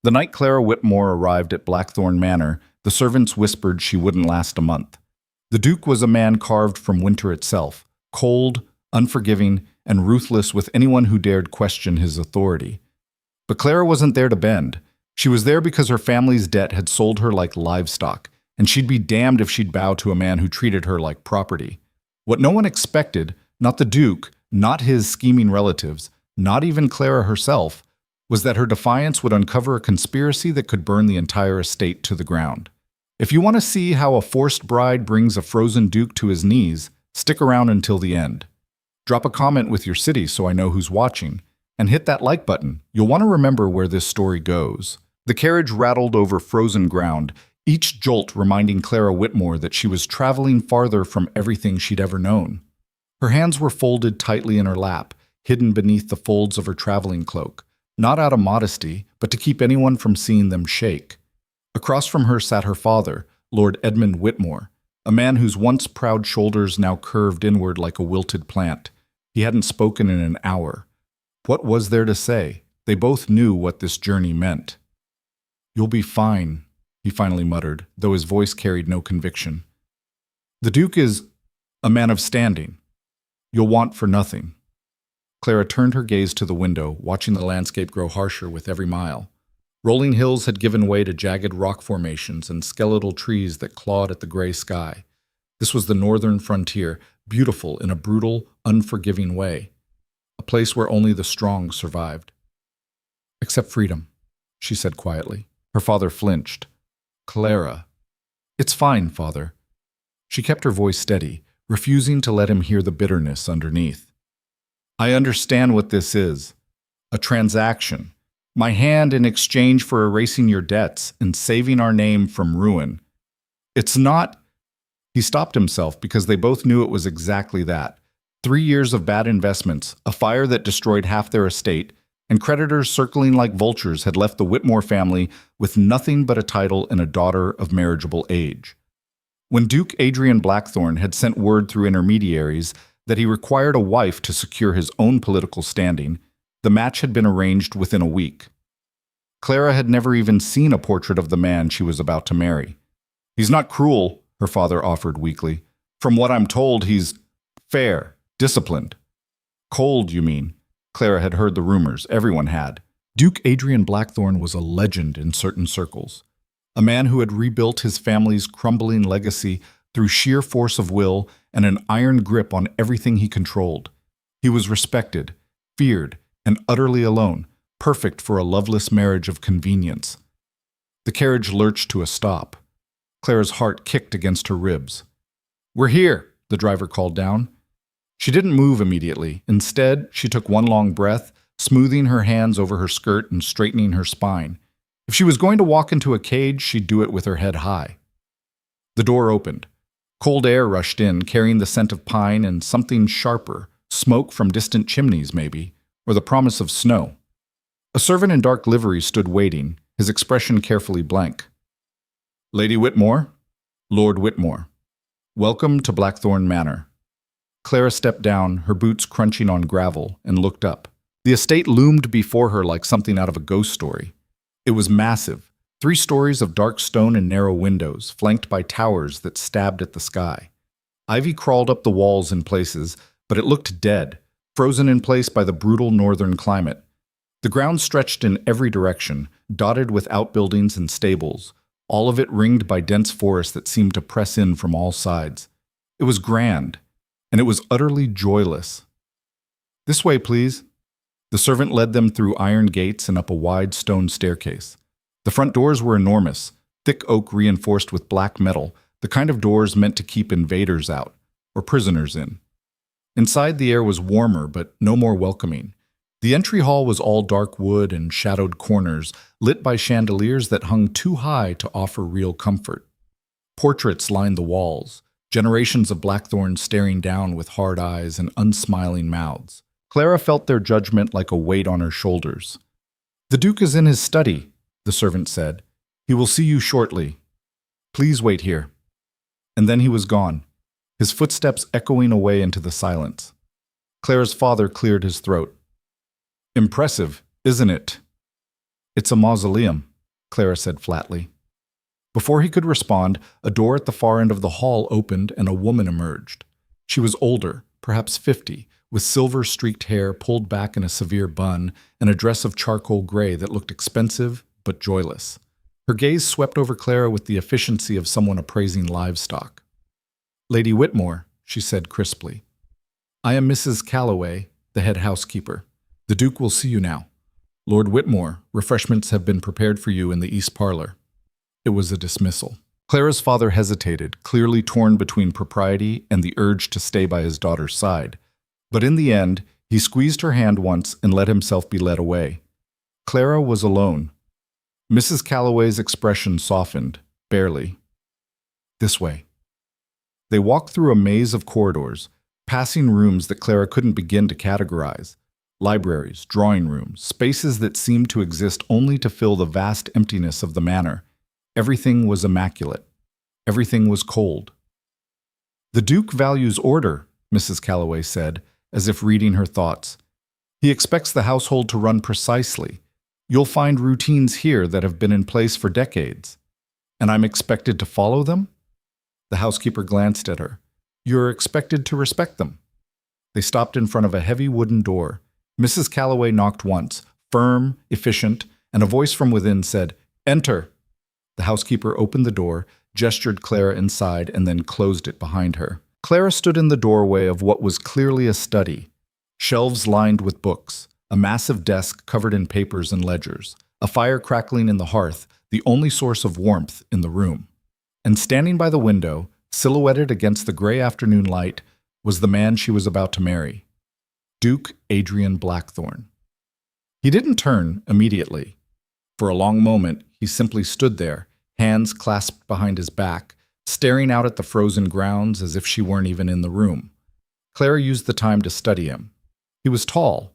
The night Clara Whitmore arrived at Blackthorne Manor, the servants whispered she wouldn't last a month. The Duke was a man carved from winter itself, cold, unforgiving, and ruthless with anyone who dared question his authority. But Clara wasn't there to bend. She was there because her family's debt had sold her like livestock, and she'd be damned if she'd bow to a man who treated her like property. What no one expected, not the Duke, not his scheming relatives, not even Clara herself, was that her defiance would uncover a conspiracy that could burn the entire estate to the ground. If you want to see how a forced bride brings a frozen duke to his knees, stick around until the end. Drop a comment with your city so I know who's watching, and hit that like button. You'll want to remember where this story goes. The carriage rattled over frozen ground, each jolt reminding Clara Whitmore that she was traveling farther from everything she'd ever known. Her hands were folded tightly in her lap, hidden beneath the folds of her traveling cloak, not out of modesty, but to keep anyone from seeing them shake. Across from her sat her father, Lord Edmund Whitmore, a man whose once proud shoulders now curved inward like a wilted plant. He hadn't spoken in an hour. What was there to say? They both knew what this journey meant. "You'll be fine," he finally muttered, though his voice carried no conviction. "The Duke is a man of standing. You'll want for nothing." Clara turned her gaze to the window, watching the landscape grow harsher with every mile. Rolling hills had given way to jagged rock formations and skeletal trees that clawed at the gray sky. This was the northern frontier, beautiful in a brutal, unforgiving way. A place where only the strong survived. "Except freedom," she said quietly. Her father flinched. "Clara." "It's fine, father." She kept her voice steady, refusing to let him hear the bitterness underneath. "I understand what this is. A transaction. My hand in exchange for erasing your debts and saving our name from ruin. It's not—" He stopped himself because they both knew it was exactly that. 3 years of bad investments, a fire that destroyed half their estate, and creditors circling like vultures had left the Whitmore family with nothing but a title and a daughter of marriageable age. When Duke Adrian Blackthorne had sent word through intermediaries that he required a wife to secure his own political standing, the match had been arranged within a week. Clara had never even seen a portrait of the man she was about to marry. "He's not cruel," her father offered weakly. "From what I'm told, he's fair, disciplined." "Cold, you mean?" Clara had heard the rumors. Everyone had. Duke Adrian Blackthorne was a legend in certain circles. A man who had rebuilt his family's crumbling legacy through sheer force of will and an iron grip on everything he controlled. He was respected, feared, and utterly alone, perfect for a loveless marriage of convenience. The carriage lurched to a stop. Clara's heart kicked against her ribs. "We're here," the driver called down. She didn't move immediately. Instead, she took one long breath, smoothing her hands over her skirt and straightening her spine. If she was going to walk into a cage, she'd do it with her head high. The door opened. Cold air rushed in, carrying the scent of pine and something sharper, smoke from distant chimneys maybe, or the promise of snow. A servant in dark livery stood waiting, his expression carefully blank. "Lady Whitmore?" "Lord Whitmore. Welcome to Blackthorne Manor." Clara stepped down, her boots crunching on gravel, and looked up. The estate loomed before her like something out of a ghost story. It was massive, 3 stories of dark stone and narrow windows, flanked by towers that stabbed at the sky. Ivy crawled up the walls in places, but it looked dead, frozen in place by the brutal northern climate. The ground stretched in every direction, dotted with outbuildings and stables, all of it ringed by dense forest that seemed to press in from all sides. It was grand, and it was utterly joyless. "This way, please." The servant led them through iron gates and up a wide stone staircase. The front doors were enormous, thick oak reinforced with black metal, the kind of doors meant to keep invaders out, or prisoners in. Inside, the air was warmer, but no more welcoming. The entry hall was all dark wood and shadowed corners, lit by chandeliers that hung too high to offer real comfort. Portraits lined the walls, generations of Blackthorns staring down with hard eyes and unsmiling mouths. Clara felt their judgment like a weight on her shoulders. "The Duke is in his study," the servant said. "He will see you shortly. Please wait here." And then he was gone, his footsteps echoing away into the silence. Clara's father cleared his throat. "Impressive, isn't it?" "It's a mausoleum," Clara said flatly. Before he could respond, a door at the far end of the hall opened and a woman emerged. She was older, perhaps 50, with silver-streaked hair pulled back in a severe bun and a dress of charcoal gray that looked expensive but joyless. Her gaze swept over Clara with the efficiency of someone appraising livestock. "Lady Whitmore," she said crisply. "I am Mrs. Calloway, the head housekeeper. The Duke will see you now. Lord Whitmore, refreshments have been prepared for you in the east parlor." It was a dismissal. Clara's father hesitated, clearly torn between propriety and the urge to stay by his daughter's side. But in the end, he squeezed her hand once and let himself be led away. Clara was alone. Mrs. Calloway's expression softened, barely. "This way." They walked through a maze of corridors, passing rooms that Clara couldn't begin to categorize. Libraries, drawing rooms, spaces that seemed to exist only to fill the vast emptiness of the manor. Everything was immaculate. Everything was cold. "The Duke values order," Mrs. Calloway said, as if reading her thoughts. "He expects the household to run precisely. You'll find routines here that have been in place for decades. And I'm expected to follow them?" The housekeeper glanced at her. "You're expected to respect them." They stopped in front of a heavy wooden door. Mrs. Calloway knocked once, firm, efficient, and a voice from within said, "Enter." The housekeeper opened the door, gestured Clara inside, and then closed it behind her. Clara stood in the doorway of what was clearly a study. Shelves lined with books, a massive desk covered in papers and ledgers, a fire crackling in the hearth, the only source of warmth in the room. And standing by the window, silhouetted against the gray afternoon light, was the man she was about to marry, Duke Adrian Blackthorne. He didn't turn immediately. For a long moment, he simply stood there, hands clasped behind his back, staring out at the frozen grounds as if she weren't even in the room. Clara used the time to study him. He was tall,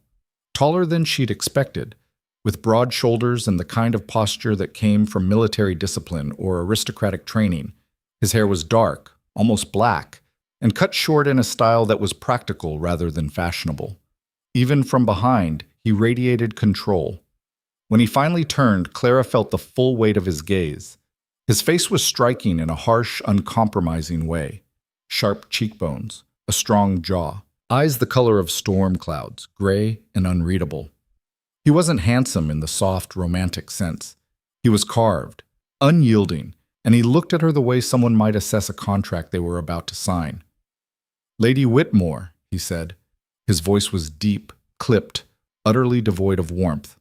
taller than she'd expected, with broad shoulders and the kind of posture that came from military discipline or aristocratic training. His hair was dark, almost black, and cut short in a style that was practical rather than fashionable. Even from behind, he radiated control. When he finally turned, Clara felt the full weight of his gaze. His face was striking in a harsh, uncompromising way. Sharp cheekbones, a strong jaw, eyes the color of storm clouds, gray and unreadable. He wasn't handsome in the soft, romantic sense. He was carved, unyielding, and he looked at her the way someone might assess a contract they were about to sign. "Lady Whitmore," he said. His voice was deep, clipped, utterly devoid of warmth.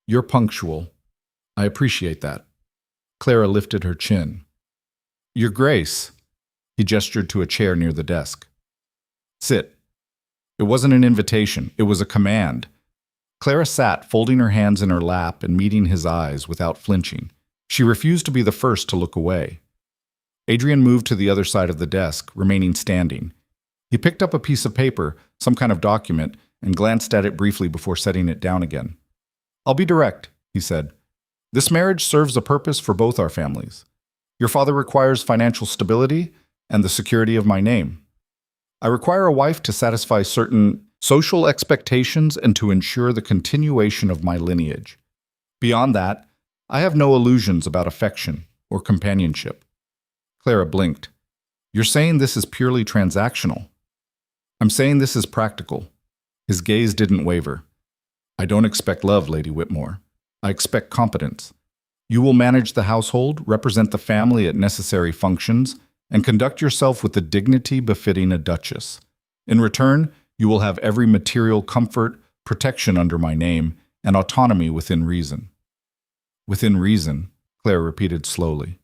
"You're punctual. I appreciate that." Clara lifted her chin. "Your Grace." He gestured to a chair near the desk. "Sit." It wasn't an invitation, it was a command. Clara sat, folding her hands in her lap and meeting his eyes without flinching. She refused to be the first to look away. Adrian moved to the other side of the desk, remaining standing. He picked up a piece of paper, some kind of document, and glanced at it briefly before setting it down again. "I'll be direct," he said. "This marriage serves a purpose for both our families. Your father requires financial stability and the security of my name. I require a wife to satisfy certain social expectations and to ensure the continuation of my lineage. Beyond that, I have no illusions about affection or companionship." Clara blinked. "You're saying this is purely transactional." "I'm saying this is practical." His gaze didn't waver. "I don't expect love, Lady Whitmore. I expect competence. You will manage the household, represent the family at necessary functions, and conduct yourself with the dignity befitting a duchess. In return, you will have every material comfort, protection under my name, and autonomy within reason." "Within reason," Clara repeated slowly.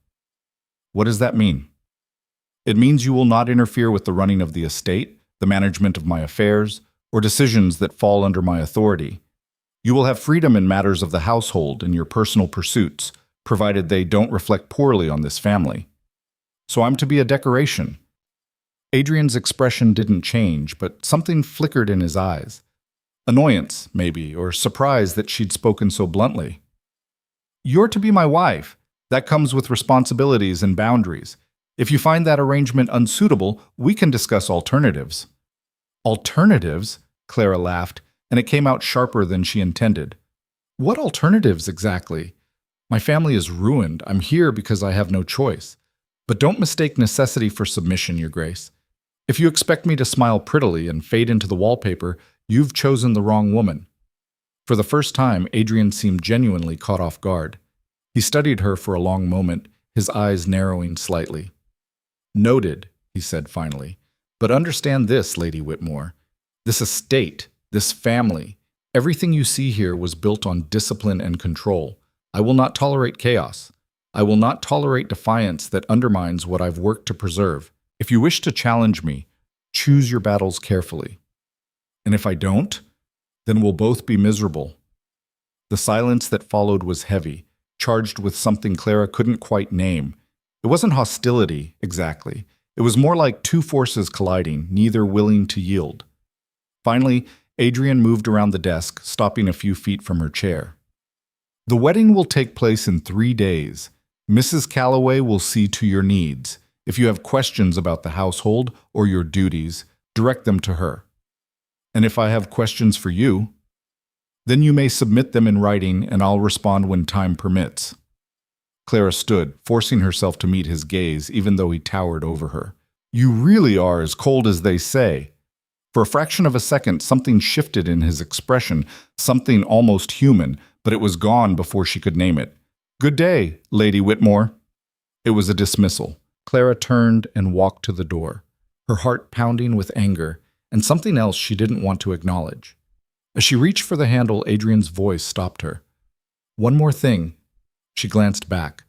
"What does that mean?" "It means you will not interfere with the running of the estate, the management of my affairs, or decisions that fall under my authority. You will have freedom in matters of the household and your personal pursuits, provided they don't reflect poorly on this family. So I'm to be a decoration." Adrian's expression didn't change, but something flickered in his eyes. Annoyance, maybe, or surprise that she'd spoken so bluntly. "You're to be my wife. That comes with responsibilities and boundaries. If you find that arrangement unsuitable, we can discuss alternatives." "Alternatives?" Clara laughed, and it came out sharper than she intended. "What alternatives exactly? My family is ruined. I'm here because I have no choice. But don't mistake necessity for submission, Your Grace. If you expect me to smile prettily and fade into the wallpaper, you've chosen the wrong woman." For the first time, Adrian seemed genuinely caught off guard. He studied her for a long moment, his eyes narrowing slightly. "Noted," he said finally. "But understand this, Lady Whitmore. This estate, this family, everything you see here was built on discipline and control. I will not tolerate chaos. I will not tolerate defiance that undermines what I've worked to preserve. If you wish to challenge me, choose your battles carefully. And if I don't, then we'll both be miserable." The silence that followed was heavy, charged with something Clara couldn't quite name. It wasn't hostility, exactly. It was more like two forces colliding, neither willing to yield. Finally, Adrian moved around the desk, stopping a few feet from her chair. "The wedding will take place in 3 days. Mrs. Calloway will see to your needs. If you have questions about the household or your duties, direct them to her. And if I have questions for you, then you may submit them in writing and I'll respond when time permits." Clara stood, forcing herself to meet his gaze even though he towered over her. "You really are as cold as they say." For a fraction of a second, something shifted in his expression, something almost human, but it was gone before she could name it. "Good day, Lady Whitmore." It was a dismissal. Clara turned and walked to the door, her heart pounding with anger, and something else she didn't want to acknowledge. As she reached for the handle, Adrian's voice stopped her. "One more thing." She glanced back.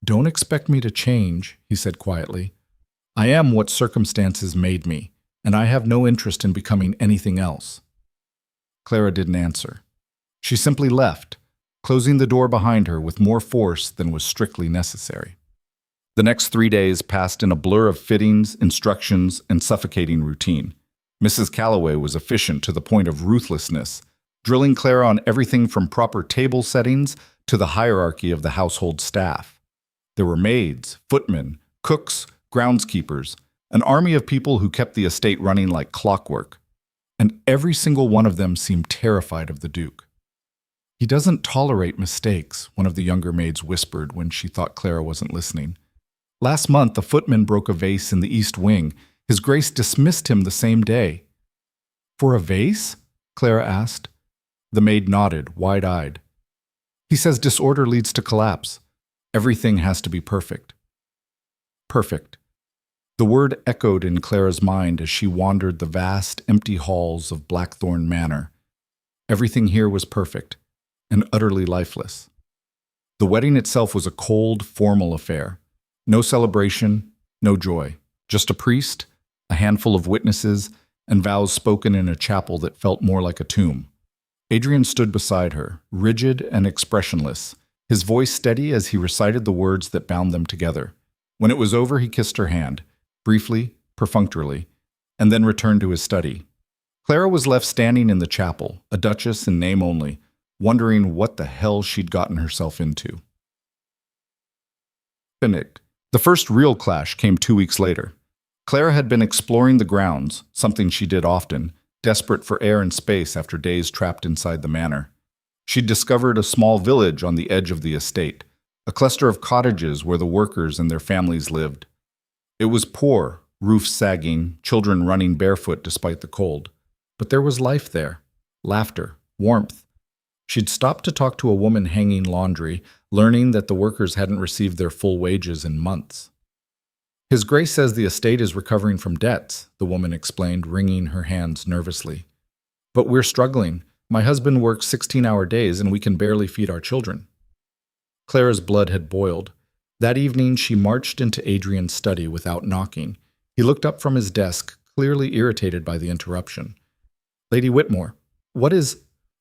"Don't expect me to change," he said quietly. "I am what circumstances made me, and I have no interest in becoming anything else." Clara didn't answer. She simply left, closing the door behind her with more force than was strictly necessary. The next 3 days passed in a blur of fittings, instructions, and suffocating routine. Mrs. Calloway was efficient to the point of ruthlessness, drilling Clara on everything from proper table settings to the hierarchy of the household staff. There were maids, footmen, cooks, groundskeepers, an army of people who kept the estate running like clockwork, and every single one of them seemed terrified of the Duke. "He doesn't tolerate mistakes," one of the younger maids whispered when she thought Clara wasn't listening. "Last month, a footman broke a vase in the East Wing. His Grace dismissed him the same day." "For a vase?" Clara asked. The maid nodded, wide-eyed. "He says disorder leads to collapse. Everything has to be perfect." Perfect. The word echoed in Clara's mind as she wandered the vast, empty halls of Blackthorne Manor. Everything here was perfect, and utterly lifeless. The wedding itself was a cold, formal affair. No celebration, no joy. Just a priest, a handful of witnesses, and vows spoken in a chapel that felt more like a tomb. Adrian stood beside her, rigid and expressionless, his voice steady as he recited the words that bound them together. When it was over, he kissed her hand, briefly, perfunctorily, and then returned to his study. Clara was left standing in the chapel, a duchess in name only, wondering what the hell she'd gotten herself into. The first real clash came 2 weeks later. Clara had been exploring the grounds, something she did often, desperate for air and space after days trapped inside the manor. She'd discovered a small village on the edge of the estate, a cluster of cottages where the workers and their families lived. It was poor, roofs sagging, children running barefoot despite the cold. But there was life there, laughter, warmth. She'd stopped to talk to a woman hanging laundry, learning that the workers hadn't received their full wages in months. "His Grace says the estate is recovering from debts," the woman explained, wringing her hands nervously. "But we're struggling. My husband works 16-hour days and we can barely feed our children." Clara's blood had boiled. That evening, she marched into Adrian's study without knocking. He looked up from his desk, clearly irritated by the interruption. "Lady Whitmore,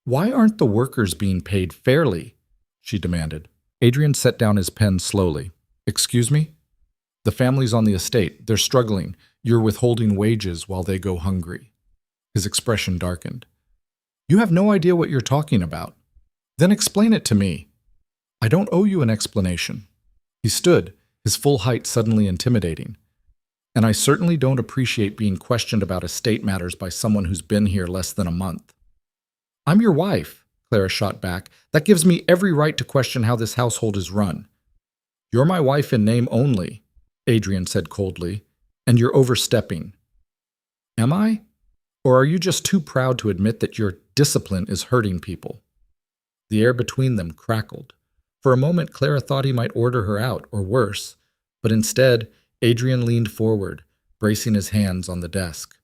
why aren't the workers being paid fairly?" she demanded. Adrian set down his pen slowly. "Excuse me? The families on the estate, they're struggling. You're withholding wages while they go hungry." His expression darkened. "You have no idea what you're talking about. Then explain it to me." "I don't owe you an explanation." He stood, his full height suddenly intimidating. "And I certainly don't appreciate being questioned about estate matters by someone who's been here less than a month." "I'm your wife," Clara shot back. "That gives me every right to question how this household is run." "You're my wife in name only," Adrian said coldly, "and you're overstepping." "Am I? Or are you just too proud to admit that your discipline is hurting people?" The air between them crackled. For a moment, Clara thought he might order her out, or worse, but instead, Adrian leaned forward, bracing his hands on the desk.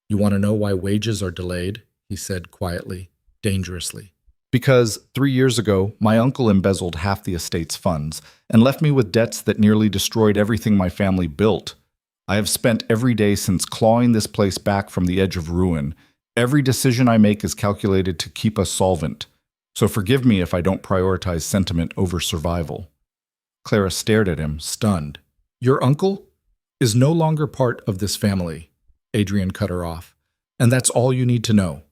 "You want to know why wages are delayed?" he said quietly, dangerously. "Because 3 years ago, my uncle embezzled half the estate's funds and left me with debts that nearly destroyed everything my family built. I have spent every day since clawing this place back from the edge of ruin. Every decision I make is calculated to keep us solvent. So forgive me if I don't prioritize sentiment over survival." Clara stared at him, stunned. "Your uncle is no longer part of this family," Adrian cut her off. "And that's all you need to know."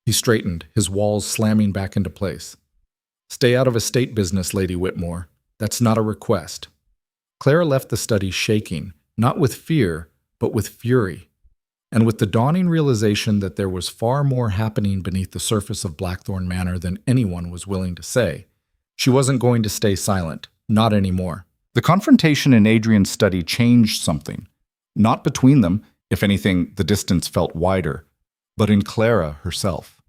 He straightened, his walls slamming back into place. "Stay out of estate business, Lady Whitmore. That's not a request." Clara left the study shaking, not with fear, but with fury, and with the dawning realization that there was far more happening beneath the surface of Blackthorne Manor than anyone was willing to say. She wasn't going to stay silent, not anymore. The confrontation in Adrian's study changed something. Not between them, if anything, the distance felt wider, but in Clara herself.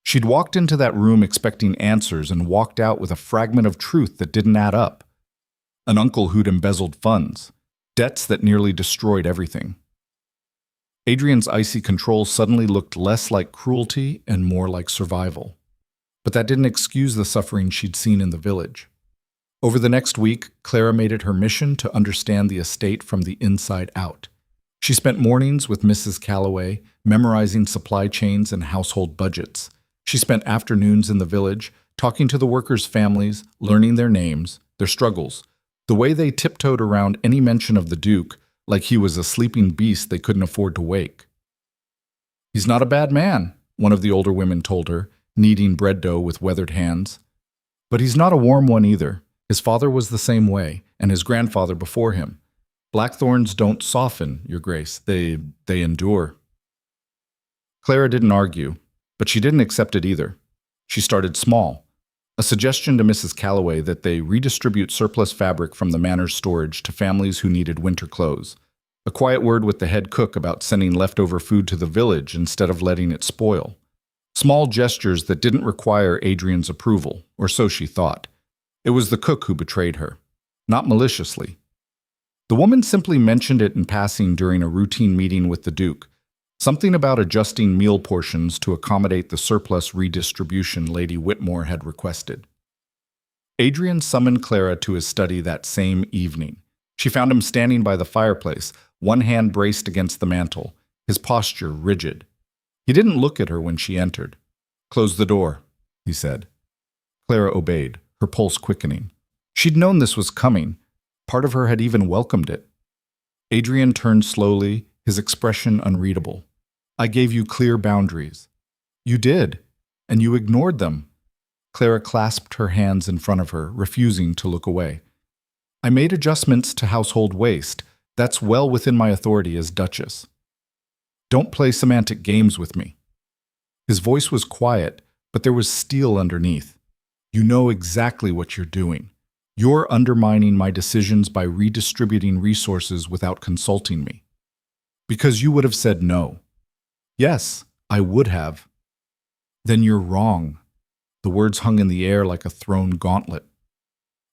She'd walked into that room expecting answers and walked out with a fragment of truth that didn't add up. An uncle who'd embezzled funds, debts that nearly destroyed everything. Adrian's icy control suddenly looked less like cruelty and more like survival. But that didn't excuse the suffering she'd seen in the village. Over the next week, Clara made it her mission to understand the estate from the inside out. She spent mornings with Mrs. Calloway, memorizing supply chains and household budgets. She spent afternoons in the village, talking to the workers' families, learning their names, their struggles, the way they tiptoed around any mention of the Duke, like he was a sleeping beast they couldn't afford to wake. "He's not a bad man," one of the older women told her, kneading bread dough with weathered hands. "But he's not a warm one either. His father was the same way, and his grandfather before him. Blackthorns don't soften, Your Grace. They endure." Clara didn't argue, but she didn't accept it either. She started small. A suggestion to Mrs. Calloway that they redistribute surplus fabric from the manor's storage to families who needed winter clothes. A quiet word with the head cook about sending leftover food to the village instead of letting it spoil. Small gestures that didn't require Adrian's approval, or so she thought. It was the cook who betrayed her, not maliciously. The woman simply mentioned it in passing during a routine meeting with the Duke, something about adjusting meal portions to accommodate the surplus redistribution Lady Whitmore had requested. Adrian summoned Clara to his study that same evening. She found him standing by the fireplace, one hand braced against the mantel, his posture rigid. He didn't look at her when she entered. "Close the door," he said. Clara obeyed, her pulse quickening. She'd known this was coming. Part of her had even welcomed it. Adrian turned slowly, his expression unreadable. "I gave you clear boundaries." "You did, and you ignored them." Clara clasped her hands in front of her, refusing to look away. "I made adjustments to household waste. That's well within my authority as Duchess. Don't play semantic games with me." His voice was quiet, but there was steel underneath. "You know exactly what you're doing. You're undermining my decisions by redistributing resources without consulting me. Because you would have said no." "Yes, I would have." "Then you're wrong." The words hung in the air like a thrown gauntlet.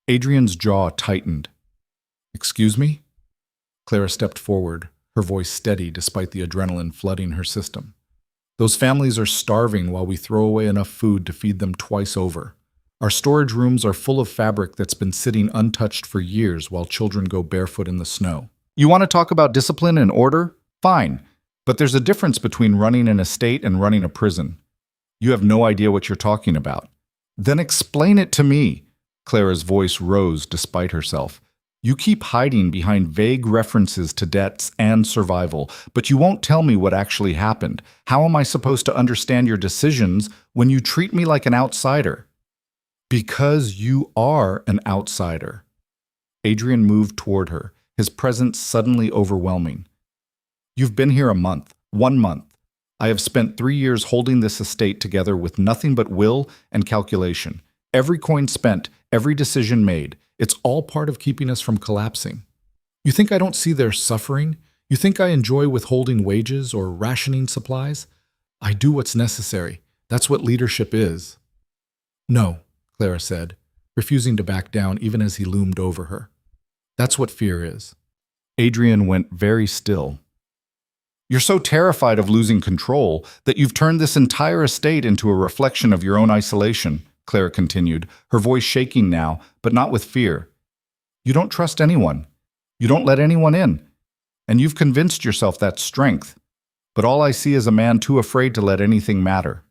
Adrian's jaw tightened. "Excuse me?" Clara stepped forward, her voice steady despite the adrenaline flooding her system. "Those families are starving while we throw away enough food to feed them twice over. Our storage rooms are full of fabric that's been sitting untouched for years while children go barefoot in the snow. You want to talk about discipline and order? Fine, but there's a difference between running an estate and running a prison. You have no idea what you're talking about." "Then explain it to me." Clara's voice rose despite herself. "You keep hiding behind vague references to debts and survival, but you won't tell me what actually happened. How am I supposed to understand your decisions when you treat me like an outsider?" "Because you are an outsider." Adrian moved toward her, his presence suddenly overwhelming. "You've been here a month, 1 month. I have spent 3 years holding this estate together with nothing but will and calculation. Every coin spent, every decision made, it's all part of keeping us from collapsing. You think I don't see their suffering? You think I enjoy withholding wages or rationing supplies? I do what's necessary. That's what leadership is. No, Clara said, refusing to back down even as he loomed over her. That's what fear is. Adrian went very still. You're so terrified of losing control that you've turned this entire estate into a reflection of your own isolation, Clara continued, her voice shaking now, but not with fear. You don't trust anyone. You don't let anyone in. And you've convinced yourself that's strength. But all I see is a man too afraid to let anything matter.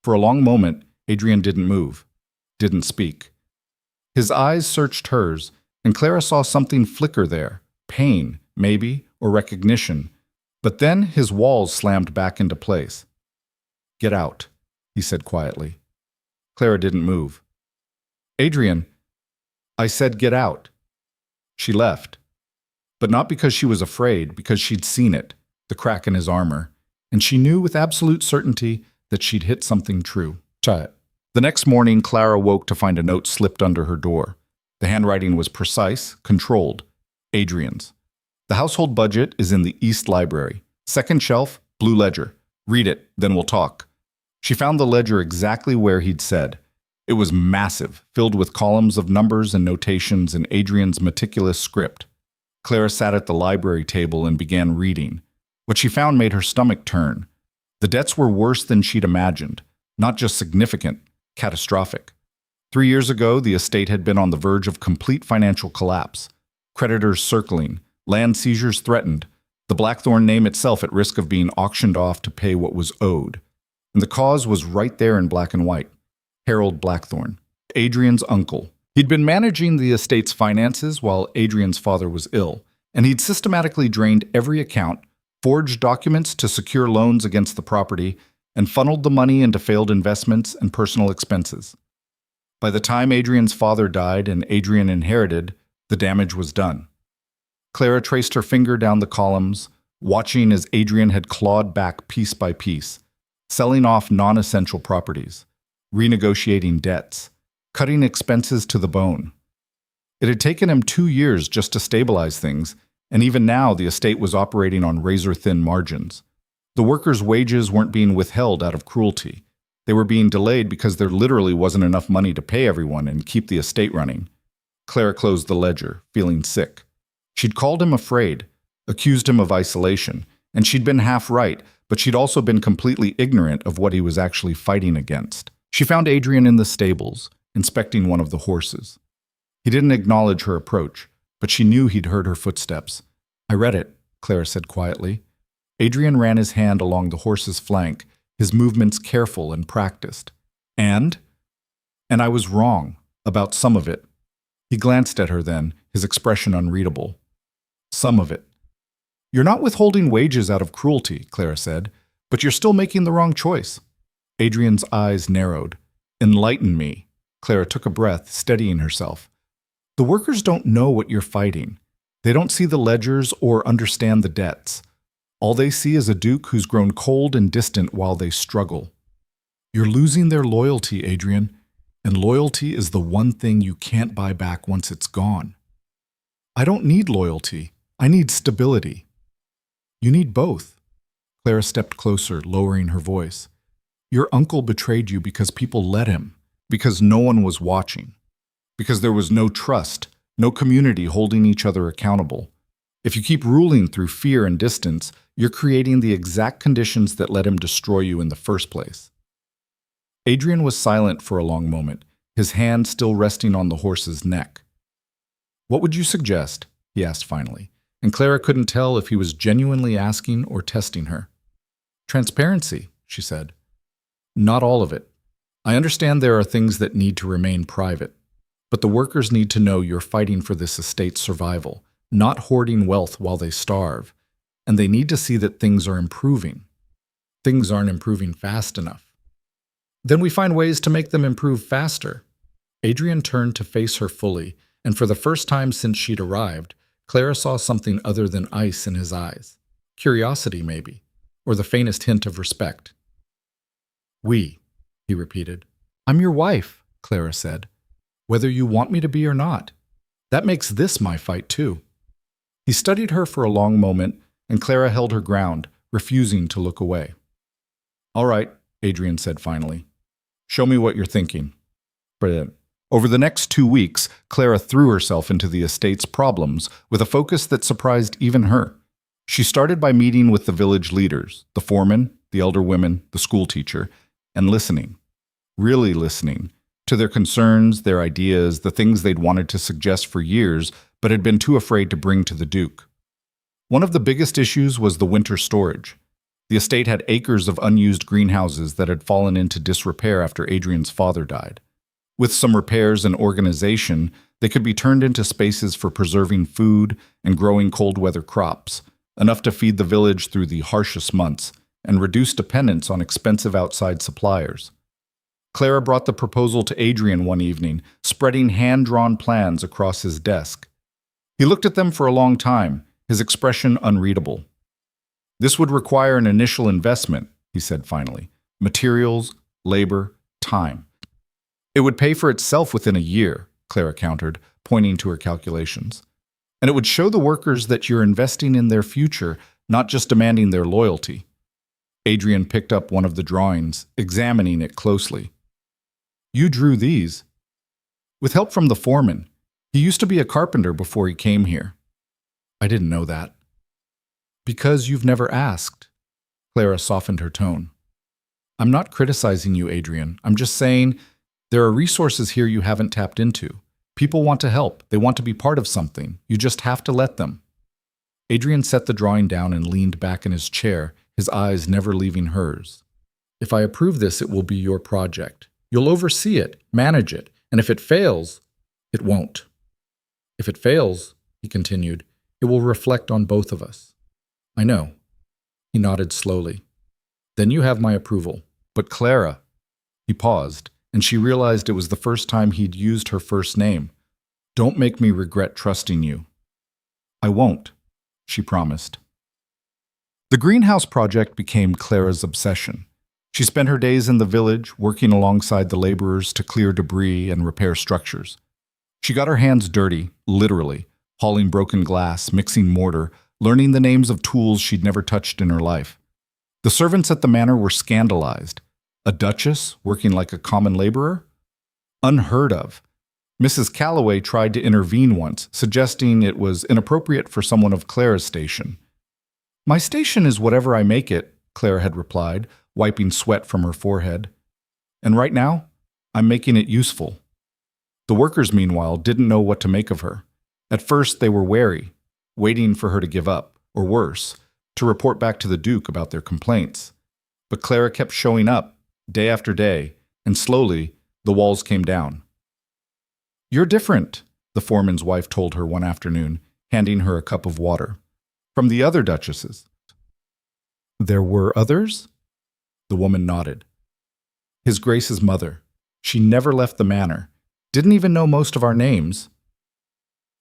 For a long moment, Adrian didn't move, didn't speak. His eyes searched hers, and Clara saw something flicker there, pain, maybe, or recognition. But then his walls slammed back into place. Get out, he said quietly. Clara didn't move. Adrian, I said get out. She left. But not because she was afraid, because she'd seen it, the crack in his armor, and she knew with absolute certainty that she'd hit something true. The next morning, Clara woke to find a note slipped under her door. The handwriting was precise, controlled. Adrian's. The household budget is in the East Library. Second shelf, blue ledger. Read it, then we'll talk. She found the ledger exactly where he'd said. It was massive, filled with columns of numbers and notations in Adrian's meticulous script. Clara sat at the library table and began reading. What she found made her stomach turn. The debts were worse than she'd imagined. Not just significant, catastrophic. 3 years ago, the estate had been on the verge of complete financial collapse. Creditors circling, land seizures threatened, the Blackthorne name itself at risk of being auctioned off to pay what was owed. And the cause was right there in black and white. Harold Blackthorne, Adrian's uncle. He'd been managing the estate's finances while Adrian's father was ill, and he'd systematically drained every account, forged documents to secure loans against the property, and funneled the money into failed investments and personal expenses. By the time Adrian's father died and Adrian inherited, the damage was done. Clara traced her finger down the columns, watching as Adrian had clawed back piece by piece, selling off non-essential properties, renegotiating debts, cutting expenses to the bone. It had taken him 2 years just to stabilize things, and even now the estate was operating on razor-thin margins. The workers' wages weren't being withheld out of cruelty. They were being delayed because there literally wasn't enough money to pay everyone and keep the estate running. Clara closed the ledger, feeling sick. She'd called him afraid, accused him of isolation, and she'd been half right, but she'd also been completely ignorant of what he was actually fighting against. She found Adrian in the stables, inspecting one of the horses. He didn't acknowledge her approach, but she knew he'd heard her footsteps. I read it, Clara said quietly. Adrian ran his hand along the horse's flank, his movements careful and practiced. And I was wrong about some of it. He glanced at her then, his expression unreadable. Some of it. You're not withholding wages out of cruelty, Clara said, but you're still making the wrong choice. Adrian's eyes narrowed. Enlighten me. Clara took a breath, steadying herself. The workers don't know what you're fighting. They don't see the ledgers or understand the debts. All they see is a duke who's grown cold and distant while they struggle. You're losing their loyalty, Adrian, and loyalty is the one thing you can't buy back once it's gone. I don't need loyalty. I need stability. You need both. Clara stepped closer, lowering her voice. Your uncle betrayed you because people let him, because no one was watching, because there was no trust, no community holding each other accountable. If you keep ruling through fear and distance, you're creating the exact conditions that let him destroy you in the first place. Adrian was silent for a long moment, his hand still resting on the horse's neck. What would you suggest? He asked finally, and Clara couldn't tell if he was genuinely asking or testing her. Transparency, she said. Not all of it. I understand there are things that need to remain private, but the workers need to know you're fighting for this estate's survival, not hoarding wealth while they starve, and they need to see that things are improving. Things aren't improving fast enough. Then we find ways to make them improve faster. Adrian turned to face her fully, and for the first time since she'd arrived, Clara saw something other than ice in his eyes. Curiosity, maybe. or the faintest hint of respect. "We," he repeated. "I'm your wife," Clara said, "whether you want me to be or not. That makes this my fight, too." He studied her for a long moment, and Clara held her ground, refusing to look away. "All right," Adrian said finally. "Show me what you're thinking." Over the next 2 weeks, Clara threw herself into the estate's problems with a focus that surprised even her. She started by meeting with the village leaders, the foreman, the elder women, the school teacher, and listening, really listening, to their concerns, their ideas, the things they'd wanted to suggest for years but had been too afraid to bring to the Duke. One of the biggest issues was the winter storage. The estate had acres of unused greenhouses that had fallen into disrepair after Adrian's father died. With some repairs and organization, they could be turned into spaces for preserving food and growing cold weather crops, enough to feed the village through the harshest months and reduce dependence on expensive outside suppliers. Clara brought the proposal to Adrian one evening, spreading hand-drawn plans across his desk. He looked at them for a long time, his expression unreadable. "This would require an initial investment," he said finally. "Materials, labor, time." "It would pay for itself within a year," Clara countered, pointing to her calculations. "And it would show the workers that you're investing in their future, not just demanding their loyalty." Adrian picked up one of the drawings, examining it closely. "You drew these?" "With help from the foreman. He used to be a carpenter before he came here." "I didn't know that." "Because you've never asked." Clara softened her tone. "I'm not criticizing you, Adrian. I'm just saying there are resources here you haven't tapped into. People want to help. They want to be part of something. You just have to let them." Adrian set the drawing down and leaned back in his chair, his eyes never leaving hers. "If I approve this, it will be your project. You'll oversee it, manage it, and if it fails, it won't. If it fails," he continued, "it will reflect on both of us." "I know." He nodded slowly. "Then you have my approval." "But Clara," he paused, and she realized it was the first time he'd used her first name. "Don't make me regret trusting you." "I won't," she promised. The greenhouse project became Clara's obsession. She spent her days in the village, working alongside the laborers to clear debris and repair structures. She got her hands dirty, literally, hauling broken glass, mixing mortar, learning the names of tools she'd never touched in her life. The servants at the manor were scandalized. A duchess working like a common laborer? Unheard of. Mrs. Calloway tried to intervene once, suggesting it was inappropriate for someone of Clara's station. "My station is whatever I make it," Clara had replied, wiping sweat from her forehead. "And right now, I'm making it useful." The workers, meanwhile, didn't know what to make of her. At first, they were wary, waiting for her to give up, or worse, to report back to the Duke about their complaints. But Clara kept showing up, day after day, and slowly, the walls came down. "You're different," the foreman's wife told her one afternoon, handing her a cup of water. "From the other duchesses." "There were others?" The woman nodded. "His Grace's mother. She never left the manor. Didn't even know most of our names."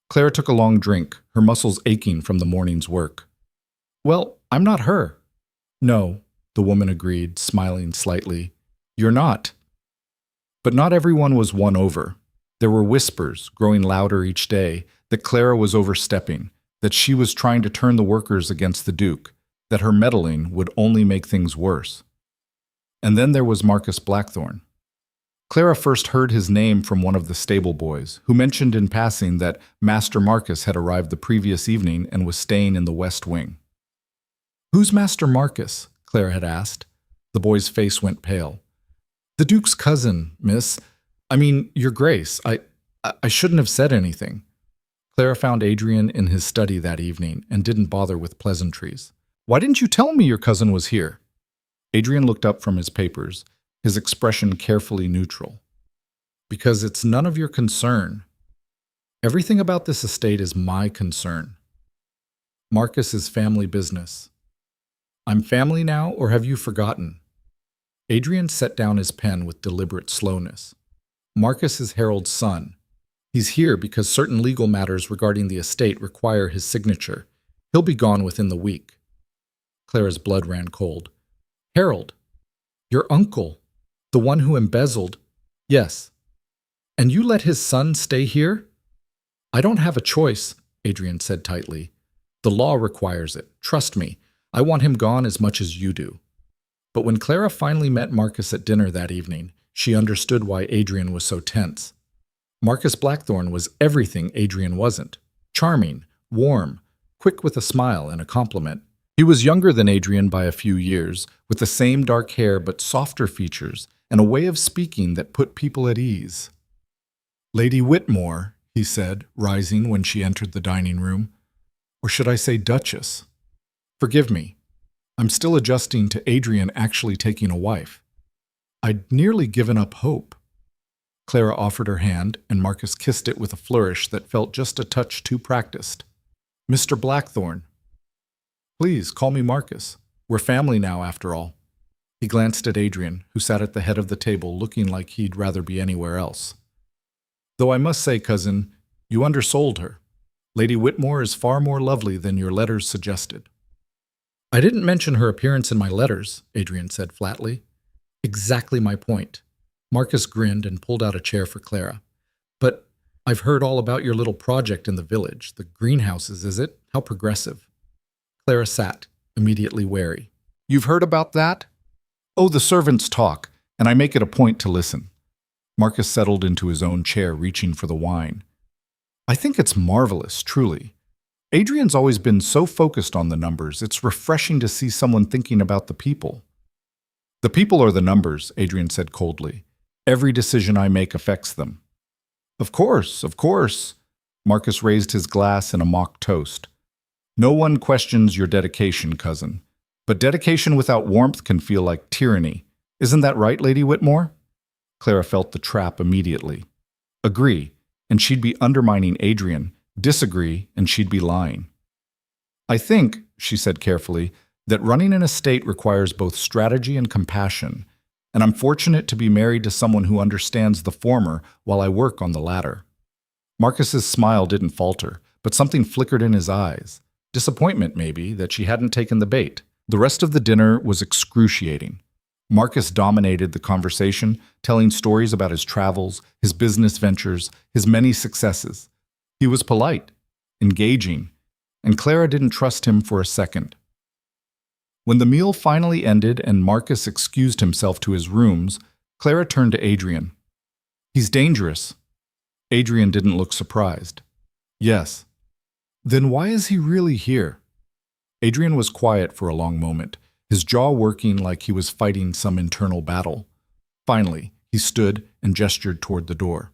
Clara took a long drink, her muscles aching from the morning's work. "Well, I'm not her." "No," the woman agreed, smiling slightly. "You're not." But not everyone was won over. There were whispers, growing louder each day, that Clara was overstepping, that she was trying to turn the workers against the Duke, that her meddling would only make things worse. And then there was Marcus Blackthorne. Clara first heard his name from one of the stable boys, who mentioned in passing that Master Marcus had arrived the previous evening and was staying in the West Wing. "Who's Master Marcus?" Clara had asked. The boy's face went pale. "The Duke's cousin, miss. Your Grace. I shouldn't have said anything." Clara found Adrian in his study that evening and didn't bother with pleasantries. "Why didn't you tell me your cousin was here?" Adrian looked up from his papers, his expression carefully neutral. "Because it's none of your concern. Everything about this estate is my concern. Marcus is family business. I'm family now, or have you forgotten?" Adrian set down his pen with deliberate slowness. "Marcus is Harold's son. He's here because certain legal matters regarding the estate require his signature. He'll be gone within the week." Clara's blood ran cold. Harold, your uncle, the one who embezzled. Yes. And you let his son stay here? I don't have a choice, Adrian said tightly. The law requires it. Trust me. I want him gone as much as you do. But when Clara finally met Marcus at dinner that evening, she understood why Adrian was so tense. Marcus Blackthorne was everything Adrian wasn't. Charming, warm, quick with a smile and a compliment. He was younger than Adrian by a few years, with the same dark hair but softer features and a way of speaking that put people at ease. Lady Whitmore, he said, rising when she entered the dining room. Or should I say Duchess? Forgive me. I'm still adjusting to Adrian actually taking a wife. I'd nearly given up hope. Clara offered her hand, and Marcus kissed it with a flourish that felt just a touch too practiced. Mr. Blackthorne. Please, call me Marcus. We're family now, after all. He glanced at Adrian, who sat at the head of the table looking like he'd rather be anywhere else. Though I must say, cousin, you undersold her. Lady Whitmore is far more lovely than your letters suggested. I didn't mention her appearance in my letters, Adrian said flatly. Exactly my point. Marcus grinned and pulled out a chair for Clara. But I've heard all about your little project in the village. The greenhouses, is it? How progressive. Clara sat, immediately wary. You've heard about that? Oh, the servants talk, and I make it a point to listen. Marcus settled into his own chair, reaching for the wine. I think it's marvelous, truly. Adrian's always been so focused on the numbers. It's refreshing to see someone thinking about the people. The people are the numbers, Adrian said coldly. Every decision I make affects them. Of course, of course. Marcus raised his glass in a mock toast. No one questions your dedication, cousin. But dedication without warmth can feel like tyranny. Isn't that right, Lady Whitmore? Clara felt the trap immediately. Agree, and she'd be undermining Adrian. Disagree, and she'd be lying. I think, she said carefully, that running an estate requires both strategy and compassion, and I'm fortunate to be married to someone who understands the former while I work on the latter. Marcus's smile didn't falter, but something flickered in his eyes. Disappointment, maybe, that she hadn't taken the bait. The rest of the dinner was excruciating. Marcus dominated the conversation, telling stories about his travels, his business ventures, his many successes. He was polite, engaging, and Clara didn't trust him for a second. When the meal finally ended and Marcus excused himself to his rooms, Clara turned to Adrian. He's dangerous. Adrian didn't look surprised. Yes. Then why is he really here? Adrian was quiet for a long moment, his jaw working like he was fighting some internal battle. Finally, he stood and gestured toward the door.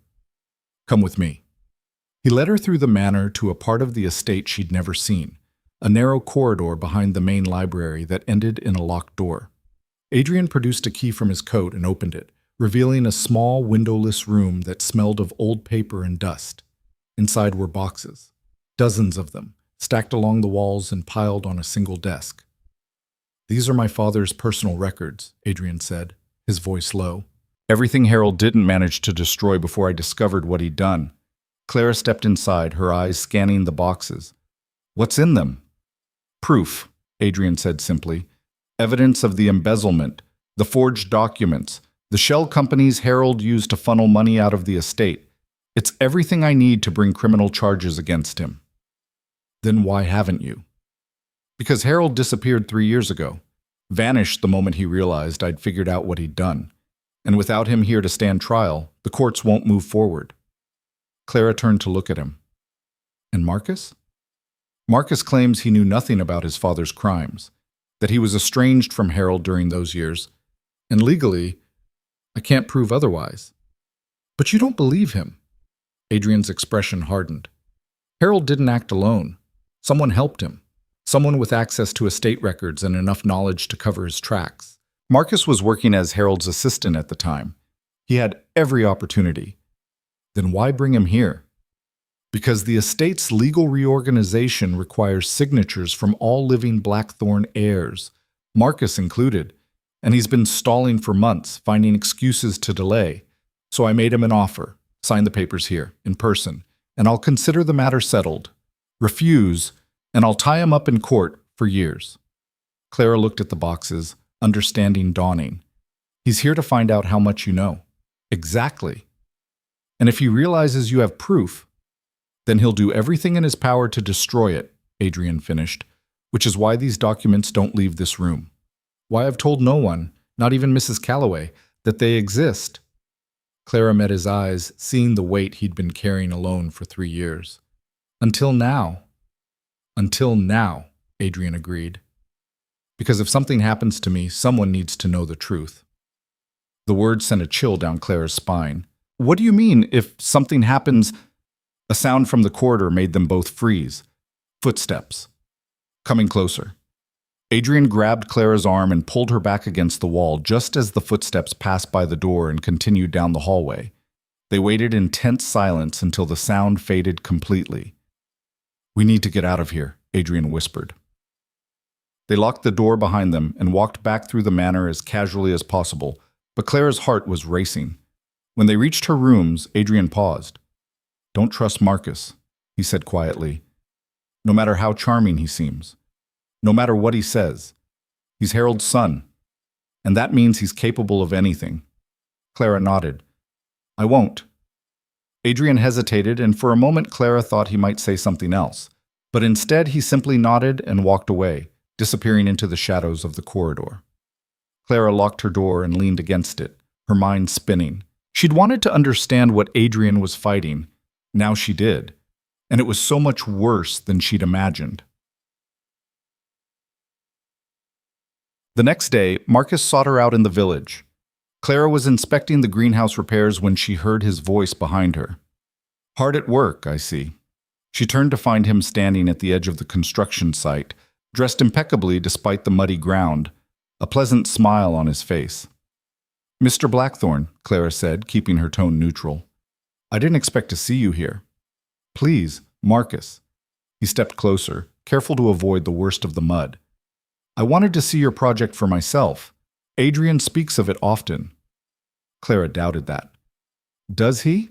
Come with me. He led her through the manor to a part of the estate she'd never seen, a narrow corridor behind the main library that ended in a locked door. Adrian produced a key from his coat and opened it, revealing a small, windowless room that smelled of old paper and dust. Inside were boxes, dozens of them, stacked along the walls and piled on a single desk. These are my father's personal records, Adrian said, his voice low. Everything Harold didn't manage to destroy before I discovered what he'd done. Clara stepped inside, her eyes scanning the boxes. What's in them? Proof, Adrian said simply. Evidence of the embezzlement, the forged documents, the shell companies Harold used to funnel money out of the estate. It's everything I need to bring criminal charges against him. Then why haven't you? Because Harold disappeared 3 years ago, vanished the moment he realized I'd figured out what he'd done. And without him here to stand trial, the courts won't move forward. Clara turned to look at him. And Marcus? Marcus claims he knew nothing about his father's crimes, that he was estranged from Harold during those years, and legally, I can't prove otherwise. But you don't believe him. Adrian's expression hardened. Harold didn't act alone. Someone helped him. Someone with access to estate records and enough knowledge to cover his tracks. Marcus was working as Harold's assistant at the time. He had every opportunity. Then why bring him here? Because the estate's legal reorganization requires signatures from all living Blackthorne heirs, Marcus included, and he's been stalling for months, finding excuses to delay. So I made him an offer. Sign the papers here, in person, and I'll consider the matter settled. Refuse, and I'll tie him up in court for years. Clara looked at the boxes, understanding dawning. He's here to find out how much you know. Exactly. And if he realizes you have proof, then he'll do everything in his power to destroy it, Adrian finished, which is why these documents don't leave this room. Why I've told no one, not even Mrs. Calloway, that they exist. Clara met his eyes, seeing the weight he'd been carrying alone for 3 years. Until now. Until now, Adrian agreed. Because if something happens to me, someone needs to know the truth. The word sent a chill down Clara's spine. What do you mean, if something happens? A sound from the corridor made them both freeze. Footsteps. Coming closer. Adrian grabbed Clara's arm and pulled her back against the wall just as the footsteps passed by the door and continued down the hallway. They waited in tense silence until the sound faded completely. "We need to get out of here," Adrian whispered. They locked the door behind them and walked back through the manor as casually as possible, but Clara's heart was racing. When they reached her rooms, Adrian paused. "Don't trust Marcus," he said quietly. "No matter how charming he seems. No matter what he says. He's Harold's son, and that means he's capable of anything." Clara nodded. "I won't." Adrian hesitated, and for a moment Clara thought he might say something else, but instead he simply nodded and walked away, disappearing into the shadows of the corridor. Clara locked her door and leaned against it, her mind spinning. She'd wanted to understand what Adrian was fighting. Now she did, and it was so much worse than she'd imagined. The next day, Marcus sought her out in the village. Clara was inspecting the greenhouse repairs when she heard his voice behind her. "Hard at work, I see." She turned to find him standing at the edge of the construction site, dressed impeccably despite the muddy ground, a pleasant smile on his face. "Mr. Blackthorne," Clara said, keeping her tone neutral. "I didn't expect to see you here." "Please, Marcus." He stepped closer, careful to avoid the worst of the mud. "I wanted to see your project for myself. Adrian speaks of it often." Clara doubted that. "Does he?"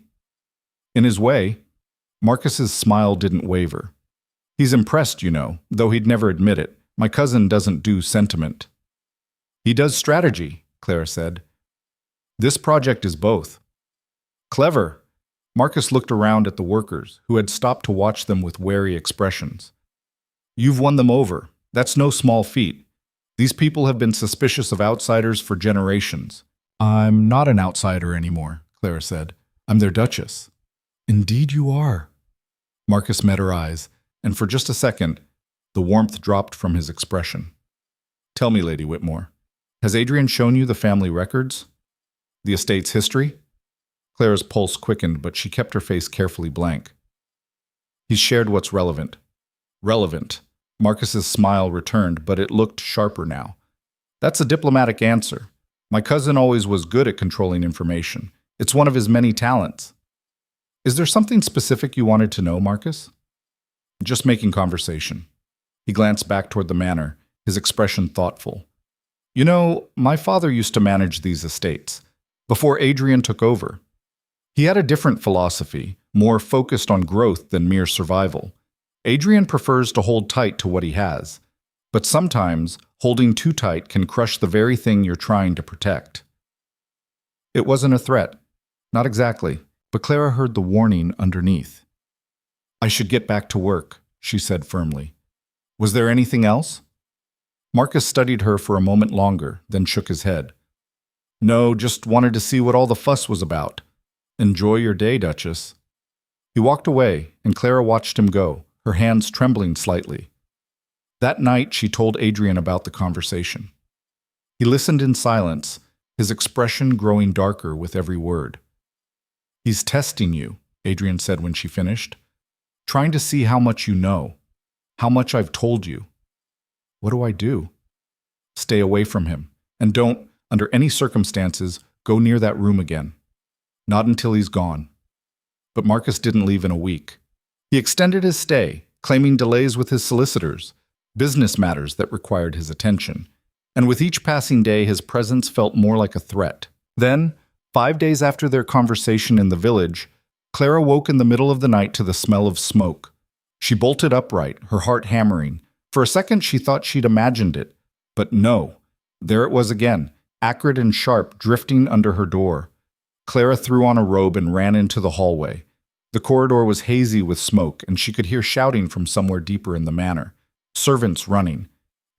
"In his way." Marcus's smile didn't waver. "He's impressed, you know, though he'd never admit it. My cousin doesn't do sentiment." "He does strategy," Clara said. "This project is both." "Clever." Marcus looked around at the workers, who had stopped to watch them with wary expressions. "You've won them over. That's no small feat. These people have been suspicious of outsiders for generations." "I'm not an outsider anymore," Clara said. "I'm their Duchess." "Indeed you are." Marcus met her eyes, and for just a second, the warmth dropped from his expression. "Tell me, Lady Whitmore, has Adrian shown you the family records? The estate's history?" Clara's pulse quickened, but she kept her face carefully blank. "He's shared what's relevant." "Relevant." Marcus's smile returned, but it looked sharper now. "That's a diplomatic answer. My cousin always was good at controlling information. It's one of his many talents." "Is there something specific you wanted to know, Marcus?" "Just making conversation." He glanced back toward the manor, his expression thoughtful. "You know, my father used to manage these estates, before Adrian took over. He had a different philosophy, more focused on growth than mere survival. Adrian prefers to hold tight to what he has, but sometimes holding too tight can crush the very thing you're trying to protect." It wasn't a threat. Not exactly, but Clara heard the warning underneath. "I should get back to work," she said firmly. "Was there anything else?" Marcus studied her for a moment longer, then shook his head. "No, just wanted to see what all the fuss was about. Enjoy your day, Duchess." He walked away, and Clara watched him go, her hands trembling slightly. That night, she told Adrian about the conversation. He listened in silence, his expression growing darker with every word. "He's testing you," Adrian said when she finished. "Trying to see how much you know, how much I've told you." "What do I do?" "Stay away from him, and don't, under any circumstances, go near that room again. Not until he's gone." But Marcus didn't leave in a week. He extended his stay, claiming delays with his solicitors, business matters that required his attention, and with each passing day his presence felt more like a threat. Then, 5 days after their conversation in the village, Clara woke in the middle of the night to the smell of smoke. She bolted upright, her heart hammering. For a second she thought she'd imagined it, But no, there it was again, acrid and sharp, drifting under her door. Clara threw on a robe and ran into the hallway. The corridor was hazy with smoke, and she could hear shouting from somewhere deeper in the manor. Servants running.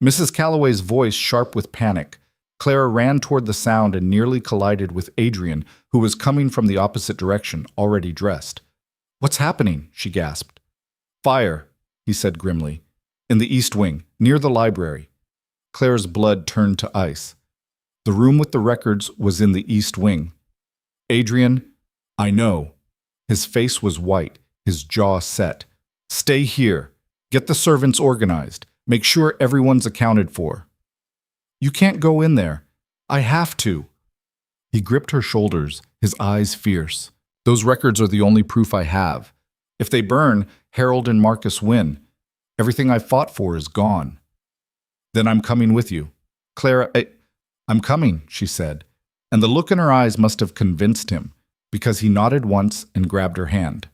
Mrs. Calloway's voice sharp with panic. Clara ran toward the sound and nearly collided with Adrian, who was coming from the opposite direction, already dressed. "What's happening?" she gasped. "Fire," he said grimly. "In the east wing, near the library." Clara's blood turned to ice. The room with the records was in the east wing. "Adrian, I know." His face was white, his jaw set. "Stay here. Get the servants organized. Make sure everyone's accounted for." "You can't go in there. I have to." He gripped her shoulders, his eyes fierce. "Those records are the only proof I have. If they burn, Harold and Marcus win. Everything I fought for is gone." "Then I'm coming with you." "Clara, I'm coming," she said, and the look in her eyes must have convinced him, because he nodded once and grabbed her hand.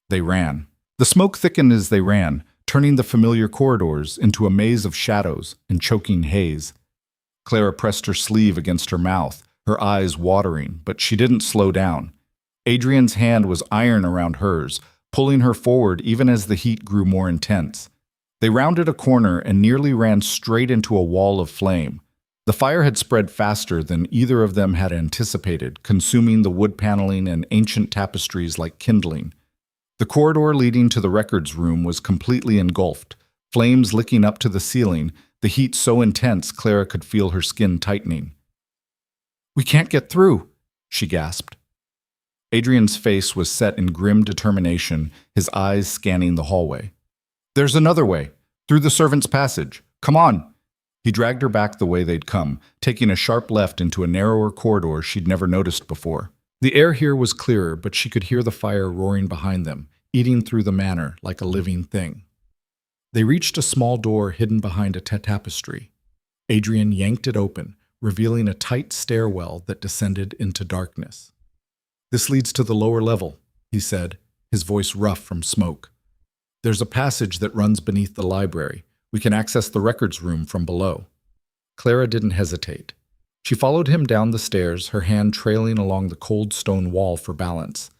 They ran. The smoke thickened as they ran, turning the familiar corridors into a maze of shadows and choking haze. Clara pressed her sleeve against her mouth, her eyes watering, but she didn't slow down. Adrian's hand was iron around hers, pulling her forward even as the heat grew more intense. They rounded a corner and nearly ran straight into a wall of flame. The fire had spread faster than either of them had anticipated, consuming the wood paneling and ancient tapestries like kindling. The corridor leading to the records room was completely engulfed, flames licking up to the ceiling, the heat so intense Clara could feel her skin tightening. "We can't get through," she gasped. Adrian's face was set in grim determination, his eyes scanning the hallway. "There's another way, through the servants' passage. Come on." He dragged her back the way they'd come, taking a sharp left into a narrower corridor she'd never noticed before. The air here was clearer, but she could hear the fire roaring behind them, eating through the manor like a living thing. They reached a small door hidden behind a tapestry. Adrian yanked it open, revealing a tight stairwell that descended into darkness. "This leads to the lower level," he said, his voice rough from smoke. "There's a passage that runs beneath the library. We can access the records room from below." Clara didn't hesitate. She followed him down the stairs, her hand trailing along the cold stone wall for balance.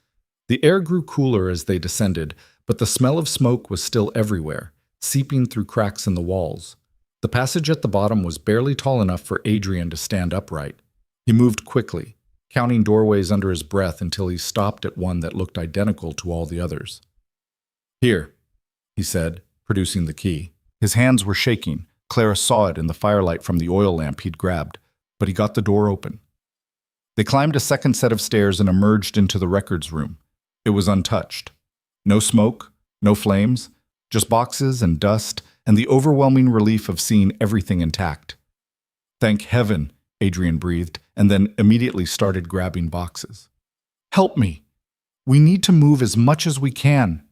The air grew cooler as they descended, but the smell of smoke was still everywhere, seeping through cracks in the walls. The passage at the bottom was barely tall enough for Adrian to stand upright. He moved quickly, counting doorways under his breath until he stopped at one that looked identical to all the others. "Here," he said, producing the key. His hands were shaking. Clara saw it in the firelight from the oil lamp he'd grabbed, but he got the door open. They climbed a second set of stairs and emerged into the records room. It was untouched. No smoke, no flames, just boxes and dust, and the overwhelming relief of seeing everything intact. "Thank heaven," Adrian breathed, and then immediately started grabbing boxes. "Help me. We need to move as much as we can."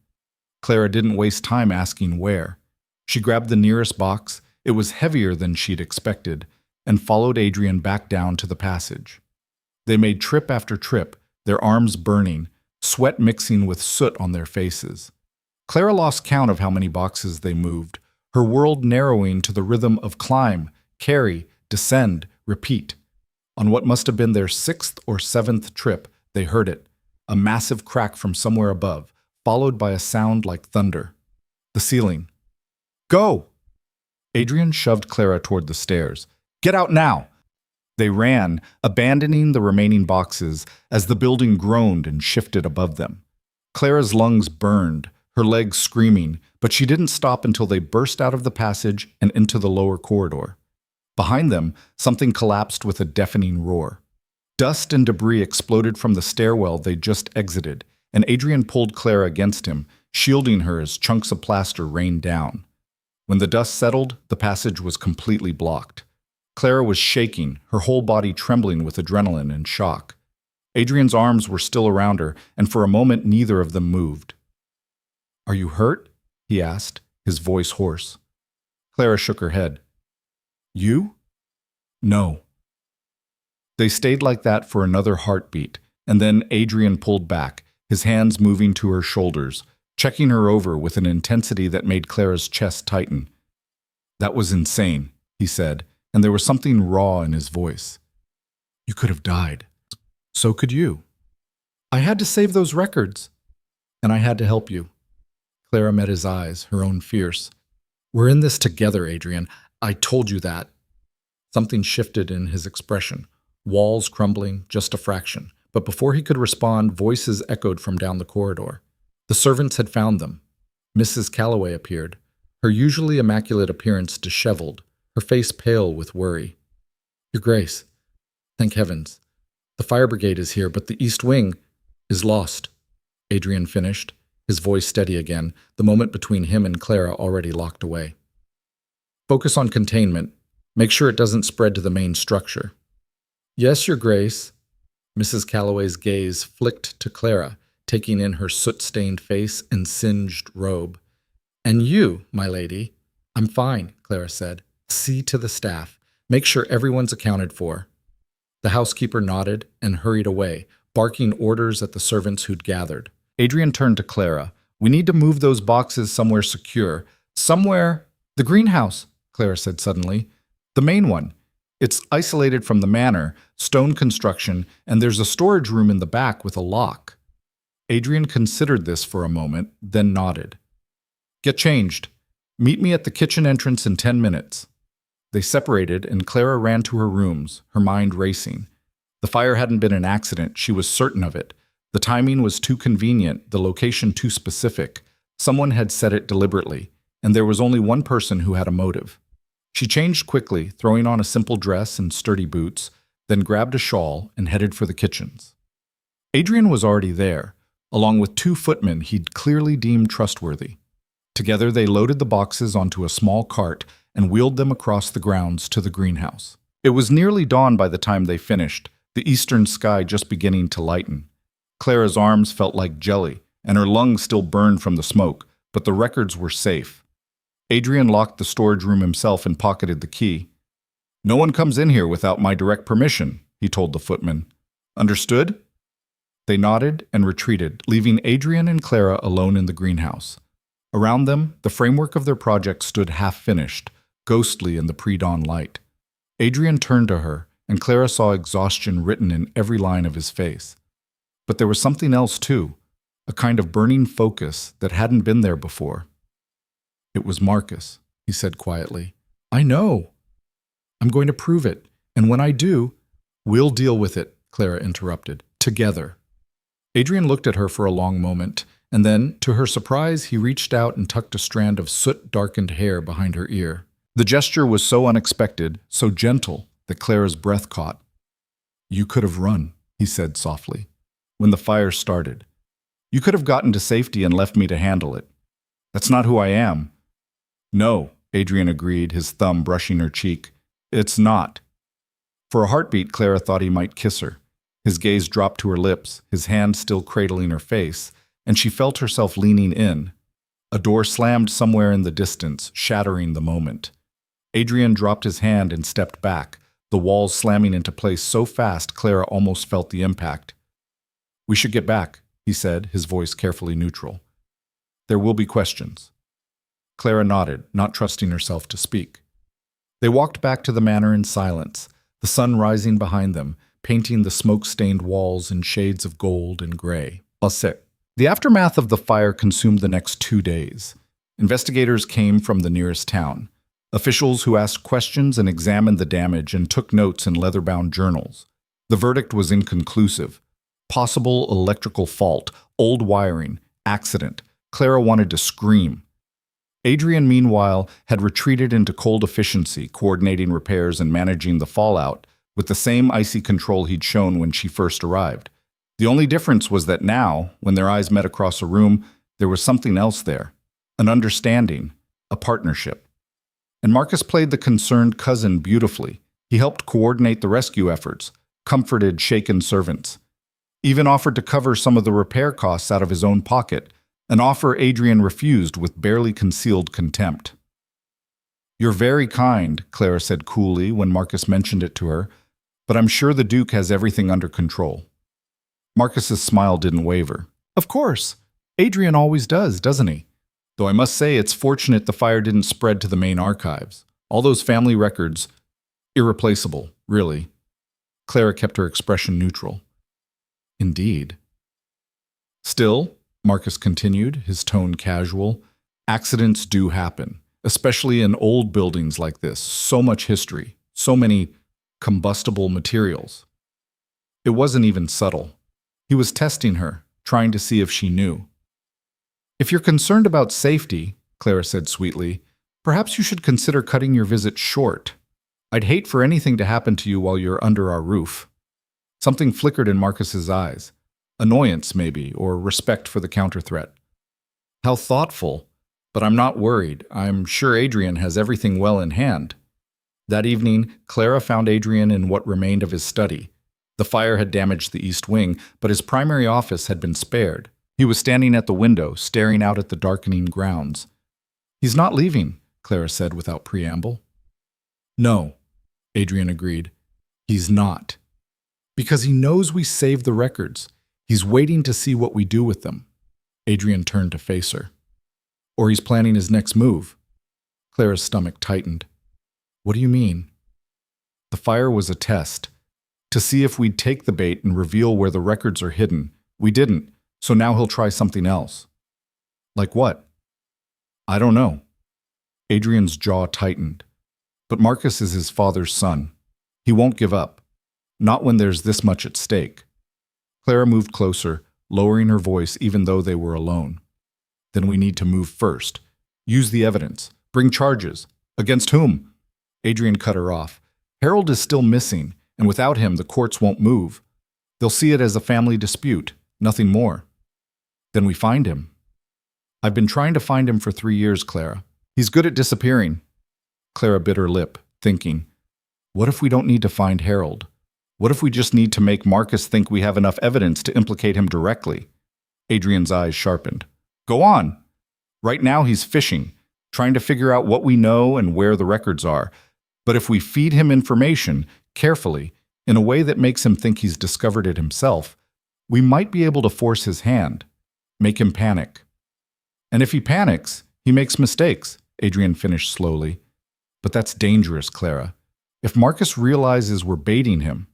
Clara didn't waste time asking where. She grabbed the nearest box, it was heavier than she'd expected, and followed Adrian back down to the passage. They made trip after trip, their arms burning, sweat mixing with soot on their faces. Clara lost count of how many boxes they moved, her world narrowing to the rhythm of climb, carry, descend, repeat. On what must have been their 6th or 7th trip, they heard it, a massive crack from somewhere above, followed by a sound like thunder. The ceiling. "Go!" Adrian shoved Clara toward the stairs. "Get out now!" They ran, abandoning the remaining boxes as the building groaned and shifted above them. Clara's lungs burned, her legs screaming, but she didn't stop until they burst out of the passage and into the lower corridor. Behind them, something collapsed with a deafening roar. Dust and debris exploded from the stairwell they'd just exited, and Adrian pulled Clara against him, shielding her as chunks of plaster rained down. When the dust settled, the passage was completely blocked. Clara was shaking, her whole body trembling with adrenaline and shock. Adrian's arms were still around her, and for a moment neither of them moved. "Are you hurt?" he asked, his voice hoarse. Clara shook her head. "You?" "No." They stayed like that for another heartbeat, and then Adrian pulled back, his hands moving to her shoulders, checking her over with an intensity that made Clara's chest tighten. "That was insane," he said, and there was something raw in his voice. "You could have died. So could you. I had to save those records, and I had to help you." Clara met his eyes, her own fierce. "We're in this together, Adrian. I told you that." Something shifted in his expression, walls crumbling just a fraction. But before he could respond, voices echoed from down the corridor. The servants had found them. Mrs. Calloway appeared, her usually immaculate appearance disheveled, her face pale with worry. "Your Grace, thank heavens. The fire brigade is here, but the East Wing is lost," Adrian finished, his voice steady again, the moment between him and Clara already locked away. "Focus on containment. Make sure it doesn't spread to the main structure." "Yes, Your Grace." Mrs. Calloway's gaze flicked to Clara, taking in her soot-stained face and singed robe. "And you, my lady?" "I'm fine," Clara said. "See to the staff. Make sure everyone's accounted for." The housekeeper nodded and hurried away, barking orders at the servants who'd gathered. Adrian turned to Clara. "We need to move those boxes somewhere secure. Somewhere—" "The greenhouse," Clara said suddenly. "The main one. It's isolated from the manor, stone construction, and there's a storage room in the back with a lock." Adrian considered this for a moment, then nodded. "Get changed. Meet me at the kitchen entrance in 10 minutes. They separated, and Clara ran to her rooms, her mind racing. The fire hadn't been an accident, she was certain of it. The timing was too convenient, the location too specific. Someone had set it deliberately, and there was only one person who had a motive. She changed quickly, throwing on a simple dress and sturdy boots, then grabbed a shawl and headed for the kitchens. Adrian was already there, along with 2 footmen he'd clearly deemed trustworthy. Together they loaded the boxes onto a small cart and wheeled them across the grounds to the greenhouse. It was nearly dawn by the time they finished, the eastern sky just beginning to lighten. Clara's arms felt like jelly, and her lungs still burned from the smoke, but the records were safe. Adrian locked the storage room himself and pocketed the key. "No one comes in here without my direct permission," he told the footman. "Understood?" They nodded and retreated, leaving Adrian and Clara alone in the greenhouse. Around them, the framework of their project stood half-finished, ghostly in the pre-dawn light. Adrian turned to her, and Clara saw exhaustion written in every line of his face. But there was something else too, a kind of burning focus that hadn't been there before. "It was Marcus," he said quietly. "I know. I'm going to prove it, and when I do—" "We'll deal with it," Clara interrupted. "Together." Adrian looked at her for a long moment, and then, to her surprise, he reached out and tucked a strand of soot-darkened hair behind her ear. The gesture was so unexpected, so gentle, that Clara's breath caught. "You could have run," he said softly, "when the fire started. You could have gotten to safety and left me to handle it. That's not who I am." "No," Adrian agreed, his thumb brushing her cheek. "It's not." For a heartbeat, Clara thought he might kiss her. His gaze dropped to her lips, his hand still cradling her face, and she felt herself leaning in. A door slammed somewhere in the distance, shattering the moment. Adrian dropped his hand and stepped back, the walls slamming into place so fast Clara almost felt the impact. "We should get back," he said, his voice carefully neutral. "There will be questions." Clara nodded, not trusting herself to speak. They walked back to the manor in silence, the sun rising behind them, painting the smoke-stained walls in shades of gold and gray. The aftermath of the fire consumed the next 2 days. Investigators came from the nearest town. Officials who asked questions and examined the damage and took notes in leather-bound journals. The verdict was inconclusive. Possible electrical fault, old wiring, accident. Clara wanted to scream. Adrian, meanwhile, had retreated into cold efficiency, coordinating repairs and managing the fallout, with the same icy control he'd shown when she first arrived. The only difference was that now, when their eyes met across a room, there was something else there. An understanding, a partnership. And Marcus played the concerned cousin beautifully. He helped coordinate the rescue efforts, comforted shaken servants, even offered to cover some of the repair costs out of his own pocket, an offer Adrian refused with barely concealed contempt. "You're very kind," Clara said coolly when Marcus mentioned it to her, "but I'm sure the Duke has everything under control." Marcus's smile didn't waver. "Of course. Adrian always does, doesn't he? Though I must say it's fortunate the fire didn't spread to the main archives. All those family records, Irreplaceable, really. Clara kept her expression neutral. Indeed. Still, Marcus continued, his tone casual, accidents do happen, especially in old buildings like this. So much history, so many combustible materials. It wasn't even subtle. He was testing her, trying to see if she knew. If you're concerned about safety, Clara said sweetly, perhaps you should consider cutting your visit short. I'd hate for anything to happen to you while you're under our roof. Something flickered in Marcus's eyes. Annoyance, maybe, or respect for the counter-threat. How thoughtful, but I'm not worried. I'm sure Adrian has everything well in hand. That evening, Clara found Adrian in what remained of his study. The fire had damaged the east wing, but his primary office had been spared. He was standing at the window, staring out at the darkening grounds. He's not leaving, Clara said without preamble. No, Adrian agreed. He's not. Because he knows we saved the records. He's waiting to see what we do with them. Adrian turned to face her. Or he's planning his next move. Clara's stomach tightened. What do you mean? The fire was a test. To see if we'd take the bait and reveal where the records are hidden. We didn't, so now he'll try something else. Like what? I don't know. Adrian's jaw tightened. But Marcus is his father's son. He won't give up. Not when there's this much at stake. Clara moved closer, lowering her voice even though they were alone. Then we need to move first. Use the evidence. Bring charges. Against whom? Adrian cut her off. Harold is still missing, and without him the courts won't move. They'll see it as a family dispute, nothing more. Then we find him. I've been trying to find him for 3 years, Clara. He's good at disappearing. Clara bit her lip, thinking, what if we don't need to find Harold? What if we just need to make Marcus think we have enough evidence to implicate him directly? Adrian's eyes sharpened. Go on. Right now he's fishing, trying to figure out what we know and where the records are. But if we feed him information, carefully, in a way that makes him think he's discovered it himself, we might be able to force his hand, make him panic. And if he panics, he makes mistakes, Adrian finished slowly. But that's dangerous, Clara. If Marcus realizes we're baiting him,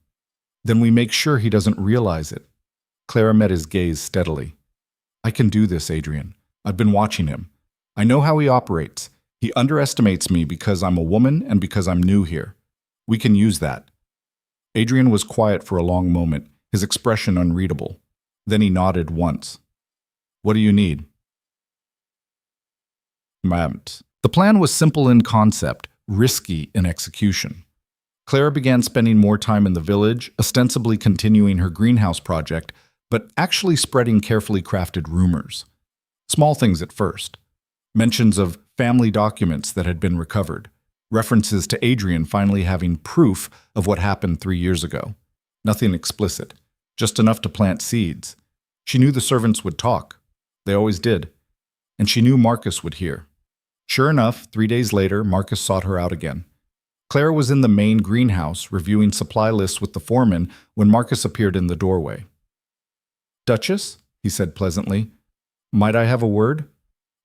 then we make sure he doesn't realize it. Clara met his gaze steadily. I can do this, Adrian. I've been watching him. I know how he operates. He underestimates me because I'm a woman and because I'm new here. We can use that. Adrian was quiet for a long moment, his expression unreadable. Then he nodded once. What do you need? The plan was simple in concept, risky in execution. Clara began spending more time in the village, ostensibly continuing her greenhouse project, but actually spreading carefully crafted rumors. Small things at first. Mentions of family documents that had been recovered. References to Adrian finally having proof of what happened 3 years ago. Nothing explicit, just enough to plant seeds. She knew the servants would talk. They always did. And she knew Marcus would hear. Sure enough, 3 days later, Marcus sought her out again. Clara was in the main greenhouse, reviewing supply lists with the foreman when Marcus appeared in the doorway. Duchess, he said pleasantly, might I have a word?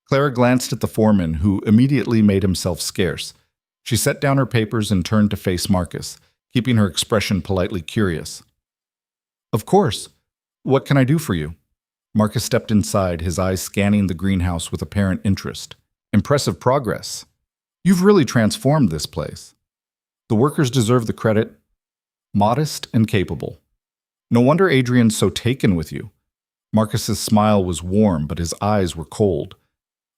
Clara glanced at the foreman, who immediately made himself scarce. She set down her papers and turned to face Marcus, keeping her expression politely curious. Of course. What can I do for you? Marcus stepped inside, his eyes scanning the greenhouse with apparent interest. Impressive progress. You've really transformed this place. The workers deserve the credit. Modest and capable. No wonder Adrian's so taken with you. Marcus's smile was warm, but his eyes were cold.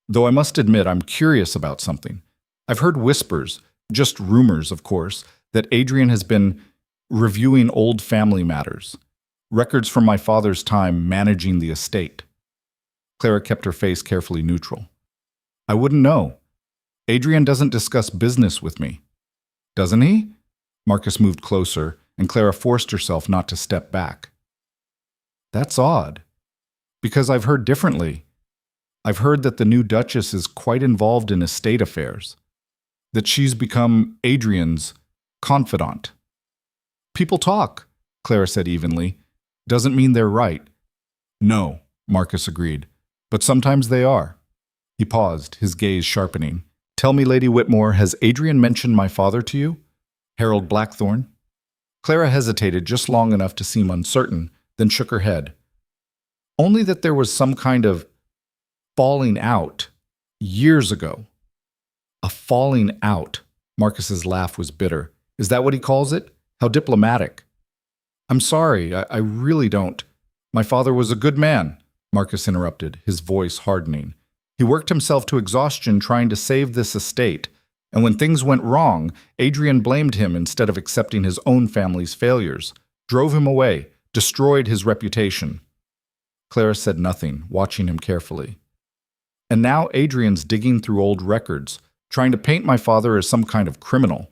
Though I must admit, I'm curious about something. I've heard whispers, just rumors, of course, that Adrian has been reviewing old family matters. Records from my father's time managing the estate. Clara kept her face carefully neutral. I wouldn't know. Adrian doesn't discuss business with me. Doesn't he? Marcus moved closer, and Clara forced herself not to step back. That's odd. Because I've heard differently. I've heard that the new Duchess is quite involved in estate affairs. That she's become Adrian's confidant. People talk, Clara said evenly. Doesn't mean they're right. No, Marcus agreed. But sometimes they are. He paused, his gaze sharpening. Tell me, Lady Whitmore, has Adrian mentioned my father to you? Harold Blackthorne. Clara hesitated just long enough to seem uncertain, then shook her head. Only that there was some kind of falling out years ago. A falling out. Marcus's laugh was bitter. Is that what he calls it? How diplomatic. I'm sorry, I really don't. My father was a good man, Marcus interrupted, his voice hardening. He worked himself to exhaustion trying to save this estate, and when things went wrong, Adrian blamed him instead of accepting his own family's failures, drove him away, destroyed his reputation. Clara said nothing, watching him carefully. And now Adrian's digging through old records, trying to paint my father as some kind of criminal.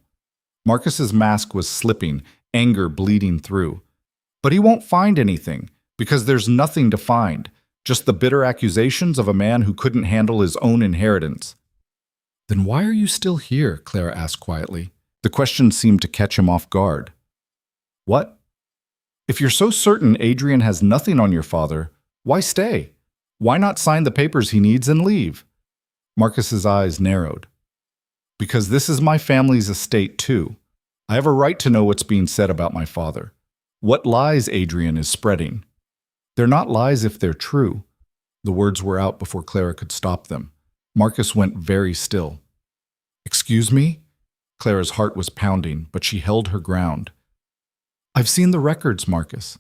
Marcus's mask was slipping, anger bleeding through. But he won't find anything, because there's nothing to find, just the bitter accusations of a man who couldn't handle his own inheritance. Then why are you still here? Clara asked quietly. The question seemed to catch him off guard. What? If you're so certain Adrian has nothing on your father, why stay? Why not sign the papers he needs and leave? Marcus's eyes narrowed. Because this is my family's estate too. I have a right to know what's being said about my father. What lies Adrian is spreading. They're not lies if they're true. The words were out before Clara could stop them. Marcus went very still. Excuse me? Clara's heart was pounding, but she held her ground. I've seen the records, Marcus.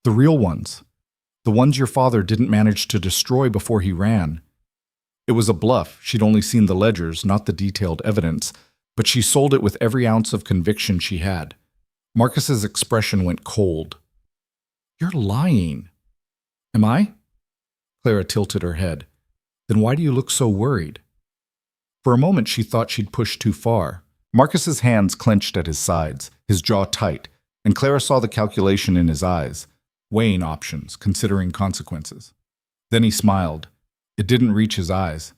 The real ones. The ones your father didn't manage to destroy before he ran. It was a bluff. She'd only seen the ledgers, not the detailed evidence, but she sold it with every ounce of conviction she had. Marcus's expression went cold. You're lying. Am I? Clara tilted her head. Then why do you look so worried? For a moment she thought she'd pushed too far. Marcus's hands clenched at his sides, his jaw tight, and Clara saw the calculation in his eyes, weighing options, considering consequences. Then he smiled. It didn't reach his eyes.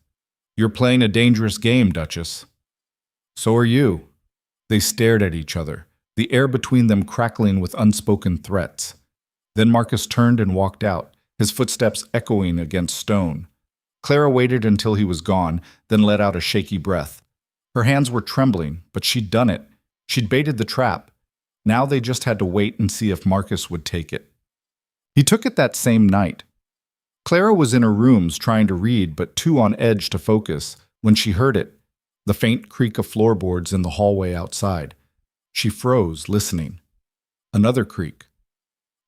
You're playing a dangerous game, Duchess. So are you. They stared at each other, the air between them crackling with unspoken threats. Then Marcus turned and walked out, his footsteps echoing against stone. Clara waited until he was gone, then let out a shaky breath. Her hands were trembling, but she'd done it. She'd baited the trap. Now they just had to wait and see if Marcus would take it. He took it that same night. Clara was in her rooms trying to read, but too on edge to focus, when she heard it, the faint creak of floorboards in the hallway outside. She froze, listening. Another creak.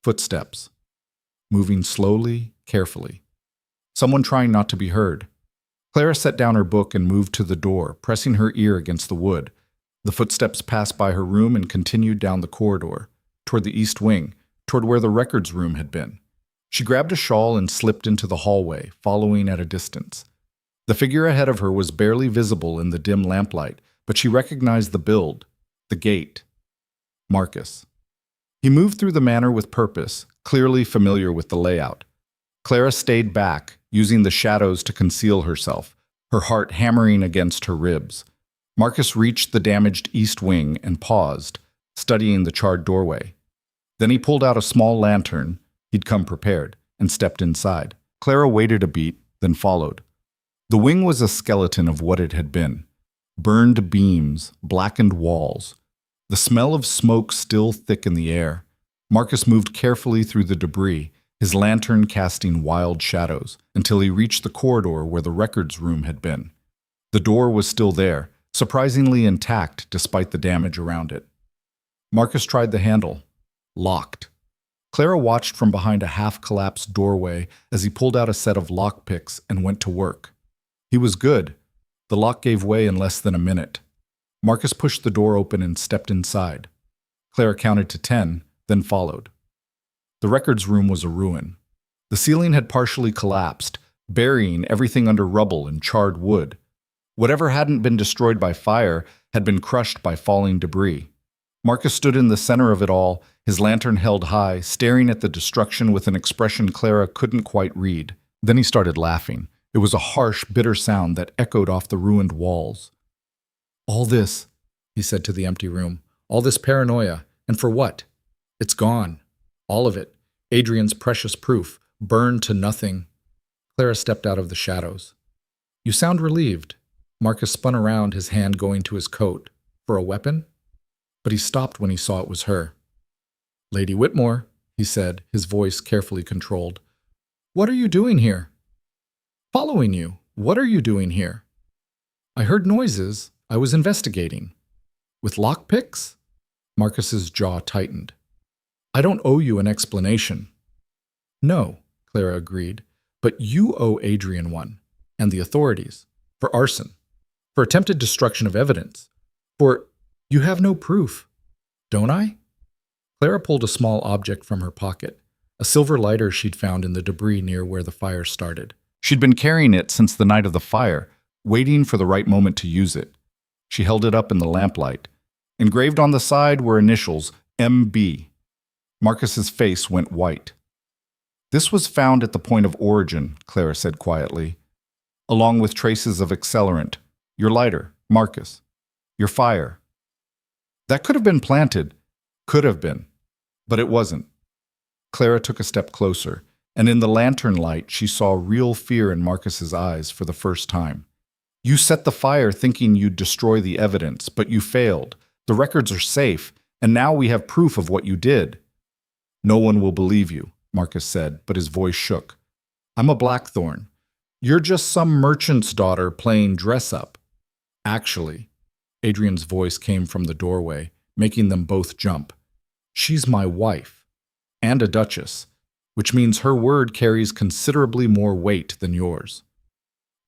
Footsteps. Moving slowly, carefully. Someone trying not to be heard. Clara set down her book and moved to the door, pressing her ear against the wood. The footsteps passed by her room and continued down the corridor, toward the east wing, toward where the records room had been. She grabbed a shawl and slipped into the hallway, following at a distance. The figure ahead of her was barely visible in the dim lamplight, but she recognized the build, the gate. Marcus. He moved through the manor with purpose, clearly familiar with the layout. Clara stayed back, using the shadows to conceal herself, her heart hammering against her ribs. Marcus reached the damaged east wing and paused, studying the charred doorway. Then he pulled out a small lantern, he'd come prepared, and stepped inside. Clara waited a beat, then followed. The wing was a skeleton of what it had been. Burned beams, blackened walls. The smell of smoke still thick in the air. Marcus moved carefully through the debris, his lantern casting wild shadows, until he reached the corridor where the records room had been. The door was still there, surprisingly intact despite the damage around it. Marcus tried the handle. Locked. Clara watched from behind a half-collapsed doorway as he pulled out a set of lockpicks and went to work. He was good. The lock gave way in less than a minute. Marcus pushed the door open and stepped inside. Clara counted to 10, then followed. The records room was a ruin. The ceiling had partially collapsed, burying everything under rubble and charred wood. Whatever hadn't been destroyed by fire had been crushed by falling debris. Marcus stood in the center of it all, his lantern held high, staring at the destruction with an expression Clara couldn't quite read. Then he started laughing. It was a harsh, bitter sound that echoed off the ruined walls. All this, he said to the empty room, all this paranoia, and for what? It's gone. All of it. Adrian's precious proof, burned to nothing. Clara stepped out of the shadows. You sound relieved. Marcus spun around, his hand going to his coat. For a weapon? but he stopped when he saw it was her. "Lady Whitmore," he said, his voice carefully controlled. "What are you doing here?" "Following you. What are you doing here?" "I heard noises. I was investigating." "With lockpicks?" Marcus's jaw tightened. "I don't owe you an explanation." "No," Clara agreed, "but you owe Adrian one, and the authorities, for arson, for attempted destruction of evidence, for you have no proof. Don't I?" Clara pulled a small object from her pocket, a silver lighter she'd found in the debris near where the fire started. She'd been carrying it since the night of the fire, waiting for the right moment to use it. She held it up in the lamplight. Engraved on the side were initials MB. Marcus's face went white. "This was found at the point of origin," Clara said quietly, "along with traces of accelerant. Your lighter, Marcus. Your fire. That could have been planted. Could have been. But it wasn't." Clara took a step closer, and in the lantern light she saw real fear in Marcus's eyes for the first time. "You set the fire thinking you'd destroy the evidence, but you failed. The records are safe, and now we have proof of what you did." "No one will believe you," Marcus said, but his voice shook. "I'm a Blackthorne. You're just some merchant's daughter playing dress-up." "Actually," Adrian's voice came from the doorway, making them both jump. "She's my wife, and a duchess, which means her word carries considerably more weight than yours."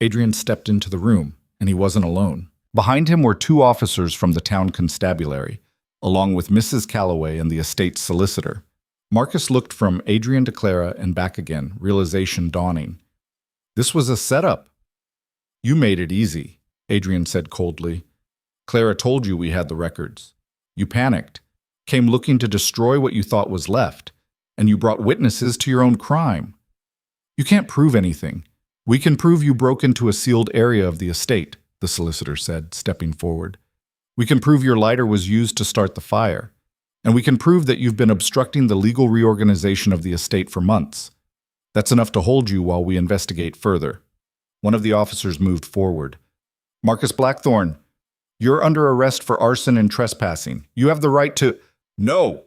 Adrian stepped into the room, and he wasn't alone. Behind him were two officers from the town constabulary, along with Mrs. Calloway and the estate's solicitor. Marcus looked from Adrian to Clara and back again, realization dawning. This was a setup. "You made it easy," Adrian said coldly. "Clara told you we had the records. You panicked, came looking to destroy what you thought was left, and you brought witnesses to your own crime. You can't prove anything. We can prove you broke into a sealed area of the estate," the solicitor said, stepping forward. "We can prove your lighter was used to start the fire. And we can prove that you've been obstructing the legal reorganization of the estate for months. That's enough to hold you while we investigate further." One of the officers moved forward. "Marcus Blackthorne, you're under arrest for arson and trespassing. You have the right to—" "No!"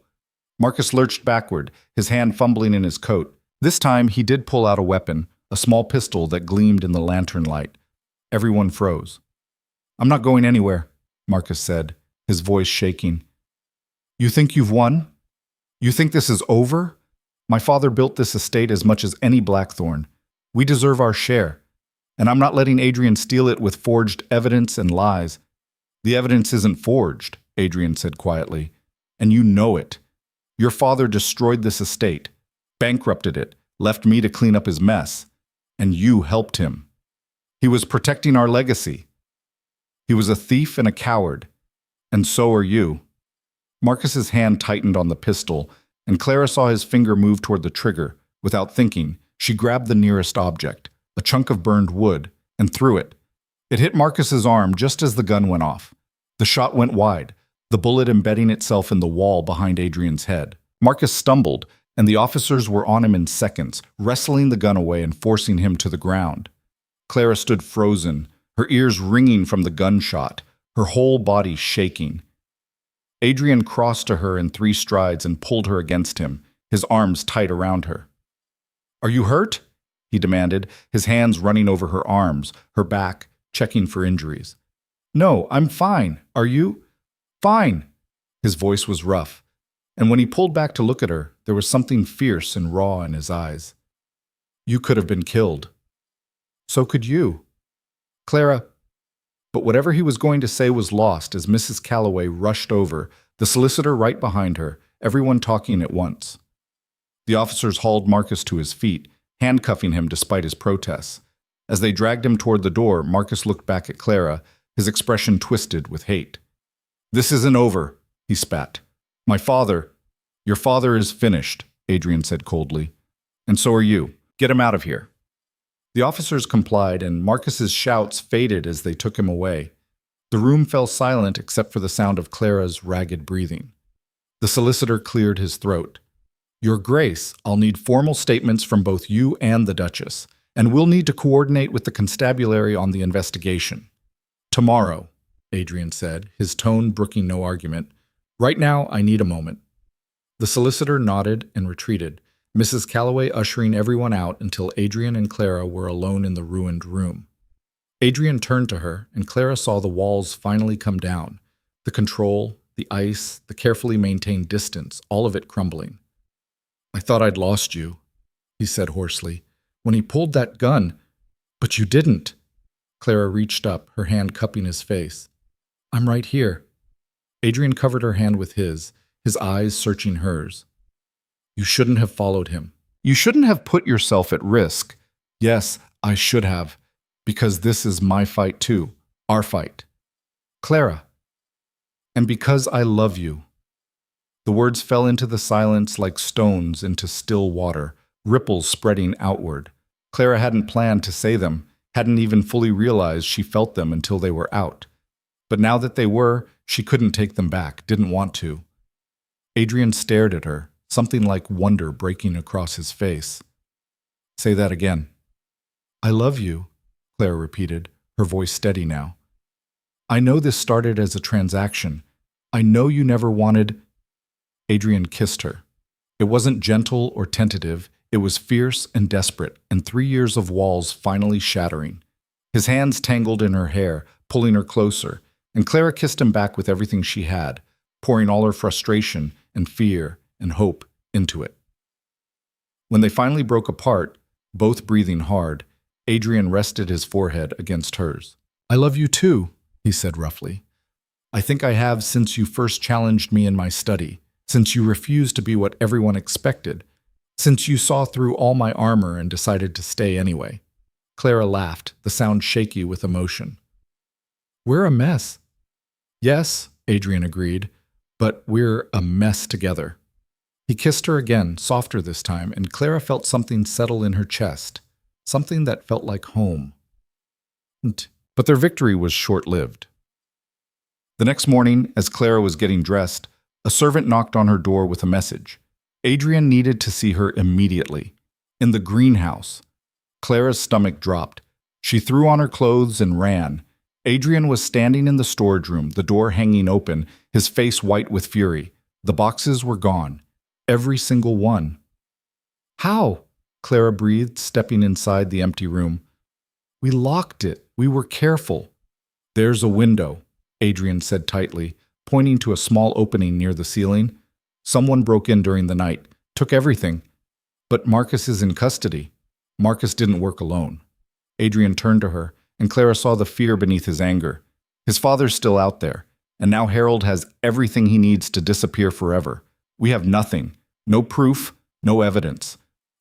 Marcus lurched backward, his hand fumbling in his coat. This time he did pull out a weapon, a small pistol that gleamed in the lantern light. Everyone froze. "I'm not going anywhere," Marcus said, his voice shaking. "You think you've won? You think this is over? My father built this estate as much as any Blackthorne. We deserve our share. And I'm not letting Adrian steal it with forged evidence and lies." "The evidence isn't forged," Adrian said quietly. "And you know it. Your father destroyed this estate, bankrupted it, left me to clean up his mess. And you helped him. He was protecting our legacy. He was a thief and a coward. And so are you." Marcus's hand tightened on the pistol, and Clara saw his finger move toward the trigger. Without thinking, she grabbed the nearest object, a chunk of burned wood, and threw it. It hit Marcus's arm just as the gun went off. The shot went wide, the bullet embedding itself in the wall behind Adrian's head. Marcus stumbled, and the officers were on him in seconds, wrestling the gun away and forcing him to the ground. Clara stood frozen, her ears ringing from the gunshot, her whole body shaking. Adrian crossed to her in 3 strides and pulled her against him, his arms tight around her. "Are you hurt?" he demanded, his hands running over her arms, her back, checking for injuries. "No, I'm fine. Are you?" "Fine." His voice was rough, and when he pulled back to look at her, there was something fierce and raw in his eyes. "You could have been killed." "So could you." "Clara—" But whatever he was going to say was lost as Mrs. Calloway rushed over, the solicitor right behind her, everyone talking at once. The officers hauled Marcus to his feet, handcuffing him despite his protests. As they dragged him toward the door, Marcus looked back at Clara, his expression twisted with hate. "This isn't over," he spat. "My father—" "Your father is finished," Adrian said coldly. "And so are you. Get him out of here." The officers complied, and Marcus's shouts faded as they took him away. The room fell silent except for the sound of Clara's ragged breathing. The solicitor cleared his throat. "Your Grace, I'll need formal statements from both you and the Duchess, and we'll need to coordinate with the constabulary on the investigation." "Tomorrow," Adrian said, his tone brooking no argument. Right now, I need a moment. The solicitor nodded and retreated, Mrs. Calloway ushering everyone out until Adrian and Clara were alone in the ruined room. Adrian turned to her, and Clara saw the walls finally come down. The control, the ice, the carefully maintained distance, all of it crumbling. I thought I'd lost you, he said hoarsely. When he pulled that gun, but you didn't. Clara reached up, her hand cupping his face. I'm right here. Adrian covered her hand with his eyes searching hers. You shouldn't have followed him. You shouldn't have put yourself at risk. Yes, I should have, because this is my fight too, our fight. Clara. And because I love you. The words fell into the silence like stones into still water, ripples spreading outward. Clara hadn't planned to say them, hadn't even fully realized she felt them until they were out. But now that they were, she couldn't take them back, didn't want to. Adrian stared at her, something like wonder breaking across his face. Say that again. I love you, Clara repeated, her voice steady now. I know this started as a transaction. I know you never wanted... Adrian kissed her. It wasn't gentle or tentative, it was fierce and desperate, and 3 years of walls finally shattering. His hands tangled in her hair, pulling her closer, and Clara kissed him back with everything she had, pouring all her frustration and fear and hope into it. When they finally broke apart, both breathing hard, Adrian rested his forehead against hers. I love you too, he said roughly. I think I have since you first challenged me in my study, since you refused to be what everyone expected, since you saw through all my armor and decided to stay anyway. Clara laughed, the sound shaky with emotion. We're a mess. Yes, Adrian agreed, but we're a mess together. He kissed her again, softer this time, and Clara felt something settle in her chest, something that felt like home. But their victory was short-lived. The next morning, as Clara was getting dressed, a servant knocked on her door with a message. Adrian needed to see her immediately. In the greenhouse. Clara's stomach dropped. She threw on her clothes and ran. Adrian was standing in the storage room, the door hanging open, his face white with fury. The boxes were gone. Every single one. How? Clara breathed, stepping inside the empty room. We locked it. We were careful. There's a window, Adrian said tightly, pointing to a small opening near the ceiling. Someone broke in during the night, took everything. But Marcus is in custody. Marcus didn't work alone. Adrian turned to her, and Clara saw the fear beneath his anger. His father's still out there, and now Harold has everything he needs to disappear forever. We have nothing. No proof, no evidence.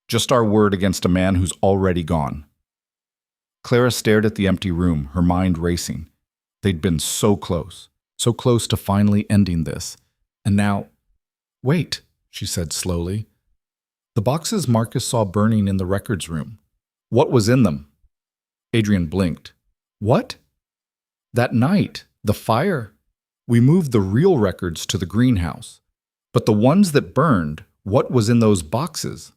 Just our word against a man who's already gone. Clara stared at the empty room, her mind racing. They'd been so close to finally ending this. And now... Wait, she said slowly. The boxes Marcus saw burning in the records room. What was in them? Adrian blinked. What? That night, the fire. We moved the real records to the greenhouse. But the ones that burned, what was in those boxes?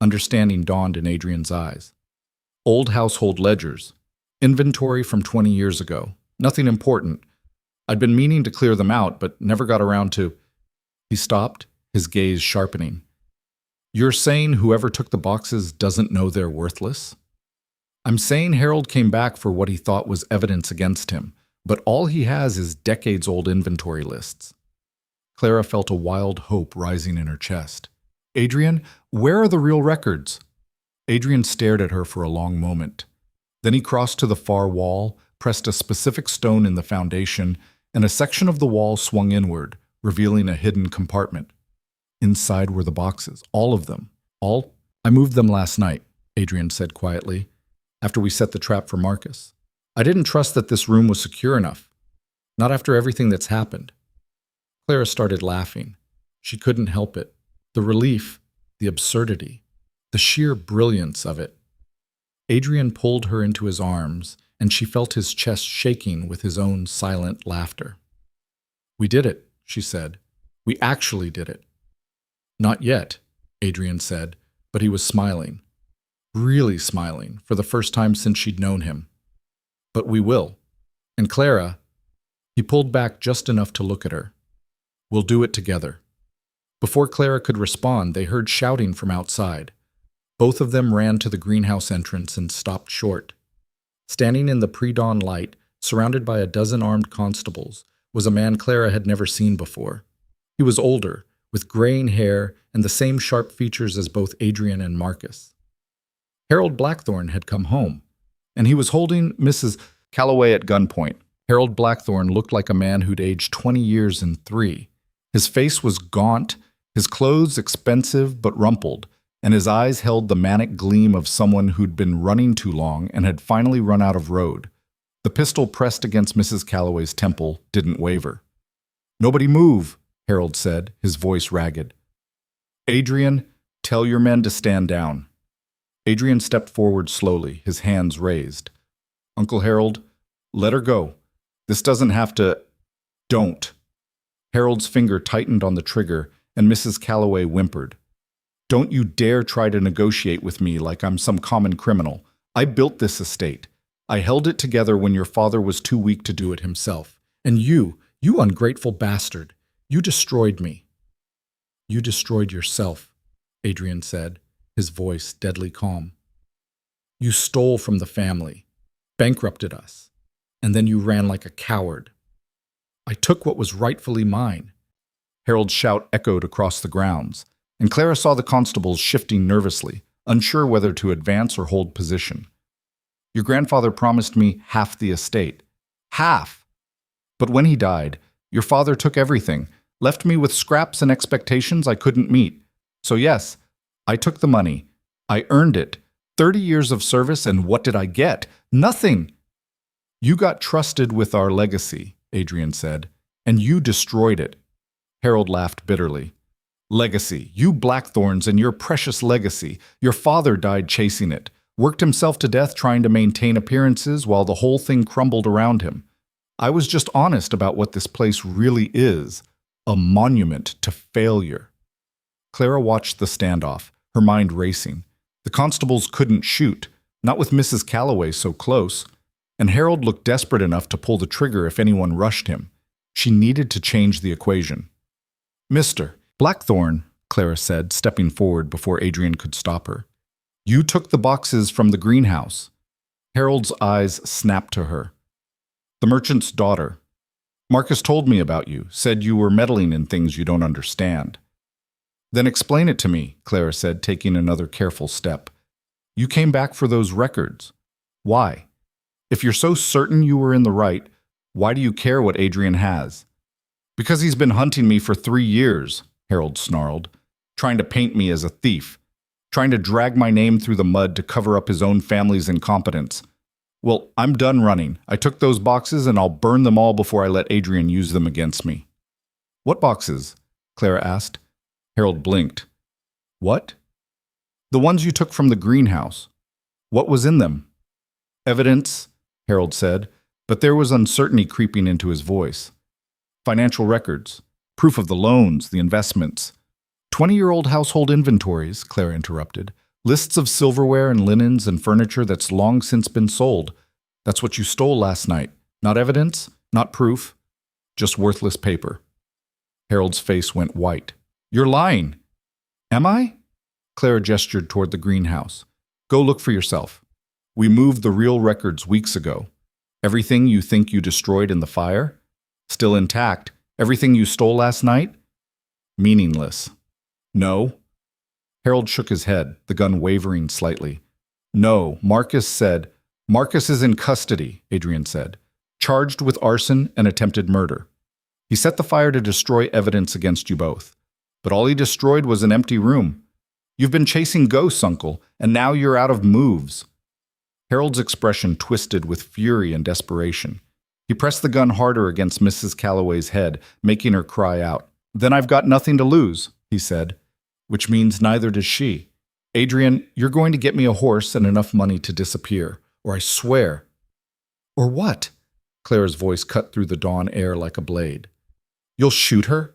Understanding dawned in Adrian's eyes. Old household ledgers. Inventory from 20 years ago. Nothing important. I'd been meaning to clear them out, but never got around to... He stopped, his gaze sharpening. You're saying whoever took the boxes doesn't know they're worthless? I'm saying Harold came back for what he thought was evidence against him, but all he has is decades-old inventory lists. Clara felt a wild hope rising in her chest. Adrian, where are the real records? Adrian stared at her for a long moment. Then he crossed to the far wall, pressed a specific stone in the foundation, and a section of the wall swung inward, revealing a hidden compartment. Inside were the boxes, all of them. All? I moved them last night, Adrian said quietly, after we set the trap for Marcus. I didn't trust that this room was secure enough. Not after everything that's happened. Clara started laughing. She couldn't help it. The relief, the absurdity, the sheer brilliance of it. Adrian pulled her into his arms, and she felt his chest shaking with his own silent laughter. We did it, she said. We actually did it. Not yet, Adrian said, but he was smiling. Really smiling, for the first time since she'd known him. But we will. And Clara, he pulled back just enough to look at her. We'll do it together." Before Clara could respond, they heard shouting from outside. Both of them ran to the greenhouse entrance and stopped short. Standing in the pre-dawn light, surrounded by a dozen armed constables, was a man Clara had never seen before. He was older, with graying hair and the same sharp features as both Adrian and Marcus. Harold Blackthorne had come home, and he was holding Mrs. Calloway at gunpoint. Harold Blackthorne looked like a man who'd aged 20 years in 3. His face was gaunt, his clothes expensive but rumpled, and his eyes held the manic gleam of someone who'd been running too long and had finally run out of road. The pistol pressed against Mrs. Calloway's temple didn't waver. "Nobody move," Harold said, his voice ragged. "Adrian, tell your men to stand down." Adrian stepped forward slowly, his hands raised. "Uncle Harold, let her go. This doesn't have to—" "Don't." Harold's finger tightened on the trigger, and Mrs. Calloway whimpered. "Don't you dare try to negotiate with me like I'm some common criminal. I built this estate. I held it together when your father was too weak to do it himself. And you ungrateful bastard, you destroyed me." "You destroyed yourself," Adrian said, his voice deadly calm. "You stole from the family, bankrupted us, and then you ran like a coward. I took what was rightfully mine." Harold's shout echoed across the grounds, and Clara saw the constables shifting nervously, unsure whether to advance or hold position. "Your grandfather promised me half the estate. Half! But when he died, your father took everything, left me with scraps and expectations I couldn't meet. So yes, I took the money. I earned it. 30 years of service, and what did I get? Nothing!" "You got trusted with our legacy," Adrian said, "and you destroyed it." Harold laughed bitterly. "Legacy, you Blackthorns and your precious legacy. Your father died chasing it, worked himself to death trying to maintain appearances while the whole thing crumbled around him. I was just honest about what this place really is, a monument to failure." Clara watched the standoff, her mind racing. The constables couldn't shoot, not with Mrs. Calloway so close, and Harold looked desperate enough to pull the trigger if anyone rushed him. She needed to change the equation. "Mr. Blackthorne," Clara said, stepping forward before Adrian could stop her. "You took the boxes from the greenhouse." Harold's eyes snapped to her. "The merchant's daughter. Marcus told me about you, said you were meddling in things you don't understand." "Then explain it to me," Clara said, taking another careful step. "You came back for those records. Why? If you're so certain you were in the right, why do you care what Adrian has?" "Because he's been hunting me for 3 years, Harold snarled, "trying to paint me as a thief, trying to drag my name through the mud to cover up his own family's incompetence. Well, I'm done running. I took those boxes and I'll burn them all before I let Adrian use them against me." "What boxes?" Clara asked. Harold blinked. "What?" "The ones you took from the greenhouse. What was in them?" "Evidence," Harold said, but there was uncertainty creeping into his voice. "Financial records, proof of the loans, the investments." 20-year-old household inventories," Clara interrupted. "Lists of silverware and linens and furniture that's long since been sold. That's what you stole last night. Not evidence, not proof, just worthless paper." Harold's face went white. "You're lying." "Am I?" Clara gestured toward the greenhouse. "Go look for yourself. We moved the real records weeks ago. Everything you think you destroyed in the fire? Still intact. Everything you stole last night? Meaningless." "No." Harold shook his head, the gun wavering slightly. "No, Marcus said—" "Marcus is in custody," Adrian said, "charged with arson and attempted murder. He set the fire to destroy evidence against you both. But all he destroyed was an empty room. You've been chasing ghosts, Uncle, and now you're out of moves." Harold's expression twisted with fury and desperation. He pressed the gun harder against Mrs. Calloway's head, making her cry out. "Then I've got nothing to lose," he said, "which means neither does she. Adrian, you're going to get me a horse and enough money to disappear, or I swear—" "Or what?" Clara's voice cut through the dawn air like a blade. "You'll shoot her?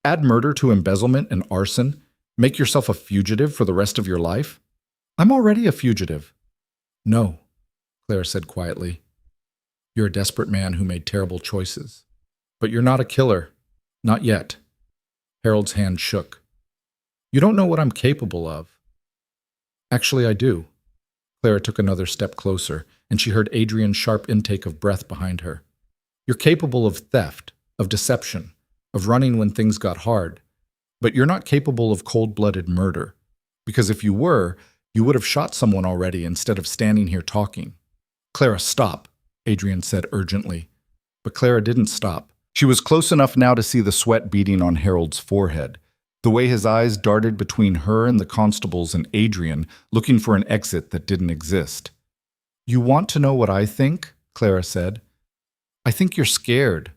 Add murder to embezzlement and arson? Make yourself a fugitive for the rest of your life?" "I'm already a fugitive." "No," Clara said quietly. "You're a desperate man who made terrible choices. But you're not a killer. Not yet. Harold's hand shook. You don't know what I'm capable of. Actually, I do. Clara took another step closer, and she heard Adrian's sharp intake of breath behind her. You're capable of theft, of deception, of running when things got hard, but you're not capable of cold-blooded murder, because if you were, you would have shot someone already instead of standing here talking. Clara, stop, Adrian said urgently. But Clara didn't stop. She was close enough now to see the sweat beading on Harold's forehead, the way his eyes darted between her and the constables and Adrian, looking for an exit that didn't exist. You want to know what I think? Clara said. I think you're scared.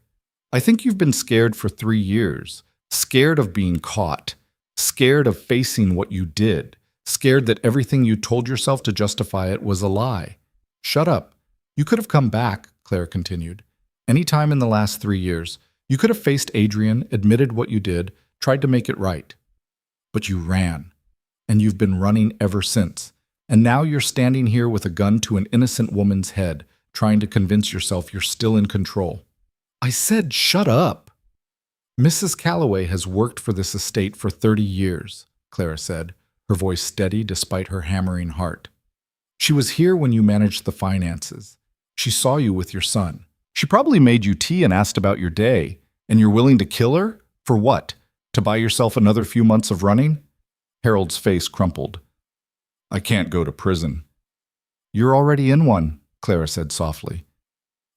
I think you've been scared for 3 years, scared of being caught, scared of facing what you did, scared that everything you told yourself to justify it was a lie. Shut up. You could have come back, Clara continued. Any time in the last 3 years, you could have faced Adrian, admitted what you did, tried to make it right. But you ran, and you've been running ever since. And now you're standing here with a gun to an innocent woman's head, trying to convince yourself you're still in control. I said shut up. Mrs. Calloway has worked for this estate for 30 years, Clara said, her voice steady despite her hammering heart. She was here when you managed the finances. She saw you with your son. She probably made you tea and asked about your day. And you're willing to kill her? For what? To buy yourself another few months of running? Harold's face crumpled. I can't go to prison. You're already in one, Clara said softly.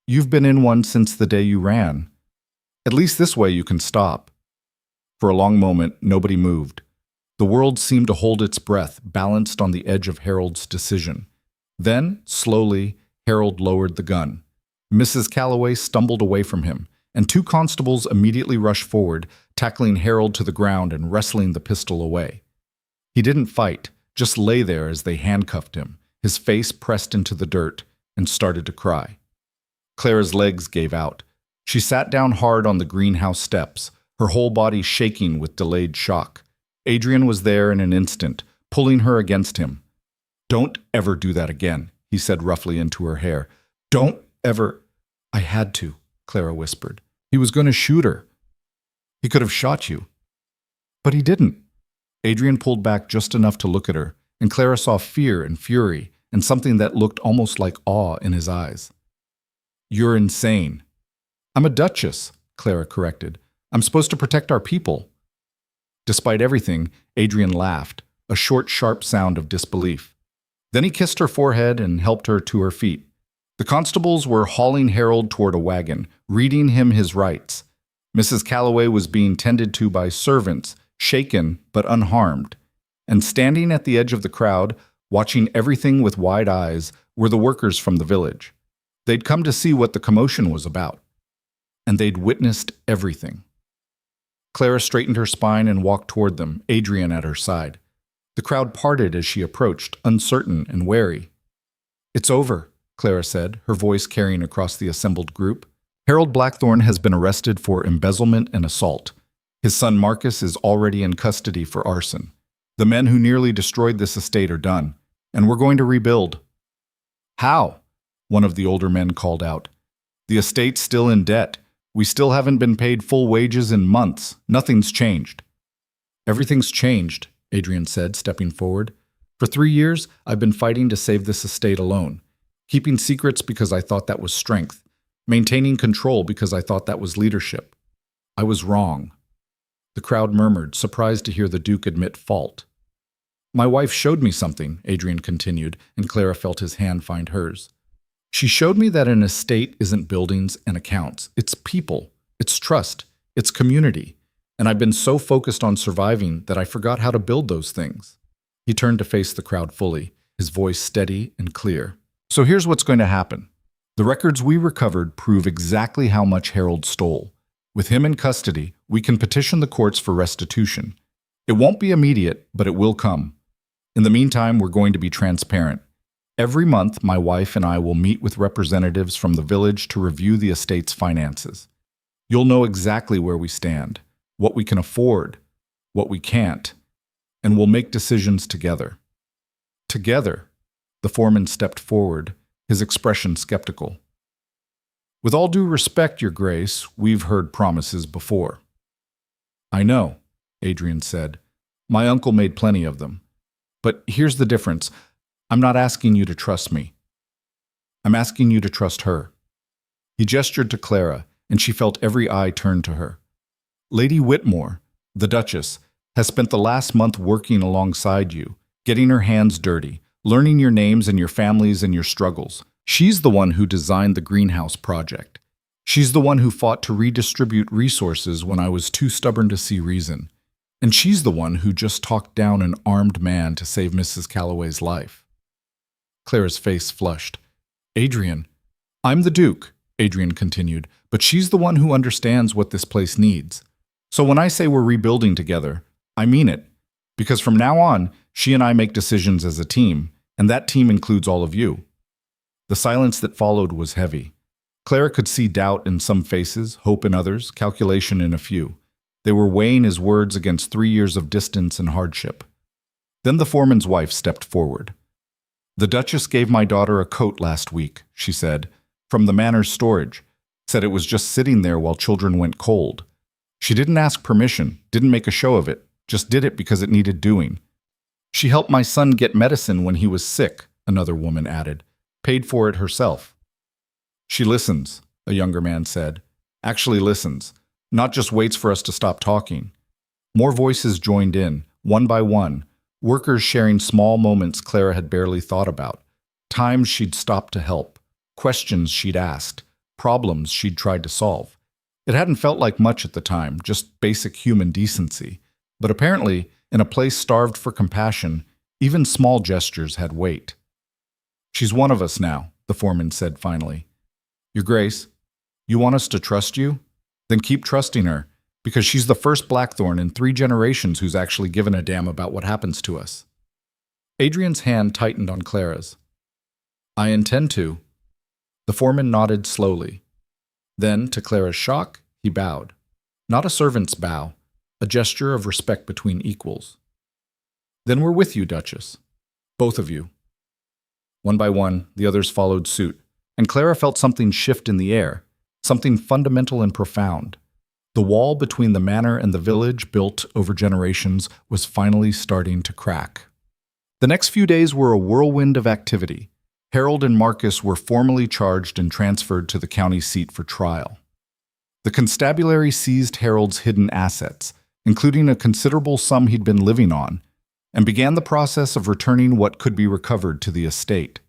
You've been in one since the day you ran. At least this way you can stop. For a long moment, nobody moved. The world seemed to hold its breath, balanced on the edge of Harold's decision. Then, slowly, Harold lowered the gun. Mrs. Calloway stumbled away from him, and 2 constables immediately rushed forward, tackling Harold to the ground and wrestling the pistol away. He didn't fight, just lay there as they handcuffed him, his face pressed into the dirt, and started to cry. Clara's legs gave out. She sat down hard on the greenhouse steps, her whole body shaking with delayed shock. Adrian was there in an instant, pulling her against him. Don't ever do that again, he said roughly into her hair. Don't ever. I had to, Clara whispered. He was going to shoot her. He could have shot you. But he didn't. Adrian pulled back just enough to look at her, and Clara saw fear and fury and something that looked almost like awe in his eyes. You're insane. I'm a duchess, Clara corrected. I'm supposed to protect our people. Despite everything, Adrian laughed, a short, sharp sound of disbelief. Then he kissed her forehead and helped her to her feet. The constables were hauling Harold toward a wagon, reading him his rights. Mrs. Calloway was being tended to by servants, shaken but unharmed. And standing at the edge of the crowd, watching everything with wide eyes, were the workers from the village. They'd come to see what the commotion was about. And they'd witnessed everything. Clara straightened her spine and walked toward them, Adrian at her side. The crowd parted as she approached, uncertain and wary. It's over, Clara said, her voice carrying across the assembled group. Harold Blackthorne has been arrested for embezzlement and assault. His son Marcus is already in custody for arson. The men who nearly destroyed this estate are done, and we're going to rebuild. How? One of the older men called out. The estate's still in debt. We still haven't been paid full wages in months. Nothing's changed. Everything's changed, Adrian said, stepping forward. For 3 years, I've been fighting to save this estate alone. Keeping secrets because I thought that was strength. Maintaining control because I thought that was leadership. I was wrong. The crowd murmured, surprised to hear the Duke admit fault. My wife showed me something, Adrian continued, and Clara felt his hand find hers. She showed me that an estate isn't buildings and accounts. It's people. It's trust. It's community. And I've been so focused on surviving that I forgot how to build those things. He turned to face the crowd fully, his voice steady and clear. So here's what's going to happen. The records we recovered prove exactly how much Harold stole. With him in custody, we can petition the courts for restitution. It won't be immediate, but it will come. In the meantime, we're going to be transparent. Every month, my wife and I will meet with representatives from the village to review the estate's finances. You'll know exactly where we stand, what we can afford, what we can't, and we'll make decisions together. Together, the foreman stepped forward, his expression skeptical. With all due respect, Your Grace, we've heard promises before. I know, Adrian said. My uncle made plenty of them. But here's the difference. I'm not asking you to trust me. I'm asking you to trust her. He gestured to Clara, and she felt every eye turn to her. Lady Whitmore, the Duchess, has spent the last month working alongside you, getting her hands dirty, learning your names and your families and your struggles. She's the one who designed the greenhouse project. She's the one who fought to redistribute resources when I was too stubborn to see reason. And she's the one who just talked down an armed man to save Mrs. Calloway's life. Clara's face flushed. Adrian, I'm the Duke, Adrian continued, but she's the one who understands what this place needs. So when I say we're rebuilding together, I mean it. Because from now on, she and I make decisions as a team, and that team includes all of you. The silence that followed was heavy. Clara could see doubt in some faces, hope in others, calculation in a few. They were weighing his words against 3 years of distance and hardship. Then the foreman's wife stepped forward. The Duchess gave my daughter a coat last week, she said, from the Manor's storage. Said it was just sitting there while children went cold. She didn't ask permission, didn't make a show of it, just did it because it needed doing. She helped my son get medicine when he was sick, another woman added, paid for it herself. She listens, a younger man said. Actually listens, not just waits for us to stop talking. More voices joined in, one by one, workers sharing small moments Clara had barely thought about, times she'd stopped to help, questions she'd asked, problems she'd tried to solve. It hadn't felt like much at the time, just basic human decency. But apparently, in a place starved for compassion, even small gestures had weight. She's one of us now, the foreman said finally. Your Grace, you want us to trust you? Then keep trusting her, because she's the first Blackthorne in 3 generations who's actually given a damn about what happens to us. Adrian's hand tightened on Clara's. I intend to. The foreman nodded slowly. Then, to Clara's shock, he bowed. Not a servant's bow, a gesture of respect between equals. Then we're with you, Duchess. Both of you. One by one, the others followed suit, and Clara felt something shift in the air, something fundamental and profound. The wall between the manor and the village, built over generations, was finally starting to crack. The next few days were a whirlwind of activity. Harold and Marcus were formally charged and transferred to the county seat for trial. The constabulary seized Harold's hidden assets, including a considerable sum he'd been living on, and began the process of returning what could be recovered to the estate.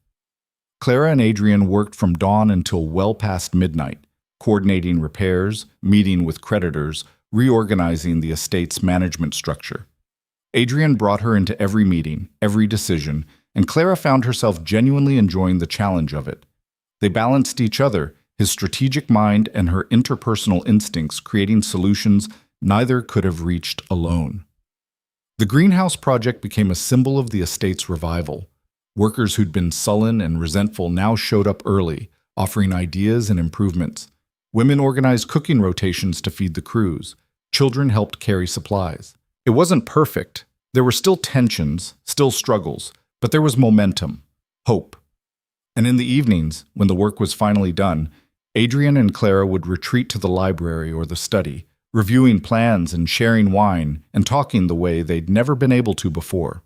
Clara and Adrian worked from dawn until well past midnight, coordinating repairs, meeting with creditors, reorganizing the estate's management structure. Adrian brought her into every meeting, every decision, and Clara found herself genuinely enjoying the challenge of it. They balanced each other, his strategic mind and her interpersonal instincts, creating solutions neither could have reached alone. The greenhouse project became a symbol of the estate's revival. Workers who'd been sullen and resentful now showed up early, offering ideas and improvements. Women organized cooking rotations to feed the crews. Children helped carry supplies. It wasn't perfect. There were still tensions, still struggles, but there was momentum, hope. And in the evenings, when the work was finally done, Adrian and Clara would retreat to the library or the study, reviewing plans and sharing wine and talking the way they'd never been able to before.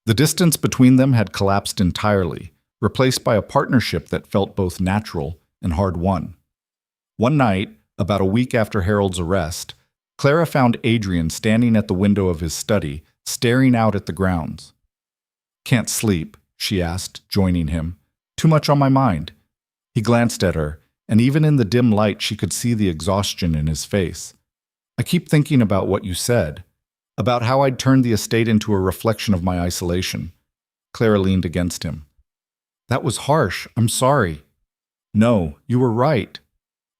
The distance between them had collapsed entirely, replaced by a partnership that felt both natural and hard-won. One night, about a week after Harold's arrest, Clara found Adrian standing at the window of his study, staring out at the grounds. Can't sleep, she asked, joining him. Too much on my mind. He glanced at her, and even in the dim light she could see the exhaustion in his face. I keep thinking about what you said, about how I'd turned the estate into a reflection of my isolation. Clara leaned against him. That was harsh. I'm sorry. No, you were right.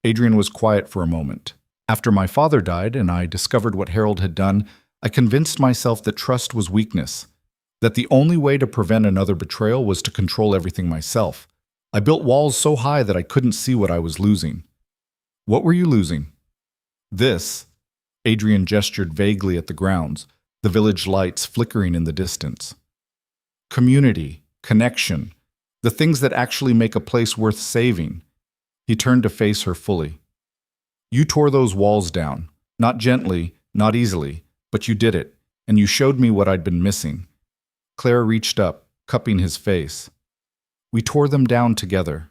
Adrian was quiet for a moment. After my father died and I discovered what Harold had done, I convinced myself that trust was weakness, that the only way to prevent another betrayal was to control everything myself. I built walls so high that I couldn't see what I was losing. What were you losing? This. Adrian gestured vaguely at the grounds, the village lights flickering in the distance. Community, connection, the things that actually make a place worth saving. He turned to face her fully. You tore those walls down, not gently, not easily, But you did it, and you showed me what I'd been missing." Clara reached up, cupping his face. "We tore them down together."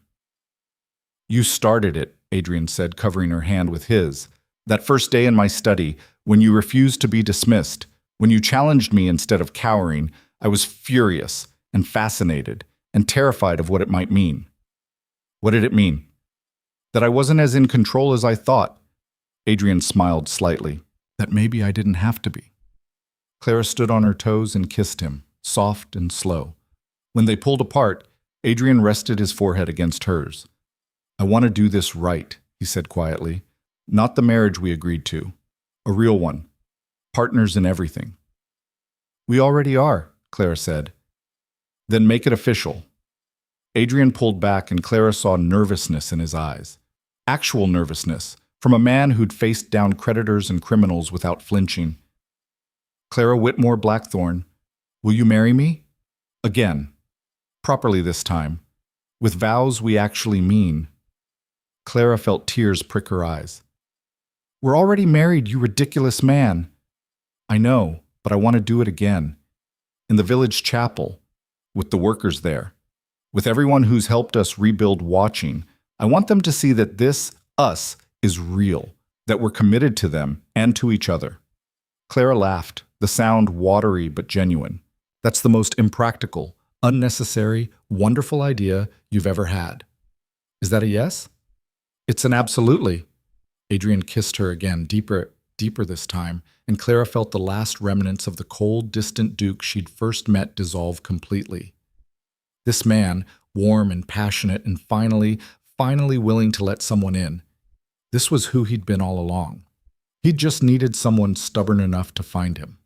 "You started it," Adrian said, covering her hand with his. "That first day in my study, when you refused to be dismissed, when you challenged me instead of cowering, I was furious and fascinated and terrified of what it might mean." "What did it mean?" "That I wasn't as in control as I thought." Adrian smiled slightly. "That maybe I didn't have to be." Clara stood on her toes and kissed him, soft and slow. When they pulled apart, Adrian rested his forehead against hers. "I want to do this right," he said quietly. "Not the marriage we agreed to. A real one. Partners in everything." "We already are," Clara said. "Then make it official." Adrian pulled back and Clara saw nervousness in his eyes. Actual nervousness, from a man who'd faced down creditors and criminals without flinching. "Clara Whitmore Blackthorne, will you marry me?" Again. Properly this time. With vows we actually mean. Clara felt tears prick her eyes. "We're already married, you ridiculous man." "I know, but I want to do it again. In the village chapel, with the workers there. With everyone who's helped us rebuild watching. I want them to see that this, us, is real, that we're committed to them and to each other." Clara laughed, the sound watery but genuine. "That's the most impractical, unnecessary, wonderful idea you've ever had. Is that a yes?" "It's an absolutely." Adrian kissed her again, deeper this time, and Clara felt the last remnants of the cold, distant Duke she'd first met dissolve completely. This man, warm and passionate and finally willing to let someone in. This was who he'd been all along. He'd just needed someone stubborn enough to find him.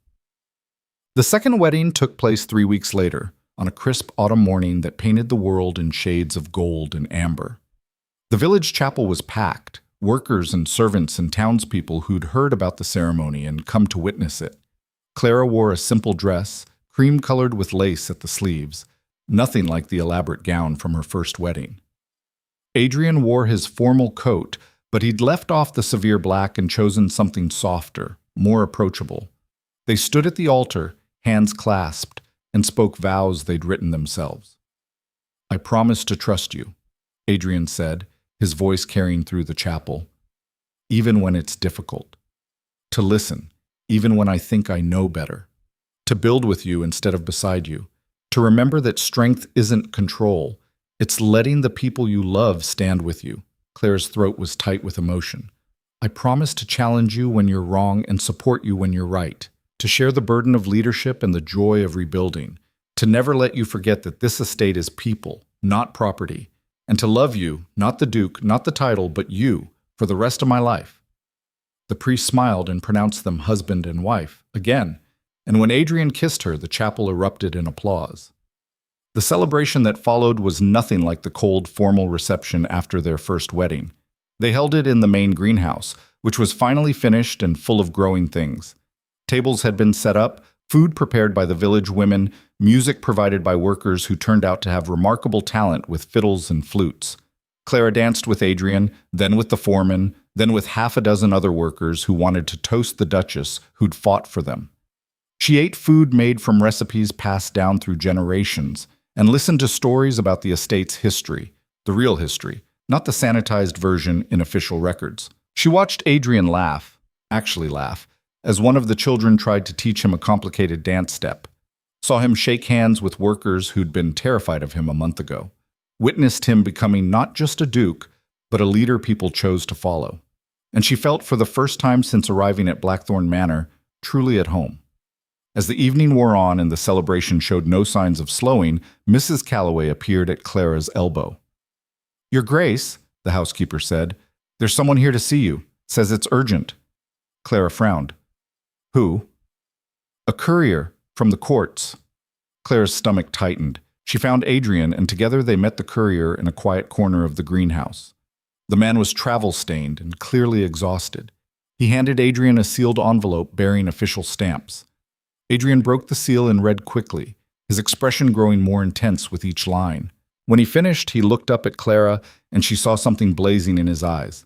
The second wedding took place 3 weeks later, on a crisp autumn morning that painted the world in shades of gold and amber. The village chapel was packed, workers and servants and townspeople who'd heard about the ceremony and come to witness it. Clara wore a simple dress, cream-colored with lace at the sleeves, nothing like the elaborate gown from her first wedding. Adrian wore his formal coat, but he'd left off the severe black and chosen something softer, more approachable. They stood at the altar, hands clasped, and spoke vows they'd written themselves. "I promise to trust you," Adrian said, his voice carrying through the chapel, "even when it's difficult. To listen, even when I think I know better. To build with you instead of beside you. To remember that strength isn't control. It's letting the people you love stand with you." Clara's throat was tight with emotion. "I promise to challenge you when you're wrong and support you when you're right. To share the burden of leadership and the joy of rebuilding. To never let you forget that this estate is people, not property. And to love you, not the Duke, not the title, but you, for the rest of my life." The priest smiled and pronounced them husband and wife, again, and when Adrian kissed her, the chapel erupted in applause. The celebration that followed was nothing like the cold, formal reception after their first wedding. They held it in the main greenhouse, which was finally finished and full of growing things. Tables had been set up, food prepared by the village women, music provided by workers who turned out to have remarkable talent with fiddles and flutes. Clara danced with Adrian, then with the foreman, then with half a dozen other workers who wanted to toast the Duchess who'd fought for them. She ate food made from recipes passed down through generations, and listened to stories about the estate's history, the real history, not the sanitized version in official records. She watched Adrian actually laugh, as one of the children tried to teach him a complicated dance step. Saw him shake hands with workers who'd been terrified of him a month ago. Witnessed him becoming not just a duke, but a leader people chose to follow. And she felt for the first time since arriving at Blackthorne Manor, truly at home. As the evening wore on and the celebration showed no signs of slowing, Mrs. Calloway appeared at Clara's elbow. "Your Grace," the housekeeper said, "there's someone here to see you. Says it's urgent." Clara frowned. "Who?" "A courier from the courts." Clara's stomach tightened. She found Adrian, and together they met the courier in a quiet corner of the greenhouse. The man was travel-stained and clearly exhausted. He handed Adrian a sealed envelope bearing official stamps. Adrian broke the seal and read quickly, his expression growing more intense with each line. When he finished, he looked up at Clara, and she saw something blazing in his eyes.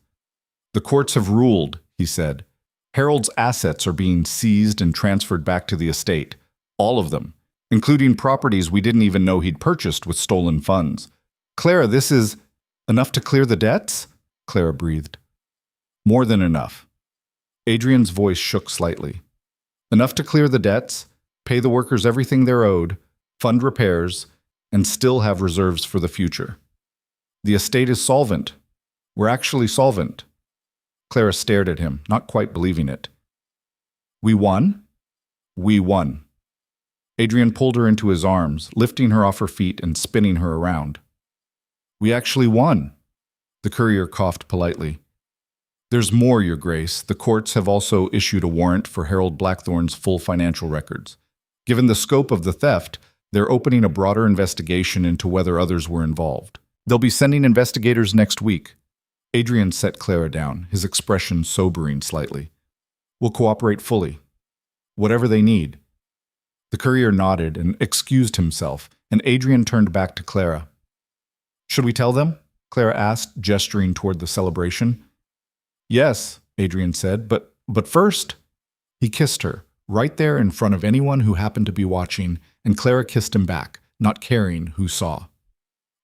"The courts have ruled," he said. Harold's assets are being seized and transferred back to the estate. All of them, including properties we didn't even know he'd purchased with stolen funds. Clara, this is enough to clear the debts? Clara breathed. More than enough. Adrian's voice shook slightly. Enough to clear the debts, pay the workers everything they're owed, fund repairs, and still have reserves for the future. The estate is solvent. We're actually solvent. Clara stared at him, not quite believing it. We won? We won. Adrian pulled her into his arms, lifting her off her feet and spinning her around. We actually won. The courier coughed politely. There's more, Your Grace. The courts have also issued a warrant for Harold Blackthorne's full financial records. Given the scope of the theft, they're opening a broader investigation into whether others were involved. They'll be sending investigators next week. Adrian set Clara down, his expression sobering slightly. We'll cooperate fully. Whatever they need. The courier nodded and excused himself, and Adrian turned back to Clara. Should we tell them? Clara asked, gesturing toward the celebration. Yes, Adrian said, but first. He kissed her, right there in front of anyone who happened to be watching, and Clara kissed him back, not caring who saw.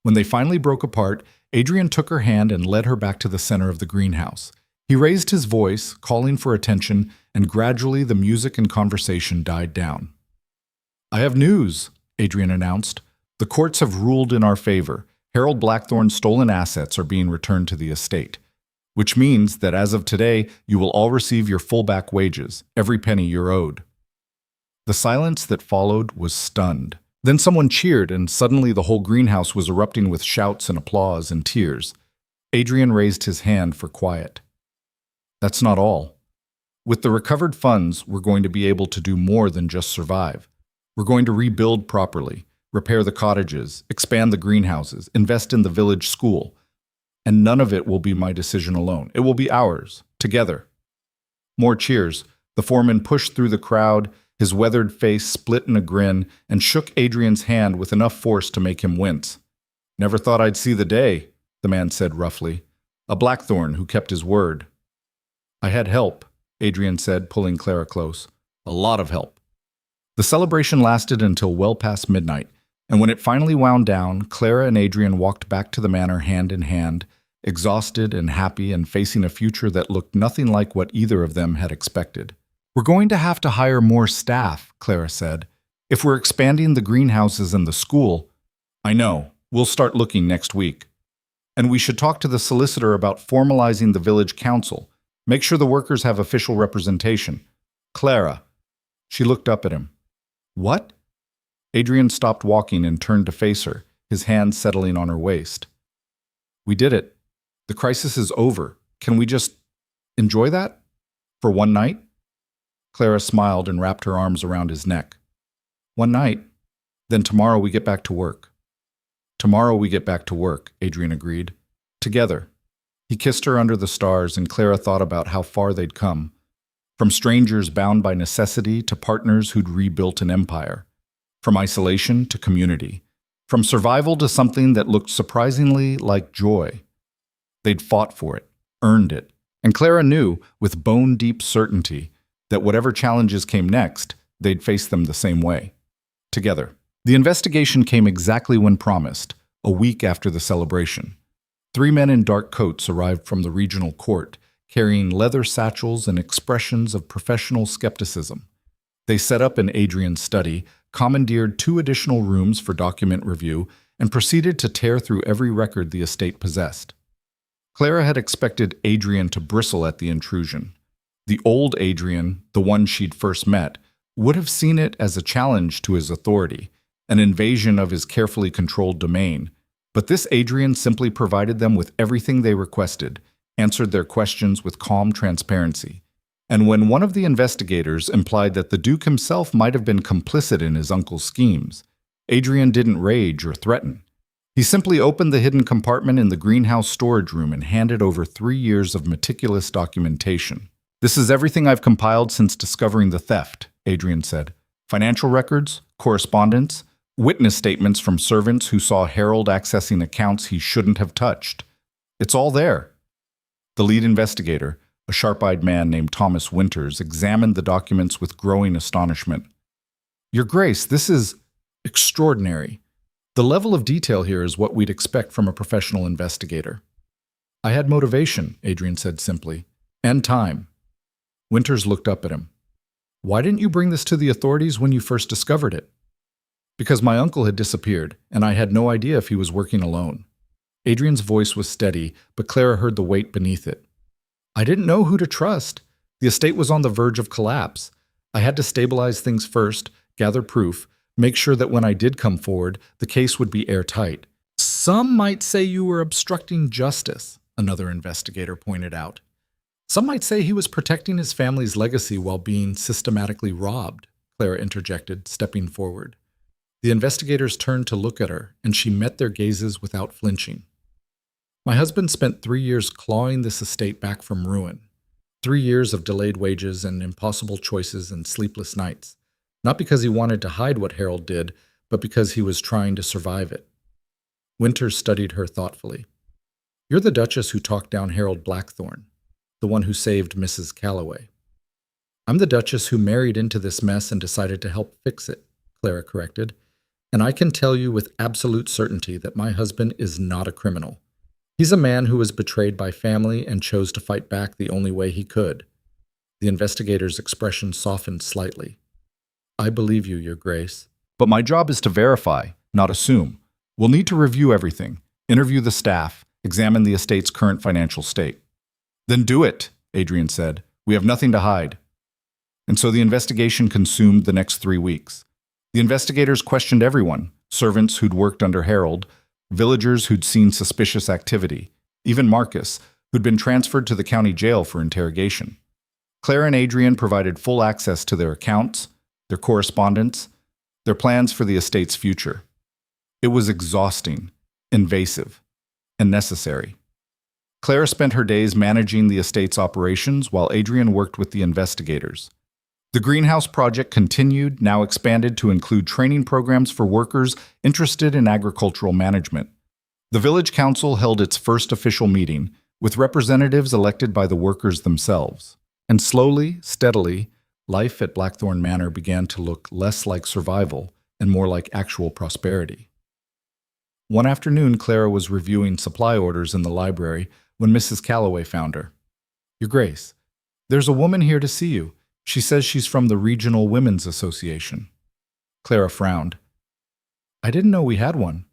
When they finally broke apart, Adrian took her hand and led her back to the center of the greenhouse. He raised his voice, calling for attention, and gradually the music and conversation died down. I have news, Adrian announced. The courts have ruled in our favor. Harold Blackthorne's stolen assets are being returned to the estate, which means that as of today, you will all receive your full back wages, every penny you're owed. The silence that followed was stunned. Then someone cheered, and suddenly the whole greenhouse was erupting with shouts and applause and tears. Adrian raised his hand for quiet. That's not all. With the recovered funds, we're going to be able to do more than just survive. We're going to rebuild properly, repair the cottages, expand the greenhouses, invest in the village school. And none of it will be my decision alone. It will be ours, together. More cheers. The foreman pushed through the crowd, his weathered face split in a grin, and shook Adrian's hand with enough force to make him wince. Never thought I'd see the day, the man said roughly. A Blackthorne who kept his word. I had help, Adrian said, pulling Clara close. A lot of help. The celebration lasted until well past midnight, and when it finally wound down, Clara and Adrian walked back to the manor hand in hand, exhausted and happy and facing a future that looked nothing like what either of them had expected. We're going to have to hire more staff, Clara said. If we're expanding the greenhouses and the school, I know, we'll start looking next week. And we should talk to the solicitor about formalizing the village council. Make sure the workers have official representation. Clara. She looked up at him. What? Adrian stopped walking and turned to face her, his hand settling on her waist. We did it. The crisis is over. Can we just enjoy that? For one night? Clara smiled and wrapped her arms around his neck. One night? Then tomorrow we get back to work. Tomorrow we get back to work, Adrian agreed. Together. He kissed her under the stars, and Clara thought about how far they'd come. From strangers bound by necessity to partners who'd rebuilt an empire. From isolation to community. From survival to something that looked surprisingly like joy. They'd fought for it, earned it, and Clara knew, with bone-deep certainty, that whatever challenges came next, they'd face them the same way. Together. The investigation came exactly when promised, a week after the celebration. 3 men in dark coats arrived from the regional court, carrying leather satchels and expressions of professional skepticism. They set up in Adrian's study, commandeered 2 additional rooms for document review, and proceeded to tear through every record the estate possessed. Clara had expected Adrian to bristle at the intrusion. The old Adrian, the one she'd first met, would have seen it as a challenge to his authority, an invasion of his carefully controlled domain. But this Adrian simply provided them with everything they requested, answered their questions with calm transparency. And when one of the investigators implied that the Duke himself might have been complicit in his uncle's schemes, Adrian didn't rage or threaten. He simply opened the hidden compartment in the greenhouse storage room and handed over 3 years of meticulous documentation. This is everything I've compiled since discovering the theft, Adrian said. Financial records, correspondence, witness statements from servants who saw Harold accessing accounts he shouldn't have touched. It's all there. The lead investigator, a sharp-eyed man named Thomas Winters, examined the documents with growing astonishment. Your Grace, this is extraordinary. The level of detail here is what we'd expect from a professional investigator. I had motivation, Adrian said simply, and time. Winters looked up at him. Why didn't you bring this to the authorities when you first discovered it? Because my uncle had disappeared, and I had no idea if he was working alone. Adrian's voice was steady, but Clara heard the weight beneath it. I didn't know who to trust. The estate was on the verge of collapse. I had to stabilize things first, gather proof, make sure that when I did come forward, the case would be airtight. Some might say you were obstructing justice, another investigator pointed out. Some might say he was protecting his family's legacy while being systematically robbed, Clara interjected, stepping forward. The investigators turned to look at her, and she met their gazes without flinching. My husband spent 3 years clawing this estate back from ruin. 3 years of delayed wages and impossible choices and sleepless nights. Not because he wanted to hide what Harold did, but because he was trying to survive it. Winters studied her thoughtfully. You're the Duchess who talked down Harold Blackthorne, the one who saved Mrs. Calloway. I'm the Duchess who married into this mess and decided to help fix it, Clara corrected. And I can tell you with absolute certainty that my husband is not a criminal. He's a man who was betrayed by family and chose to fight back the only way he could. The investigator's expression softened slightly. I believe you, Your Grace. But my job is to verify, not assume. We'll need to review everything, interview the staff, examine the estate's current financial state. Then do it, Adrian said. We have nothing to hide. And so the investigation consumed the next 3 weeks. The investigators questioned everyone, servants who'd worked under Harold, villagers who'd seen suspicious activity, even Marcus, who'd been transferred to the county jail for interrogation. Clara and Adrian provided full access to their accounts, their correspondence, their plans for the estate's future. It was exhausting, invasive, and necessary. Clara spent her days managing the estate's operations while Adrian worked with the investigators. The greenhouse project continued, now expanded to include training programs for workers interested in agricultural management. The village council held its first official meeting, with representatives elected by the workers themselves. And slowly, steadily, life at Blackthorne Manor began to look less like survival and more like actual prosperity. One afternoon, Clara was reviewing supply orders in the library when Mrs. Calloway found her. Your Grace, there's a woman here to see you. She says she's from the Regional Women's Association. Clara frowned. I didn't know we had one.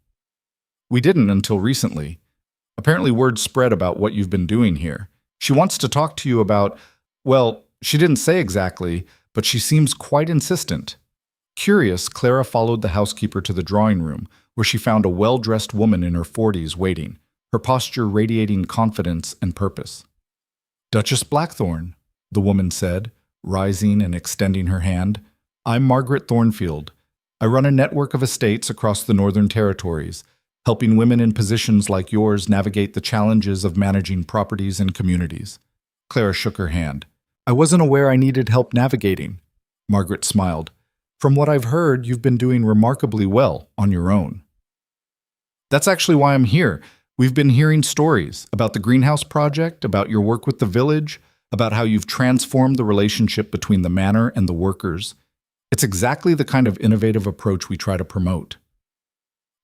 We didn't until recently. Apparently word spread about what you've been doing here. She wants to talk to you about, well, she didn't say exactly, but she seems quite insistent. Curious, Clara followed the housekeeper to the drawing room, where she found a well-dressed woman in her 40s waiting, her posture radiating confidence and purpose. Duchess Blackthorne, the woman said, rising and extending her hand. I'm Margaret Thornfield. I run a network of estates across the Northern Territories, helping women in positions like yours navigate the challenges of managing properties and communities. Clara shook her hand. I wasn't aware I needed help navigating. Margaret smiled. From what I've heard, you've been doing remarkably well on your own. That's actually why I'm here. We've been hearing stories about the greenhouse project, about your work with the village, about how you've transformed the relationship between the manor and the workers. It's exactly the kind of innovative approach we try to promote.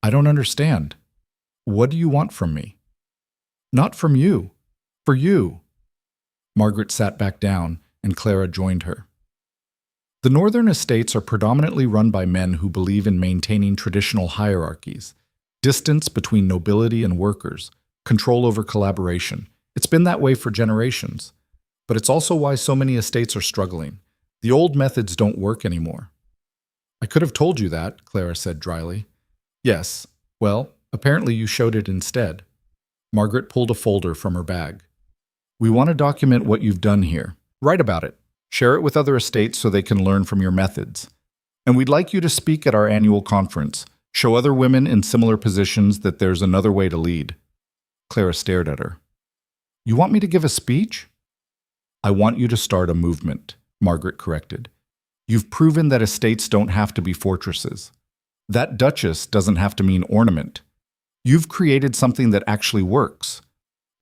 I don't understand. What do you want from me? Not from you. For you. Margaret sat back down, and Clara joined her. The northern estates are predominantly run by men who believe in maintaining traditional hierarchies, distance between nobility and workers, control over collaboration. It's been that way for generations. But it's also why so many estates are struggling. The old methods don't work anymore. I could have told you that, Clara said dryly. Yes. Well, apparently you showed it instead. Margaret pulled a folder from her bag. We want to document what you've done here. Write about it. Share it with other estates so they can learn from your methods. And we'd like you to speak at our annual conference. Show other women in similar positions that there's another way to lead. Clara stared at her. You want me to give a speech? I want you to start a movement, Margaret corrected. You've proven that estates don't have to be fortresses. That duchess doesn't have to mean ornament. You've created something that actually works.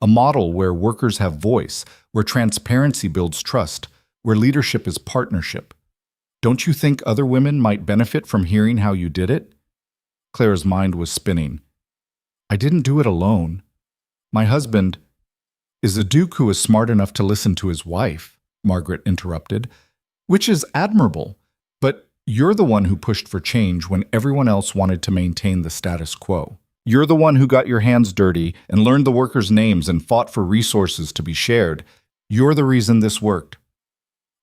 a model where workers have voice, where transparency builds trust, where leadership is partnership. Don't you think other women might benefit from hearing how you did it? Clara's mind was spinning. I didn't do it alone. My husband is a duke who is smart enough to listen to his wife, Margaret interrupted, which is admirable. But you're the one who pushed for change when everyone else wanted to maintain the status quo. You're the one who got your hands dirty and learned the workers' names and fought for resources to be shared. You're the reason this worked.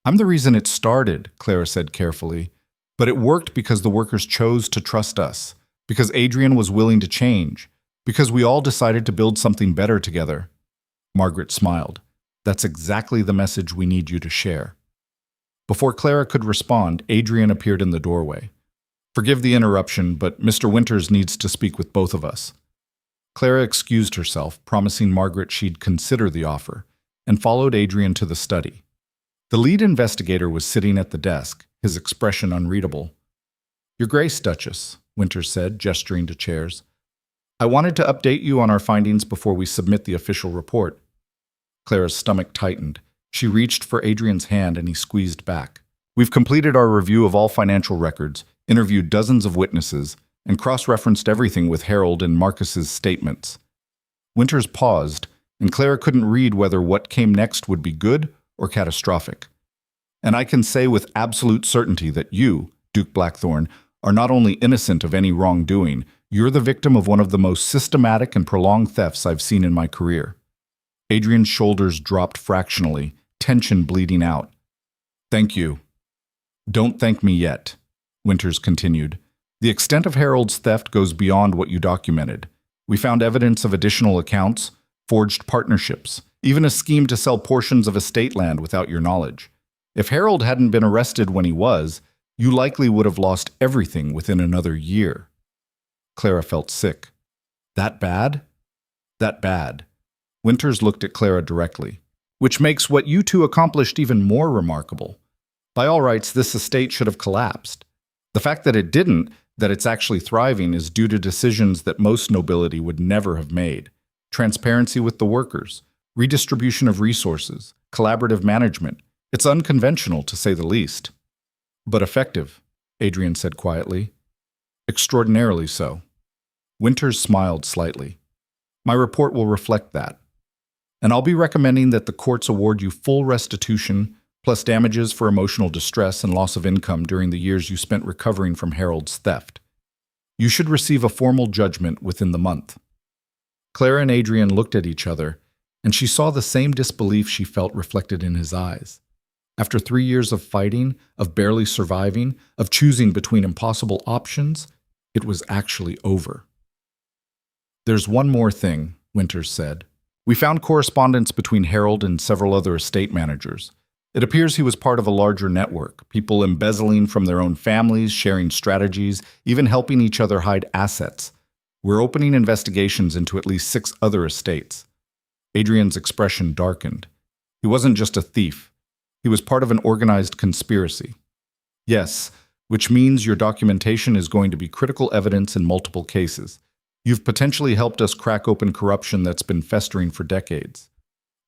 I'm the reason it started, Clara said carefully. But it worked because the workers chose to trust us, because Adrian was willing to change, because we all decided to build something better together. Margaret smiled. That's exactly the message we need you to share. Before Clara could respond, Adrian appeared in the doorway. Forgive the interruption, but Mr. Winters needs to speak with both of us. Clara excused herself, promising Margaret she'd consider the offer, and followed Adrian to the study. The lead investigator was sitting at the desk, his expression unreadable. Your Grace, Duchess, Winters said, gesturing to chairs. I wanted to update you on our findings before we submit the official report. Clara's stomach tightened. She reached for Adrian's hand and he squeezed back. We've completed our review of all financial records, interviewed dozens of witnesses, and cross-referenced everything with Harold and Marcus's statements. Winters paused, and Clara couldn't read whether what came next would be good or catastrophic. And I can say with absolute certainty that you, Duke Blackthorne, are not only innocent of any wrongdoing, you're the victim of one of the most systematic and prolonged thefts I've seen in my career. Adrian's shoulders dropped fractionally, tension bleeding out. Thank you. Don't thank me yet, Winters continued. The extent of Harold's theft goes beyond what you documented. We found evidence of additional accounts, forged partnerships, even a scheme to sell portions of estate land without your knowledge. If Harold hadn't been arrested when he was, you likely would have lost everything within another year. Clara felt sick. That bad? That bad. Winters looked at Clara directly. Which makes what you two accomplished even more remarkable. By all rights, this estate should have collapsed. The fact that it didn't, that it's actually thriving, is due to decisions that most nobility would never have made. Transparency with the workers, redistribution of resources, collaborative management. It's unconventional, to say the least. But effective, Adrian said quietly. Extraordinarily so. Winters smiled slightly. My report will reflect that. And I'll be recommending that the courts award you full restitution, plus damages for emotional distress and loss of income during the years you spent recovering from Harold's theft. You should receive a formal judgment within the month. Clara and Adrian looked at each other, and she saw the same disbelief she felt reflected in his eyes. After 3 years of fighting, of barely surviving, of choosing between impossible options, it was actually over. There's one more thing, Winters said. We found correspondence between Harold and several other estate managers. It appears he was part of a larger network, people embezzling from their own families, sharing strategies, even helping each other hide assets. We're opening investigations into at least 6 other estates. Adrian's expression darkened. He wasn't just a thief. He was part of an organized conspiracy. Yes, which means your documentation is going to be critical evidence in multiple cases. You've potentially helped us crack open corruption that's been festering for decades.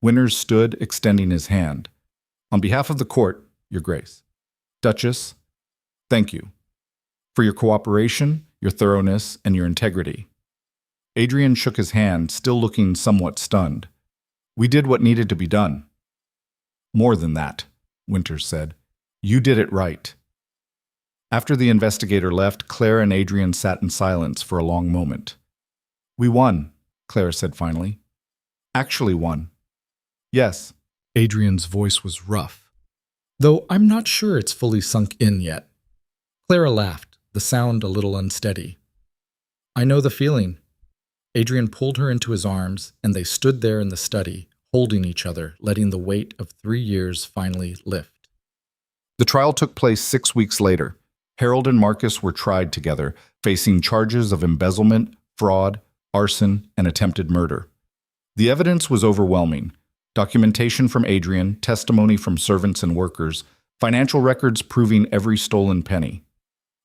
Winters stood, extending his hand. On behalf of the court, Your Grace. Duchess, thank you for your cooperation, your thoroughness, and your integrity. Adrian shook his hand, still looking somewhat stunned. We did what needed to be done. More than that, Winters said. You did it right. After the investigator left, Clara and Adrian sat in silence for a long moment. We won, Clara said finally. Actually won. Yes. Adrian's voice was rough, though I'm not sure it's fully sunk in yet. Clara laughed, the sound a little unsteady. I know the feeling. Adrian pulled her into his arms, and they stood there in the study, holding each other, letting the weight of 3 years finally lift. The trial took place 6 weeks later. Harold and Marcus were tried together, facing charges of embezzlement, fraud, arson, and attempted murder. The evidence was overwhelming. Documentation from Adrian, testimony from servants and workers, financial records proving every stolen penny.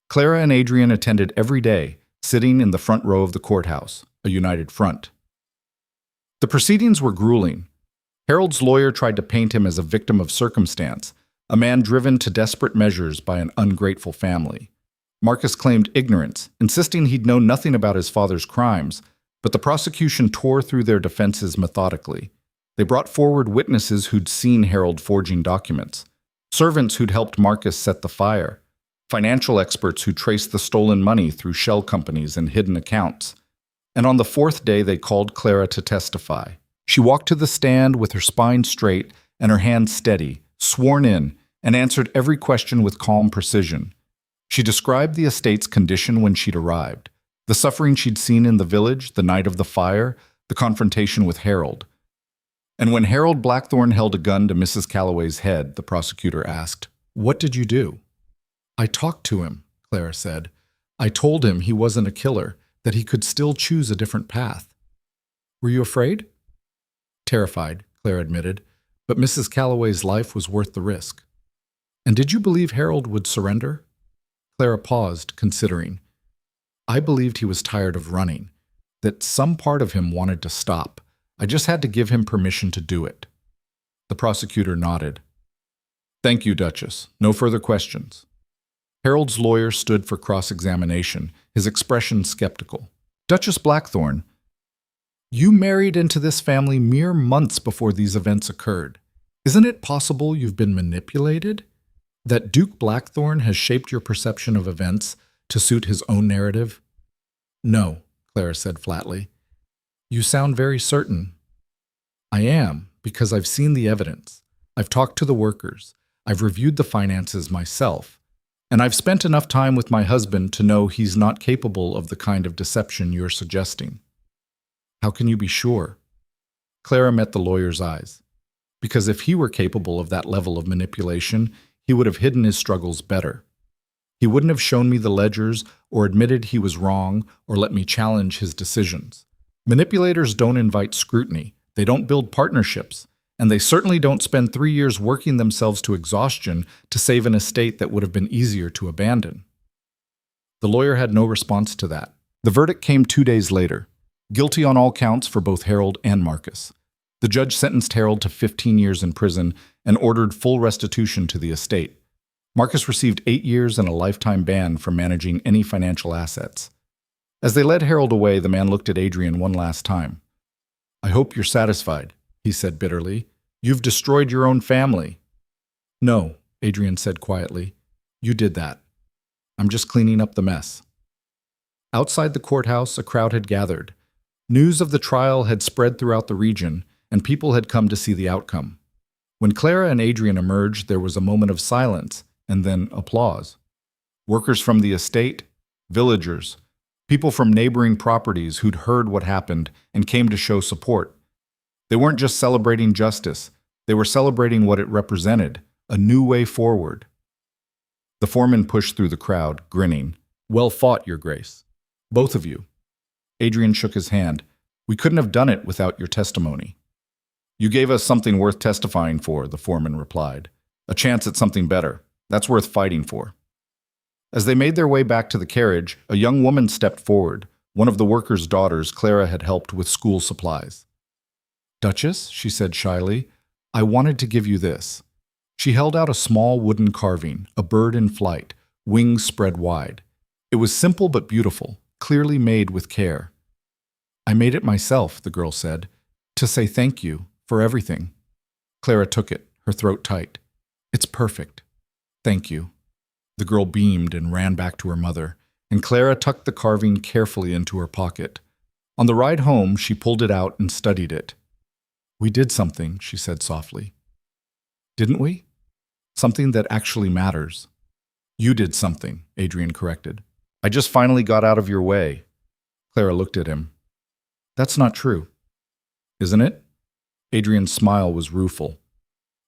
Clara and Adrian attended every day, sitting in the front row of the courthouse, a united front. The proceedings were grueling. Harold's lawyer tried to paint him as a victim of circumstance, a man driven to desperate measures by an ungrateful family. Marcus claimed ignorance, insisting he'd known nothing about his father's crimes, but the prosecution tore through their defenses methodically. They brought forward witnesses who'd seen Harold forging documents, servants who'd helped Marcus set the fire, financial experts who traced the stolen money through shell companies and hidden accounts. And on the fourth day, they called Clara to testify. She walked to the stand with her spine straight and her hands steady, sworn in, and answered every question with calm precision. She described the estate's condition when she'd arrived, the suffering she'd seen in the village, the night of the fire, the confrontation with Harold. And when Harold Blackthorne held a gun to Mrs. Calloway's head, the prosecutor asked, "What did you do?" "I talked to him," Clara said. "I told him he wasn't a killer, that he could still choose a different path." "Were you afraid?" "Terrified," Clara admitted, "but Mrs. Calloway's life was worth the risk." "And did you believe Harold would surrender?" Clara paused, considering. "I believed he was tired of running, that some part of him wanted to stop. I just had to give him permission to do it." The prosecutor nodded. "Thank you, Duchess. No further questions." Harold's lawyer stood for cross-examination, his expression skeptical. "Duchess Blackthorne, you married into this family mere months before these events occurred. Isn't it possible you've been manipulated? That Duke Blackthorne has shaped your perception of events to suit his own narrative?" "No," Clara said flatly. "You sound very certain." "I am, because I've seen the evidence. I've talked to the workers. I've reviewed the finances myself. And I've spent enough time with my husband to know he's not capable of the kind of deception you're suggesting." "How can you be sure?" Clara met the lawyer's eyes. "Because if he were capable of that level of manipulation, he would have hidden his struggles better. He wouldn't have shown me the ledgers or admitted he was wrong or let me challenge his decisions. Manipulators don't invite scrutiny. They don't build partnerships. And they certainly don't spend 3 years working themselves to exhaustion to save an estate that would have been easier to abandon." The lawyer had no response to that. The verdict came 2 days later. Guilty on all counts for both Harold and Marcus. The judge sentenced Harold to 15 years in prison and ordered full restitution to the estate. Marcus received 8 years and a lifetime ban from managing any financial assets. As they led Harold away, the man looked at Adrian one last time. "I hope you're satisfied," he said bitterly. "You've destroyed your own family." "No," Adrian said quietly. "You did that. I'm just cleaning up the mess." Outside the courthouse, a crowd had gathered. News of the trial had spread throughout the region, and people had come to see the outcome. When Clara and Adrian emerged, there was a moment of silence, and then applause. Workers from the estate, villagers, people from neighboring properties who'd heard what happened and came to show support. They weren't just celebrating justice, they were celebrating what it represented, a new way forward. The foreman pushed through the crowd, grinning. "Well fought, Your Grace. Both of you." Adrian shook his hand. "We couldn't have done it without your testimony." "You gave us something worth testifying for," the foreman replied. "A chance at something better. That's worth fighting for." As they made their way back to the carriage, a young woman stepped forward, one of the workers' daughters Clara had helped with school supplies. "Duchess," she said shyly, "I wanted to give you this." She held out a small wooden carving, a bird in flight, wings spread wide. It was simple but beautiful, clearly made with care. "I made it myself," the girl said, "to say thank you for everything." Clara took it, her throat tight. "It's perfect. Thank you." The girl beamed and ran back to her mother, and Clara tucked the carving carefully into her pocket. On the ride home, she pulled it out and studied it. "We did something," she said softly. "Didn't we? Something that actually matters." "You did something," Adrian corrected. "I just finally got out of your way." Clara looked at him. "That's not true." "Isn't it?" Adrian's smile was rueful.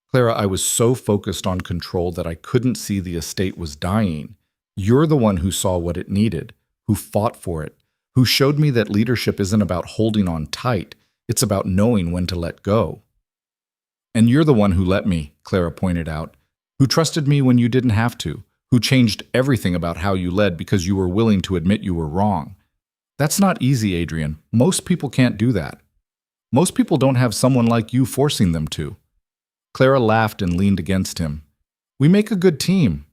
"Clara, I was so focused on control that I couldn't see the estate was dying. You're the one who saw what it needed, who fought for it, who showed me that leadership isn't about holding on tight, it's about knowing when to let go." "And you're the one who let me," Clara pointed out, "who trusted me when you didn't have to, who changed everything about how you led because you were willing to admit you were wrong. That's not easy, Adrian. Most people can't do that." Most people don't have someone like you forcing them to. Clara laughed and leaned against him. We make a good team.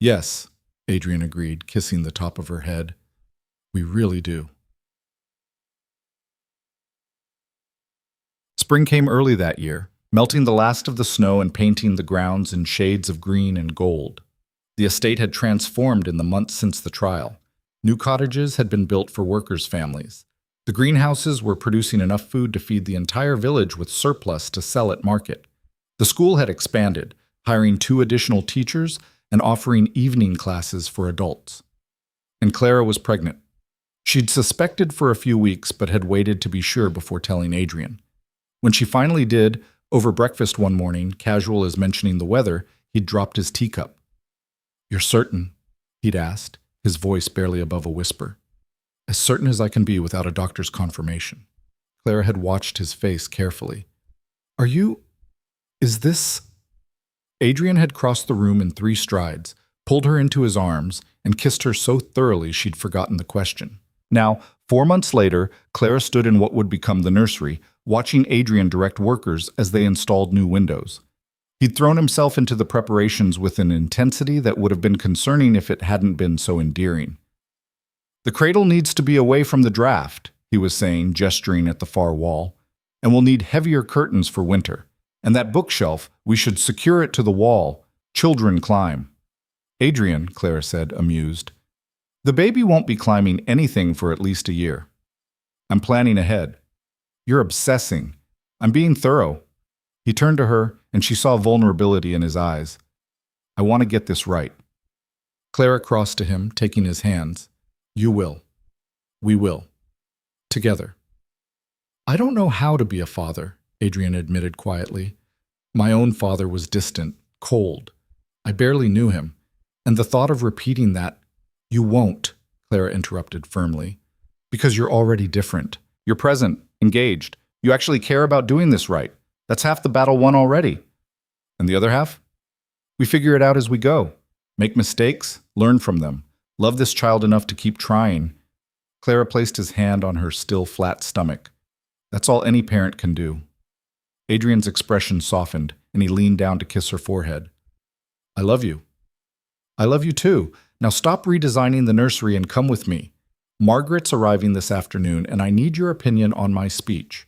Yes, Adrian agreed, kissing the top of her head. We really do. Spring came early that year, melting the last of the snow and painting the grounds in shades of green and gold. The estate had transformed in the months since the trial. New cottages had been built for workers' families. The greenhouses were producing enough food to feed the entire village with surplus to sell at market. The school had expanded, hiring 2 additional teachers and offering evening classes for adults. And Clara was pregnant. She'd suspected for a few weeks but had waited to be sure before telling Adrian. When she finally did, over breakfast one morning, casual as mentioning the weather, he'd dropped his teacup. You're certain? He'd asked, his voice barely above a whisper. As certain as I can be without a doctor's confirmation. Clara had watched his face carefully. Are you... is this... Adrian had crossed the room in 3 strides, pulled her into his arms, and kissed her so thoroughly she'd forgotten the question. Now, 4 months later, Clara stood in what would become the nursery, watching Adrian direct workers as they installed new windows. He'd thrown himself into the preparations with an intensity that would have been concerning if it hadn't been so endearing. The cradle needs to be away from the draft, he was saying, gesturing at the far wall, and we'll need heavier curtains for winter. And that bookshelf, we should secure it to the wall. Children climb. Adrian, Clara said, amused. The baby won't be climbing anything for at least a year. I'm planning ahead. You're obsessing. I'm being thorough. He turned to her, and she saw vulnerability in his eyes. I want to get this right. Clara crossed to him, taking his hands. You will. We will. Together. I don't know how to be a father, Adrian admitted quietly. My own father was distant, cold. I barely knew him. And the thought of repeating that, you won't, Clara interrupted firmly. Because you're already different. You're present, engaged. You actually care about doing this right. That's half the battle won already. And the other half? We figure it out as we go. Make mistakes, learn from them. Love this child enough to keep trying. Clara placed his hand on her still flat stomach. That's all any parent can do. Adrian's expression softened, and he leaned down to kiss her forehead. I love you. I love you too. Now stop redesigning the nursery and come with me. Margaret's arriving this afternoon, and I need your opinion on my speech.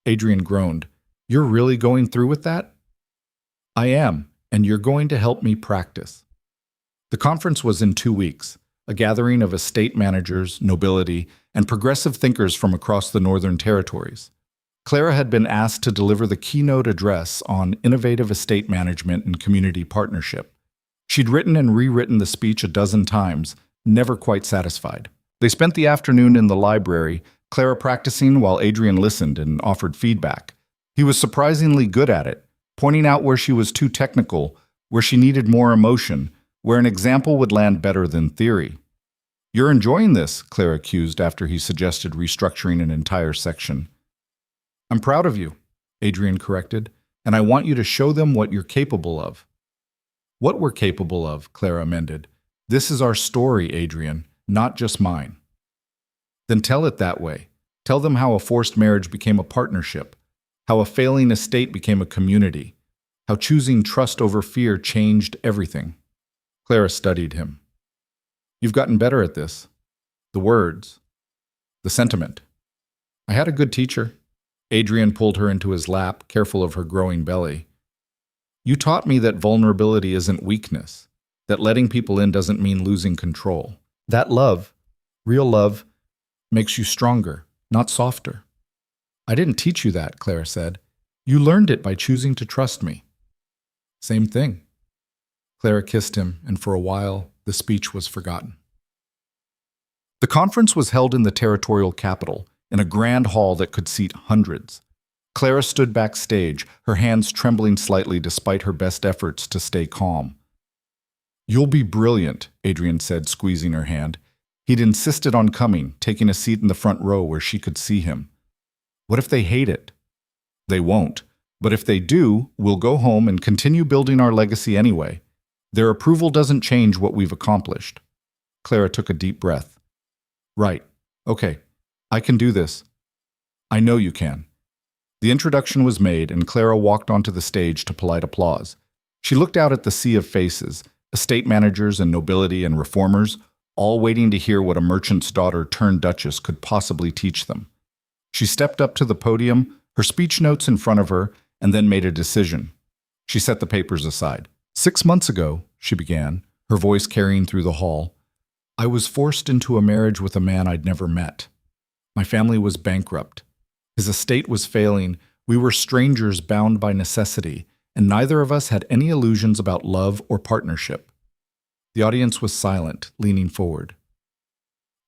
Adrian groaned. You're really going through with that? I am, and you're going to help me practice. The conference was in 2 weeks, a gathering of estate managers, nobility, and progressive thinkers from across the Northern Territories. Clara had been asked to deliver the keynote address on innovative estate management and community partnership. She'd written and rewritten the speech a dozen times, never quite satisfied. They spent the afternoon in the library, Clara practicing while Adrian listened and offered feedback. He was surprisingly good at it, pointing out where she was too technical, where she needed more emotion, where an example would land better than theory. You're enjoying this, Clara accused after he suggested restructuring an entire section. I'm proud of you, Adrian corrected, and I want you to show them what you're capable of. What we're capable of, Clara amended. This is our story, Adrian, not just mine. Then tell it that way. Tell them how a forced marriage became a partnership, how a failing estate became a community, how choosing trust over fear changed everything. Clara studied him. You've gotten better at this. The words. The sentiment. I had a good teacher. Adrian pulled her into his lap, careful of her growing belly. You taught me that vulnerability isn't weakness, that letting people in doesn't mean losing control. That love, real love, makes you stronger, not softer. I didn't teach you that, Clara said. You learned it by choosing to trust me. Same thing. Clara kissed him, and for a while, the speech was forgotten. The conference was held in the territorial capital, in a grand hall that could seat hundreds. Clara stood backstage, her hands trembling slightly despite her best efforts to stay calm. You'll be brilliant, Adrian said, squeezing her hand. He'd insisted on coming, taking a seat in the front row where she could see him. What if they hate it? They won't. But if they do, we'll go home and continue building our legacy anyway. Their approval doesn't change what we've accomplished. Clara took a deep breath. Right. Okay. I can do this. I know you can. The introduction was made, and Clara walked onto the stage to polite applause. She looked out at the sea of faces, estate managers and nobility and reformers, all waiting to hear what a merchant's daughter turned duchess could possibly teach them. She stepped up to the podium, her speech notes in front of her, and then made a decision. She set the papers aside. 6 months ago, she began, her voice carrying through the hall, I was forced into a marriage with a man I'd never met. My family was bankrupt. His estate was failing. We were strangers bound by necessity, and neither of us had any illusions about love or partnership. The audience was silent, leaning forward.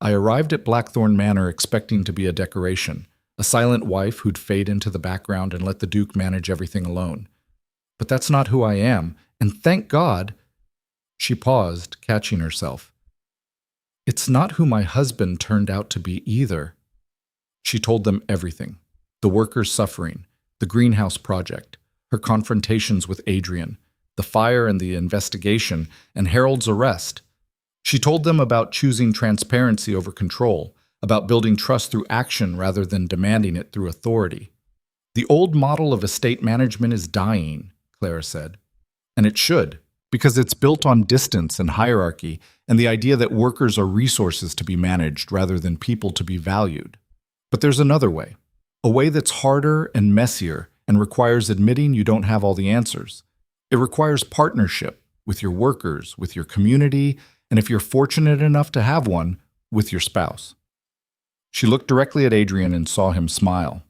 I arrived at Blackthorne Manor expecting to be a decoration, a silent wife who'd fade into the background and let the Duke manage everything alone. But that's not who I am, and thank God. She paused, catching herself. It's not who my husband turned out to be either. She told them everything. The workers' suffering, the greenhouse project, her confrontations with Adrian, the fire and the investigation, and Harold's arrest. She told them about choosing transparency over control, about building trust through action rather than demanding it through authority. The old model of estate management is dying, Clara said. And it should, because it's built on distance and hierarchy and the idea that workers are resources to be managed rather than people to be valued. But there's another way, a way that's harder and messier and requires admitting you don't have all the answers. It requires partnership with your workers, with your community, and if you're fortunate enough to have one, with your spouse. She looked directly at Adrian and saw him smile.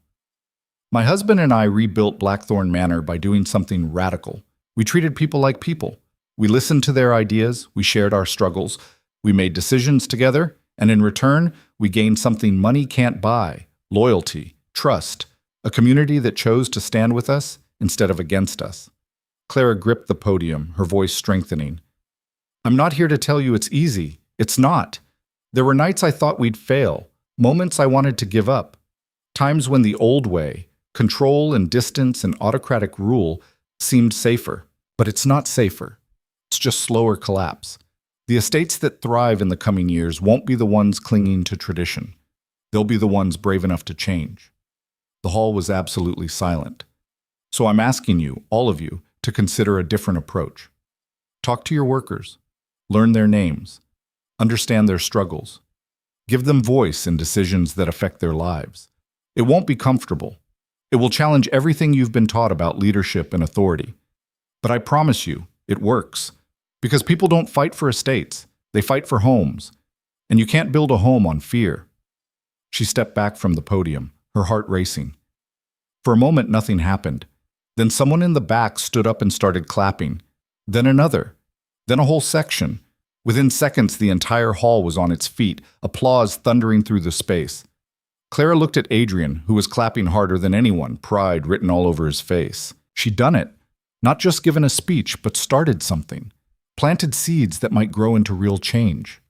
My husband and I rebuilt Blackthorne Manor by doing something radical. We treated people like people. We listened to their ideas, we shared our struggles, we made decisions together, and in return, we gained something money can't buy: loyalty, trust, a community that chose to stand with us instead of against us. Clara gripped the podium, her voice strengthening. I'm not here to tell you it's easy. It's not. There were nights I thought we'd fail, moments I wanted to give up, times when the old way, control and distance and autocratic rule, seemed safer. But it's not safer. It's just slower collapse. The estates that thrive in the coming years won't be the ones clinging to tradition. They'll be the ones brave enough to change. The hall was absolutely silent. So I'm asking you, all of you, to consider a different approach. Talk to your workers. Learn their names. Understand their struggles. Give them voice in decisions that affect their lives. It won't be comfortable. It will challenge everything you've been taught about leadership and authority. But I promise you, it works. Because people don't fight for estates. They fight for homes. And you can't build a home on fear. She stepped back from the podium, her heart racing. For a moment, nothing happened. Then someone in the back stood up and started clapping. Then another. Then a whole section. Within seconds, the entire hall was on its feet, applause thundering through the space. Clara looked at Adrian, who was clapping harder than anyone, pride written all over his face. She'd done it. Not just given a speech, but started something. Planted seeds that might grow into real change.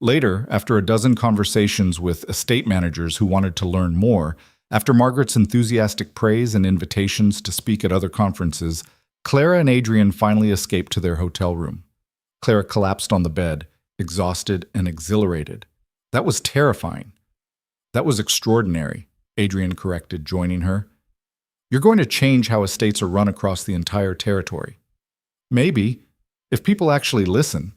Later, after a dozen conversations with estate managers who wanted to learn more, after Margaret's enthusiastic praise and invitations to speak at other conferences, Clara and Adrian finally escaped to their hotel room. Clara collapsed on the bed, exhausted and exhilarated. That was terrifying. That was extraordinary, Adrian corrected, joining her. You're going to change how estates are run across the entire territory. Maybe, if people actually listen.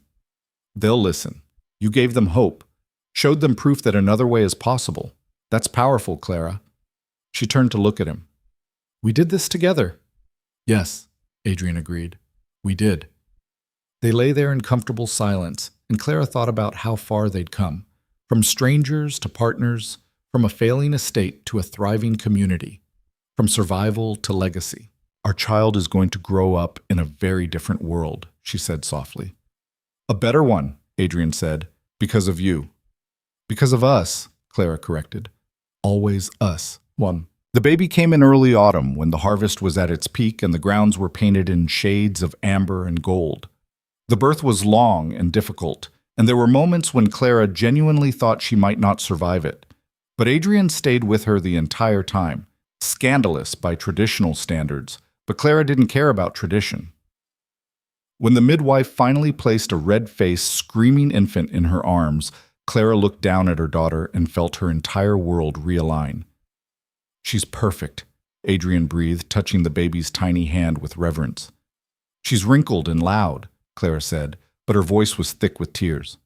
They'll listen. You gave them hope, showed them proof that another way is possible. That's powerful, Clara. She turned to look at him. We did this together. Yes, Adrian agreed. We did. They lay there in comfortable silence, and Clara thought about how far they'd come. From strangers to partners, from a failing estate to a thriving community, from survival to legacy. Our child is going to grow up in a very different world, she said softly. A better one, Adrian said, because of you. Because of us, Clara corrected. Always us. One. The baby came in early autumn when the harvest was at its peak and the grounds were painted in shades of amber and gold. The birth was long and difficult, and there were moments when Clara genuinely thought she might not survive it. But Adrian stayed with her the entire time, scandalous by traditional standards, but Clara didn't care about tradition. When the midwife finally placed a red-faced, screaming infant in her arms, Clara looked down at her daughter and felt her entire world realign. She's perfect, Adrian breathed, touching the baby's tiny hand with reverence. She's wrinkled and loud, Clara said, but her voice was thick with tears.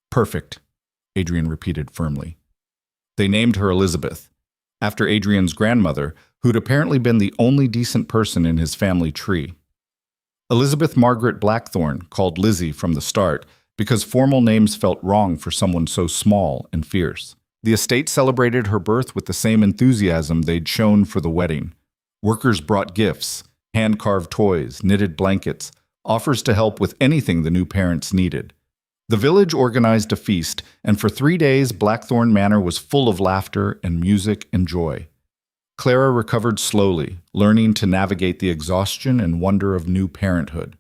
Perfect, Adrian repeated firmly. They named her Elizabeth, after Adrian's grandmother, who'd apparently been the only decent person in his family tree. Elizabeth Margaret Blackthorne, called Lizzie from the start, because formal names felt wrong for someone so small and fierce. The estate celebrated her birth with the same enthusiasm they'd shown for the wedding. Workers brought gifts, hand-carved toys, knitted blankets, offers to help with anything the new parents needed. The village organized a feast, and for 3 days Blackthorne Manor was full of laughter and music and joy. Clara recovered slowly, learning to navigate the exhaustion and wonder of new parenthood.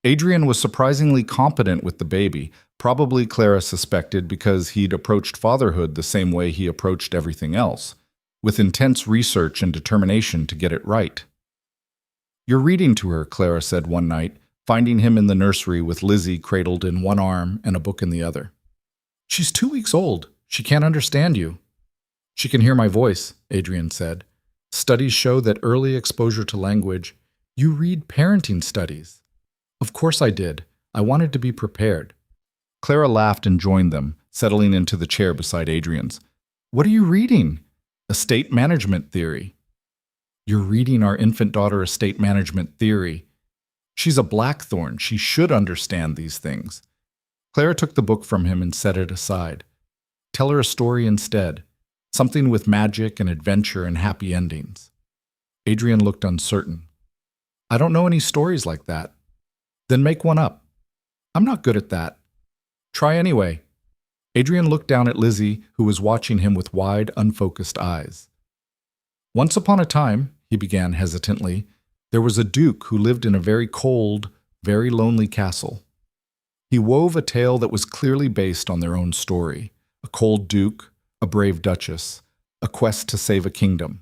Adrian was surprisingly competent with the baby, probably Clara suspected because he'd approached fatherhood the same way he approached everything else, with intense research and determination to get it right. "You're reading to her," Clara said one night, finding him in the nursery with Lizzie cradled in one arm and a book in the other. "She's 2 weeks old. She can't understand you." "She can hear my voice," Adrian said. "Studies show that early exposure to language—" "You read parenting studies." "Of course I did. I wanted to be prepared." Clara laughed and joined them, settling into the chair beside Adrian's. "What are you reading?" "Estate management theory." "You're reading our infant daughter estate management theory. She's a Blackthorne. She should understand these things." Clara took the book from him and set it aside. "Tell her a story instead. Something with magic and adventure and happy endings." Adrian looked uncertain. "I don't know any stories like that." "Then make one up." "I'm not good at that." "Try anyway." Adrian looked down at Lizzie, who was watching him with wide, unfocused eyes. "Once upon a time," he began hesitantly, "there was a duke who lived in a very cold, very lonely castle. He wove a tale that was clearly based on their own story. A cold duke, a brave duchess, a quest to save a kingdom.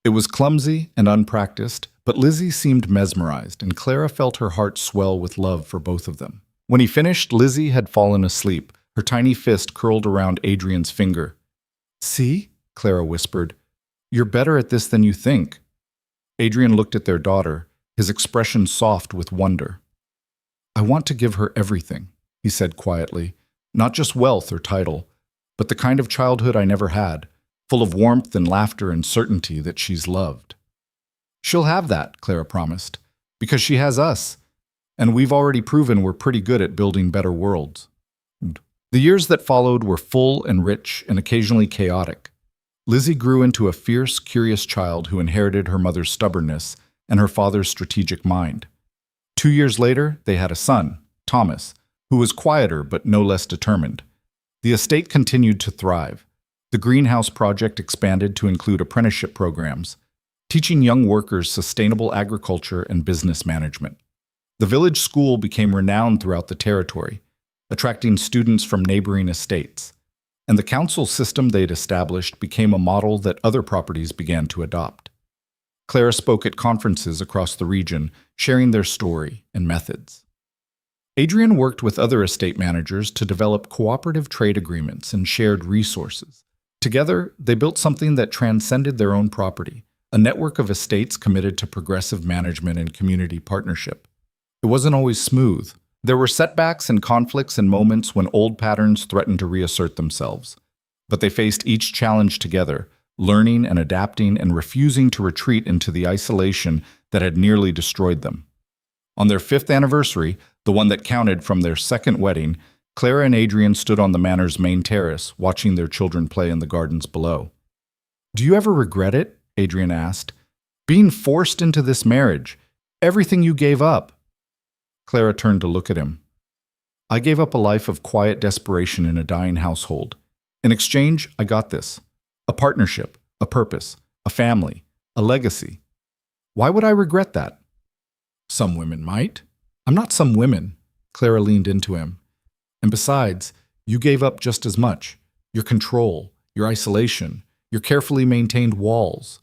It was clumsy and unpracticed, but Lizzie seemed mesmerized, and Clara felt her heart swell with love for both of them. When he finished, Lizzie had fallen asleep, her tiny fist curled around Adrian's finger. "See?" Clara whispered. "You're better at this than you think." Adrian looked at their daughter, his expression soft with wonder. "I want to give her everything," he said quietly, "not just wealth or title, but the kind of childhood I never had, full of warmth and laughter and certainty that she's loved." "She'll have that," Clara promised, "because she has us, and we've already proven we're pretty good at building better worlds." The years that followed were full and rich and occasionally chaotic. Lizzie grew into a fierce, curious child who inherited her mother's stubbornness and her father's strategic mind. 2 years later, they had a son, Thomas, who was quieter but no less determined. The estate continued to thrive. The greenhouse project expanded to include apprenticeship programs, teaching young workers sustainable agriculture and business management. The village school became renowned throughout the territory, attracting students from neighboring estates, and the council system they'd established became a model that other properties began to adopt. Clara spoke at conferences across the region, sharing their story and methods. Adrian worked with other estate managers to develop cooperative trade agreements and shared resources. Together, they built something that transcended their own property, a network of estates committed to progressive management and community partnership. It wasn't always smooth. There were setbacks and conflicts and moments when old patterns threatened to reassert themselves. But they faced each challenge together, learning and adapting and refusing to retreat into the isolation that had nearly destroyed them. On their 5th anniversary, the one that counted from their second wedding, Clara and Adrian stood on the manor's main terrace, watching their children play in the gardens below. "Do you ever regret it?" Adrian asked. "Being forced into this marriage, everything you gave up." Clara turned to look at him. "I gave up a life of quiet desperation in a dying household. In exchange, I got this. A partnership, a purpose, a family, a legacy. Why would I regret that?" "Some women might." "I'm not some women." Clara leaned into him. "And besides, you gave up just as much. Your control, your isolation, your carefully maintained walls."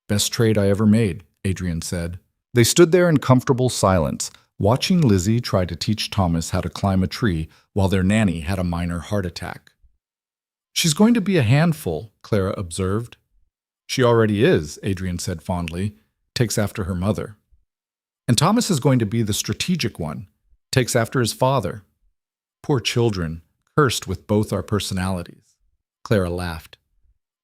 "Best trade I ever made," Adrian said. They stood there in comfortable silence, watching Lizzie try to teach Thomas how to climb a tree while their nanny had a minor heart attack. "She's going to be a handful," Clara observed. She already is, Adrian said fondly, takes after her mother. And Thomas is going to be the strategic one, takes after his father. Poor children, cursed with both our personalities. Clara laughed.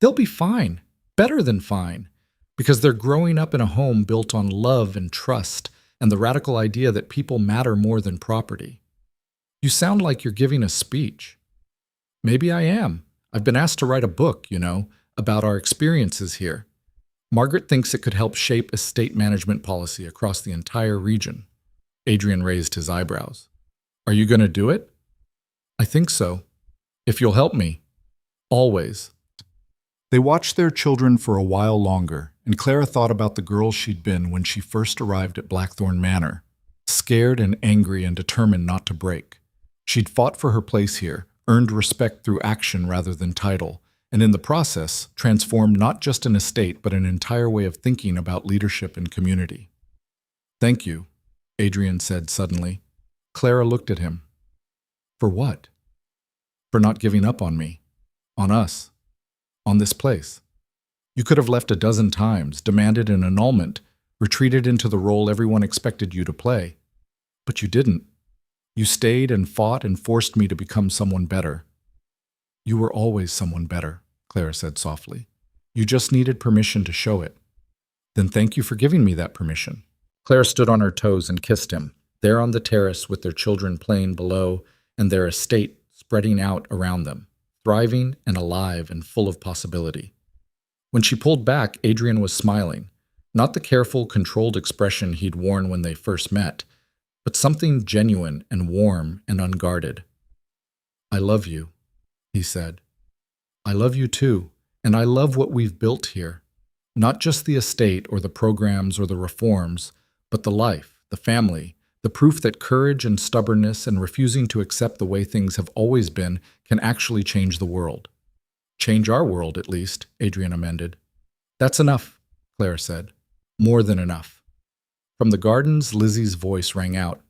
They'll be fine, better than fine, because they're growing up in a home built on love and trust and the radical idea that people matter more than property. You sound like you're giving a speech. Maybe I am. I've been asked to write a book, about our experiences here. Margaret thinks it could help shape estate management policy across the entire region. Adrian raised his eyebrows. Are you going to do it? I think so. If you'll help me. Always. They watched their children for a while longer, and Clara thought about the girl she'd been when she first arrived at Blackthorne Manor, scared and angry and determined not to break. She'd fought for her place here, earned respect through action rather than title, and in the process, transformed not just an estate but an entire way of thinking about leadership and community. Thank you, Adrian said suddenly. Clara looked at him. For what? For not giving up on me, on us, on this place. You could have left a dozen times, demanded an annulment, retreated into the role everyone expected you to play. But you didn't. You stayed and fought and forced me to become someone better. You were always someone better, Clara said softly. You just needed permission to show it. Then thank you for giving me that permission. Clara stood on her toes and kissed him, there on the terrace with their children playing below and their estate spreading out around them, thriving and alive and full of possibility. When she pulled back, Adrian was smiling, not the careful, controlled expression he'd worn when they first met, but something genuine and warm and unguarded. I love you, he said. I love you too, and I love what we've built here. Not just the estate or the programs or the reforms, but the life, the family, the proof that courage and stubbornness and refusing to accept the way things have always been can actually change the world. Change our world, at least, Adrian amended. That's enough, Clara said. More than enough. From the gardens, Lizzie's voice rang out.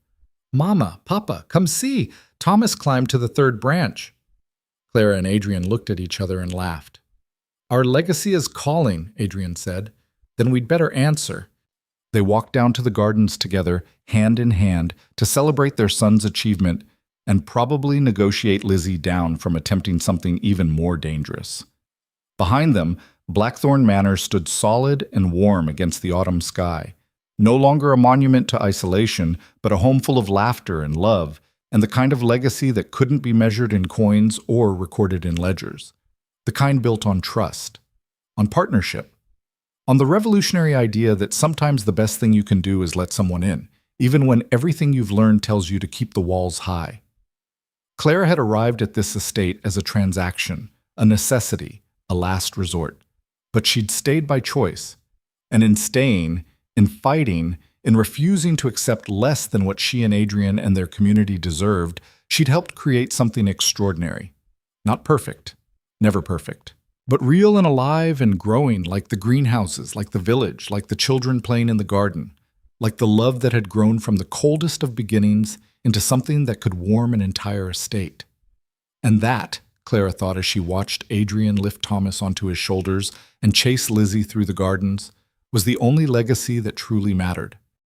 Mama, Papa, come see! Thomas climbed to the third branch. Clara and Adrian looked at each other and laughed. Our legacy is calling, Adrian said. Then we'd better answer. They walked down to the gardens together, hand in hand, to celebrate their son's achievement and probably negotiate Lizzie down from attempting something even more dangerous. Behind them, Blackthorne Manor stood solid and warm against the autumn sky, no longer a monument to isolation, but a home full of laughter and love, and the kind of legacy that couldn't be measured in coins or recorded in ledgers. The kind built on trust, on partnership, on the revolutionary idea that sometimes the best thing you can do is let someone in, even when everything you've learned tells you to keep the walls high. Clara had arrived at this estate as a transaction, a necessity, a last resort. But she'd stayed by choice, and in staying, in fighting, in refusing to accept less than what she and Adrian and their community deserved, she'd helped create something extraordinary. Not perfect, never perfect, but real and alive and growing, like the greenhouses, like the village, like the children playing in the garden, like the love that had grown from the coldest of beginnings into something that could warm an entire estate. And that, Clara thought as she watched Adrian lift Thomas onto his shoulders and chase Lizzie through the gardens, was the only legacy that truly mattered.